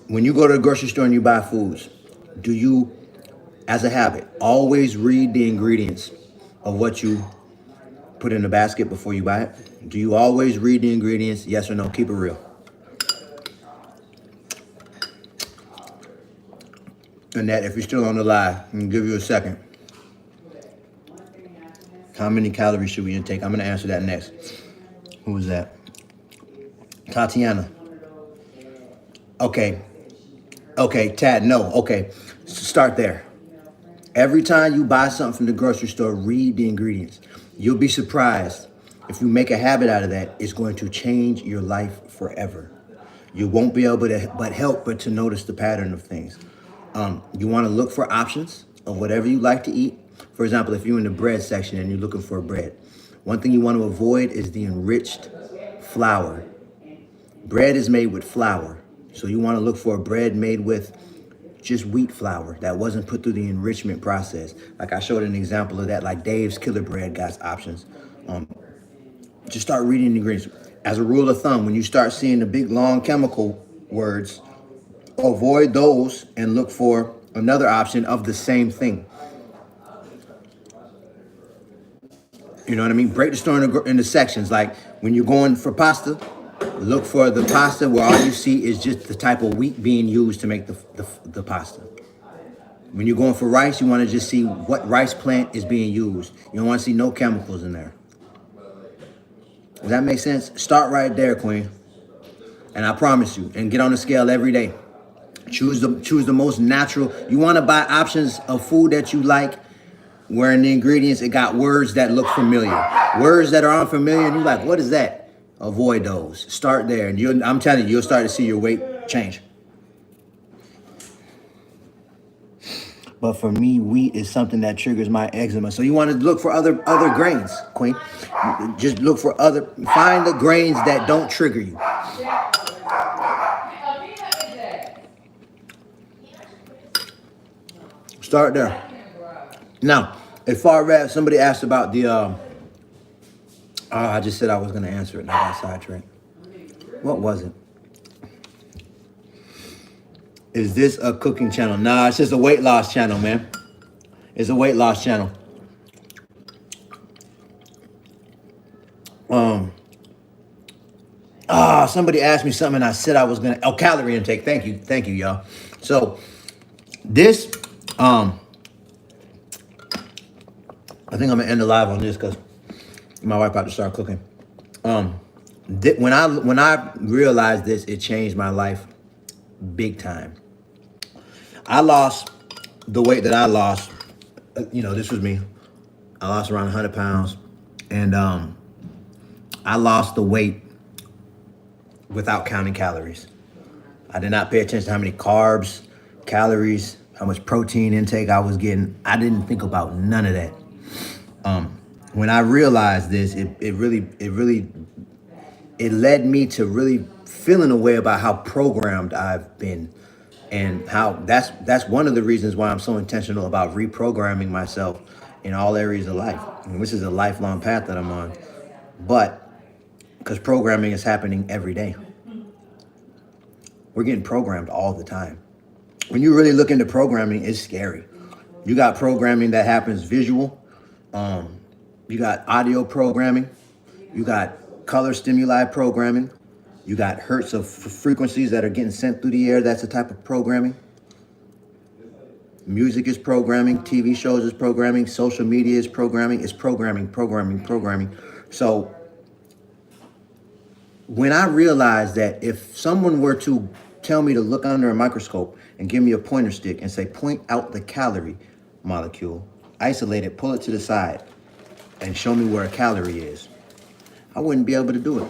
When you go to the grocery store and you buy foods, do you, as a habit, always read the ingredients of what you put in the basket before you buy it? Do you always read the ingredients? Yes or no? Keep it real. Annette, if you're still on the live, I'm gonna give you a second. How many calories should we intake? I'm gonna answer that next. Who was that? Tatiana. Okay, Tad, no, okay. Start there. Every time you buy something from the grocery store, read the ingredients. You'll be surprised. If you make a habit out of that, it's going to change your life forever. You won't be able to help but to notice the pattern of things. You want to look for options of whatever you like to eat. For example, if you're in the bread section and you're looking for bread, one thing you want to avoid is the enriched flour. Bread is made with flour. So you want to look for a bread made with just wheat flour that wasn't put through the enrichment process. Like I showed an example of that, like Dave's Killer Bread got options. Just start reading the ingredients. As a rule of thumb, when you start seeing the big long chemical words, avoid those and look for another option of the same thing. You know what I mean? Break the store into sections. Like when you're going for pasta, look for the pasta where all you see is just the type of wheat being used to make the pasta. When you're going for rice, you want to just see what rice plant is being used. You don't want to see no chemicals in there. Does that make sense? Start right there, Queen. And I promise you, and get on the scale every day. Choose the most natural. You want to buy options of food that you like, where in the ingredients it got words that look familiar. Words that are unfamiliar, and you're like, what is that? Avoid those. Start there, and I'm telling you, you'll start to see your weight change. But for me, wheat is something that triggers my eczema. So you want to look for other grains, Queen. Just look for find the grains that don't trigger you. Start there. Now, as far as somebody asked about the I just said I was gonna answer it and I got sidetracked. What was it? Is this a cooking channel? Nah, it's just a weight loss channel, man. It's a weight loss channel. Somebody asked me something and I said I was gonna, calorie intake. Thank you, y'all. So this, I think I'm gonna end the live on this because my wife about to start cooking. When I realized this, it changed my life big time. I lost the weight that I lost. This was me. I lost around 100 pounds, and I lost the weight without counting calories. I did not pay attention to how many carbs, calories, how much protein intake I was getting. I didn't think about none of that. When I realized this, it led me to really feeling a way about how programmed I've been, and how that's one of the reasons why I'm so intentional about reprogramming myself in all areas of life. And this is a lifelong path that I'm on, but because programming is happening every day. We're getting programmed all the time. When you really look into programming, it's scary. You got programming that happens visual. You got audio programming. You got color stimuli programming. You got hertz of frequencies that are getting sent through the air. That's a type of programming. Music is programming. TV shows is programming. Social media is programming. It's programming. So when I realized that if someone were to tell me to look under a microscope and give me a pointer stick and say, point out the calorie molecule, isolate it, pull it to the side, and show me where a calorie is, I wouldn't be able to do it.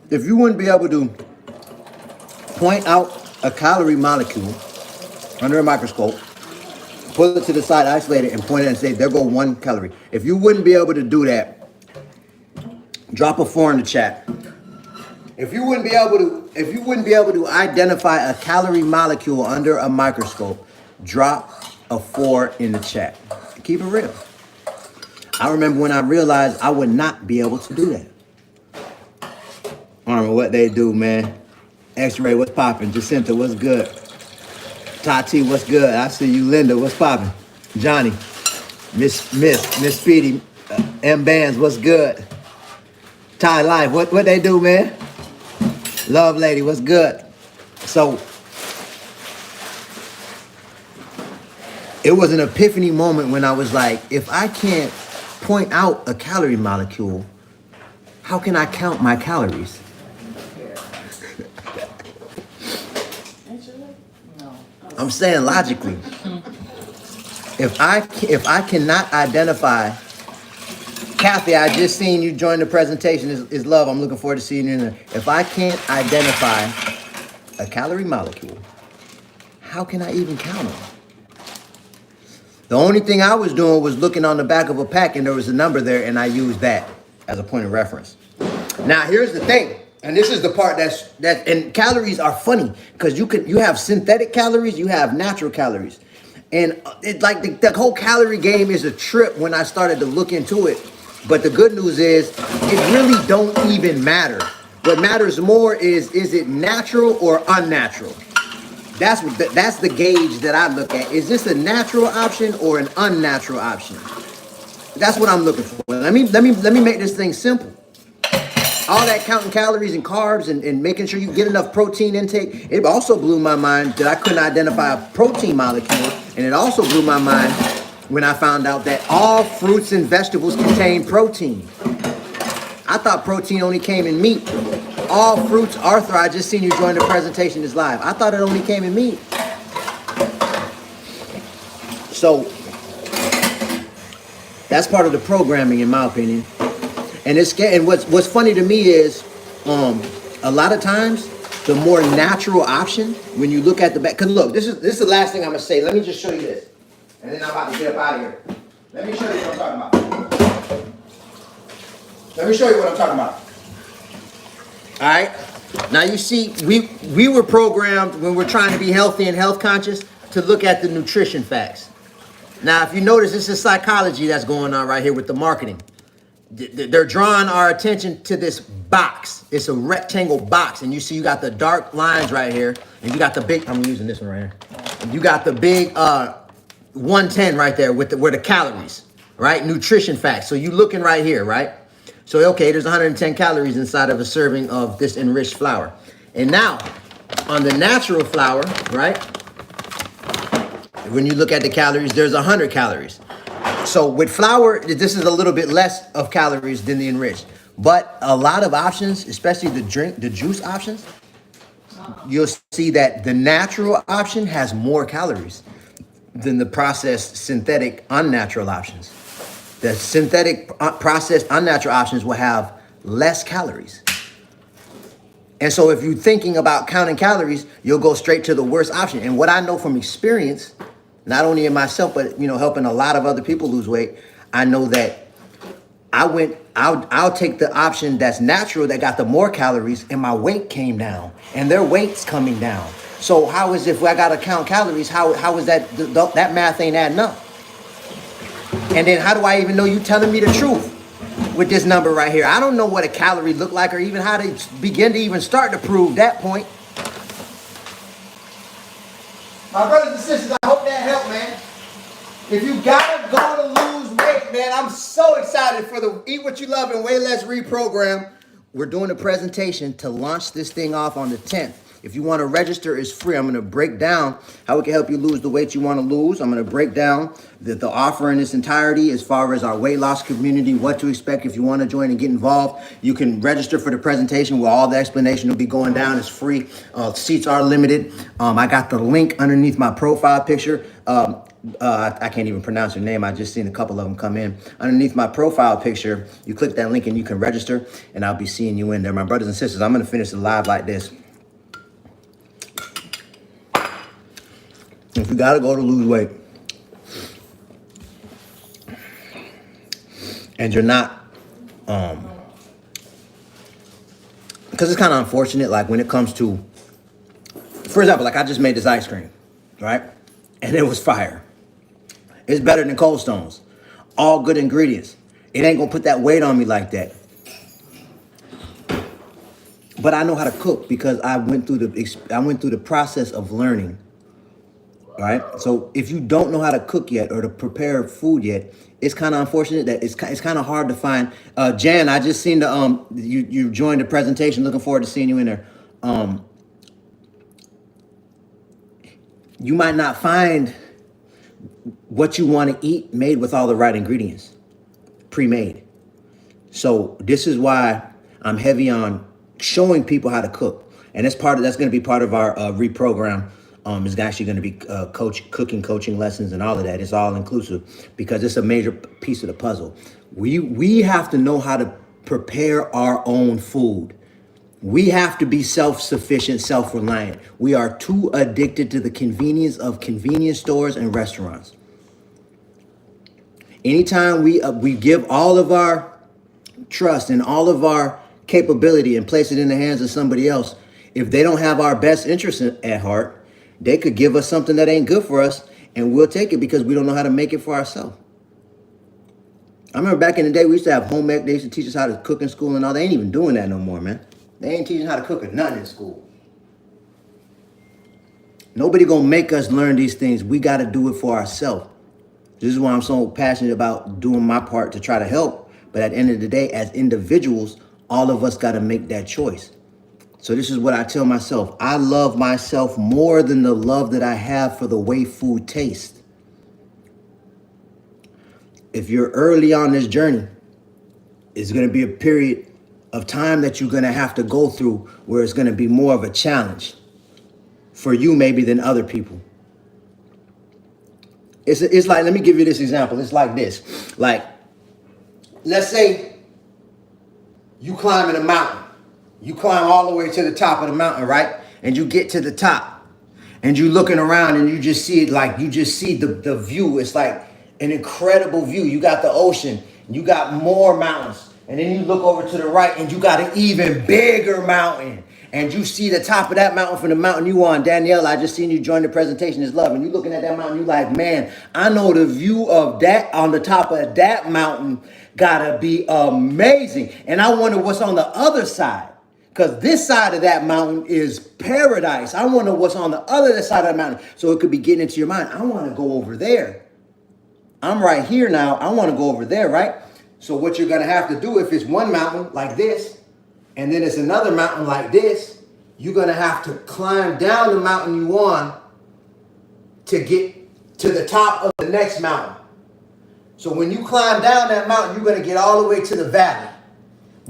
If you wouldn't be able to point out a calorie molecule under a microscope, pull it to the side, isolate it, and point it and say, there go 1 calorie. If you wouldn't be able to do that, drop a 4 in the chat. If you wouldn't be able to identify a calorie molecule under a microscope, drop a 4 in the chat. Keep it real. I remember when I realized I would not be able to do that. I don't know what they do, man. X-Ray, what's popping? Jacinta, what's good? Tati, what's good? I see you, Linda, what's popping? Johnny, Miss Speedy, M Bands, what's good? Ty Life, what they do, man? Love Lady, what's good? So it was an epiphany moment when I was like, if I can't point out a calorie molecule, how can I count my calories? I'm saying logically, if I cannot identify, Kathy, I just seen you join the presentation. Is love. I'm looking forward to seeing you in there. If I can't identify a calorie molecule, how can I even count them? The only thing I was doing was looking on the back of a pack and there was a number there, and I used that as a point of reference. Now here's the thing. And this is the part and calories are funny because you have synthetic calories, you have natural calories. And it's like the whole calorie game is a trip when I started to look into it. But the good news is it really don't even matter. What matters more is it natural or unnatural? That's the gauge that I look at. Is this a natural option or an unnatural option? That's what I'm looking for. Let me make this thing simple. All that counting calories and carbs and making sure you get enough protein intake, it also blew my mind that I couldn't identify a protein molecule. And it also blew my mind when I found out that all fruits and vegetables contain protein. I thought protein only came in meat. All fruits, Arthur, I just seen you join the presentation is live. I thought it only came in meat. So that's part of the programming, in my opinion. And it's scary. And what's funny to me is, a lot of times, the more natural option when you look at the back. Cause look, this is the last thing I'm gonna say. Let me just show you this, and then I'm about to get up out of here. Let me show you what I'm talking about. Let me show you what I'm talking about. All right. Now you see, we were programmed when we're trying to be healthy and health conscious to look at the nutrition facts. Now, if you notice, this is psychology that's going on right here with the marketing. They're drawing our attention to this box. It's a rectangle box, and you see you got the dark lines right here, and you got the big, I'm using this one right here. And you got the big 110 right there with where the calories, right? Nutrition facts. So you looking right here, right? So, okay, there's 110 calories inside of a serving of this enriched flour. And now, on the natural flour, right? When you look at the calories, there's 100 calories. So with flour, this is a little bit less of calories than the enriched. But a lot of options, especially the juice options, you'll see that the natural option has more calories than the processed synthetic unnatural options. The synthetic processed unnatural options will have less calories. And so if you're thinking about counting calories, you'll go straight to the worst option. And what I know from experience, not only in myself, but helping a lot of other people lose weight, I know that I'll take the option that's natural that got the more calories, and my weight came down, and their weight's coming down. So how is if I gotta count calories? How is that math ain't adding up? And then how do I even know you telling me the truth with this number right here? I don't know what a calorie look like, or even how to begin to even start to prove that point. My brothers and sisters, I hope that helped, man. If you gotta go to lose weight, man, I'm so excited for the Eat What You Love and Way Less Reprogram. We're doing a presentation to launch this thing off on the 10th. If you want to register, it's free. I'm going to break down how we can help you lose the weight you want to lose. I'm going to break down the offer in its entirety as far as our weight loss community, what to expect. If you want to join and get involved, you can register for the presentation where all the explanation will be going down. It's free. Seats are limited. I got the link underneath my profile picture. I can't even pronounce your name. I just seen a couple of them come in. Underneath my profile picture, you click that link and you can register, and I'll be seeing you in there. My brothers and sisters, I'm going to finish the live like this. If you gotta go to lose weight and you're not, because it's kind of unfortunate, like when it comes to, for example, like I just made this ice cream, right? And it was fire. It's better than Cold Stones. All good ingredients. It ain't gonna put that weight on me like that. But I know how to cook because I went through the process of learning. All right. So if you don't know how to cook yet or to prepare food yet, it's kind of unfortunate that it's kind of hard to find. Jan, I just seen you joined the presentation. Looking forward to seeing you in there. You might not find what you want to eat made with all the right ingredients, pre-made. So this is why I'm heavy on showing people how to cook, and that's going to be part of our reprogram. It's actually going to be cooking coaching lessons and all of that. It's all inclusive because it's a major piece of the puzzle. We have to know how to prepare our own food. We have to be self-sufficient, self-reliant. We are too addicted to the convenience of convenience stores and restaurants. Anytime we give all of our trust and all of our capability and place it in the hands of somebody else, if they don't have our best interest at heart, they could give us something that ain't good for us, and we'll take it because we don't know how to make it for ourselves. I remember back in the day, we used to have home ec. They used to teach us how to cook in school and all. They ain't even doing that no more, man. They ain't teaching how to cook or nothing in school. Nobody gonna make us learn these things. We gotta do it for ourselves. This is why I'm so passionate about doing my part to try to help. But at the end of the day, as individuals, all of us gotta make that choice. So this is what I tell myself. I love myself more than the love that I have for the way food tastes. If you're early on this journey, it's going to be a period of time that you're going to have to go through where it's going to be more of a challenge for you maybe than other people. It's like, let me give you this example. It's like this. Like, let's say you climbing a mountain. You climb all the way to the top of the mountain, right? And you get to the top and you looking around and you just see it, like you just see the view. It's like an incredible view. You got the ocean, you got more mountains. And then you look over to the right and you got an even bigger mountain. and you see the top of that mountain from the mountain you on. Danielle, I just seen you join the presentation is love. And you looking at that mountain, you like, man, I know the view of that on the top of that mountain gotta be amazing. And I wonder what's on the other side. Because this side of that mountain is paradise. I wonder what's on the other side of the mountain. So it could be getting into your mind. I want to go over there. I'm right here now. I want to go over there, right? So what you're going to have to do, if it's one mountain like this, and then it's another mountain like this, you're going to have to climb down the mountain you on to get to the top of the next mountain. So when you climb down that mountain, you're going to get all the way to the valley.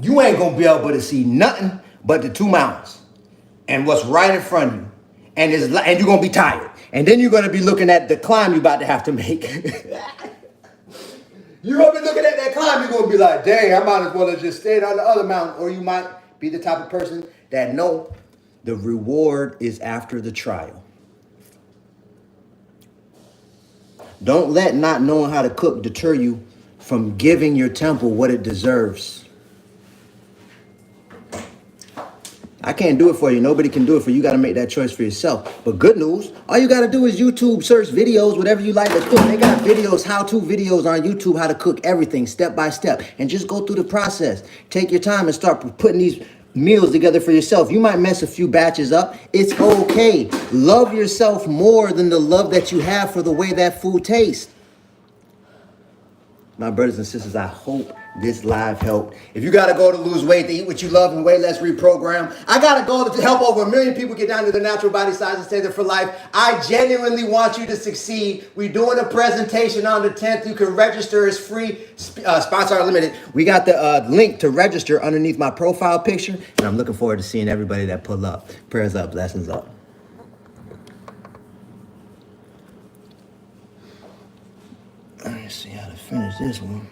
You ain't going to be able to see nothing but the two mountains and what's right in front of you. And you're going to be tired. And then you're going to be looking at the climb you're about to have to make. You're going to be looking at that climb. You're going to be like, dang, I might as well have just stayed on the other mountain. Or you might be the type of person that know the reward is after the trial. Don't let not knowing how to cook deter you from giving your temple what it deserves. I can't do it for you. Nobody can do it for you. You got to make that choice for yourself. But good news, all you got to do is YouTube search videos, whatever you like to cook. They got videos, how-to videos on YouTube, how to cook everything step by step. And just go through the process. Take your time and start putting these meals together for yourself. You might mess a few batches up. It's okay. Love yourself more than the love that you have for the way that food tastes. My brothers and sisters, I hope this live helped. If you got to go to lose weight, to eat what you love and way less, reprogram. I got to go to help over 1 million people get down to their natural body size and stay there for life. I genuinely want you to succeed. We're doing a presentation on the 10th. You can register. It's free. Sponsor Unlimited. We got the link to register underneath my profile picture. And I'm looking forward to seeing everybody that pull up. Prayers up. Blessings up. Let's see how to finish this one.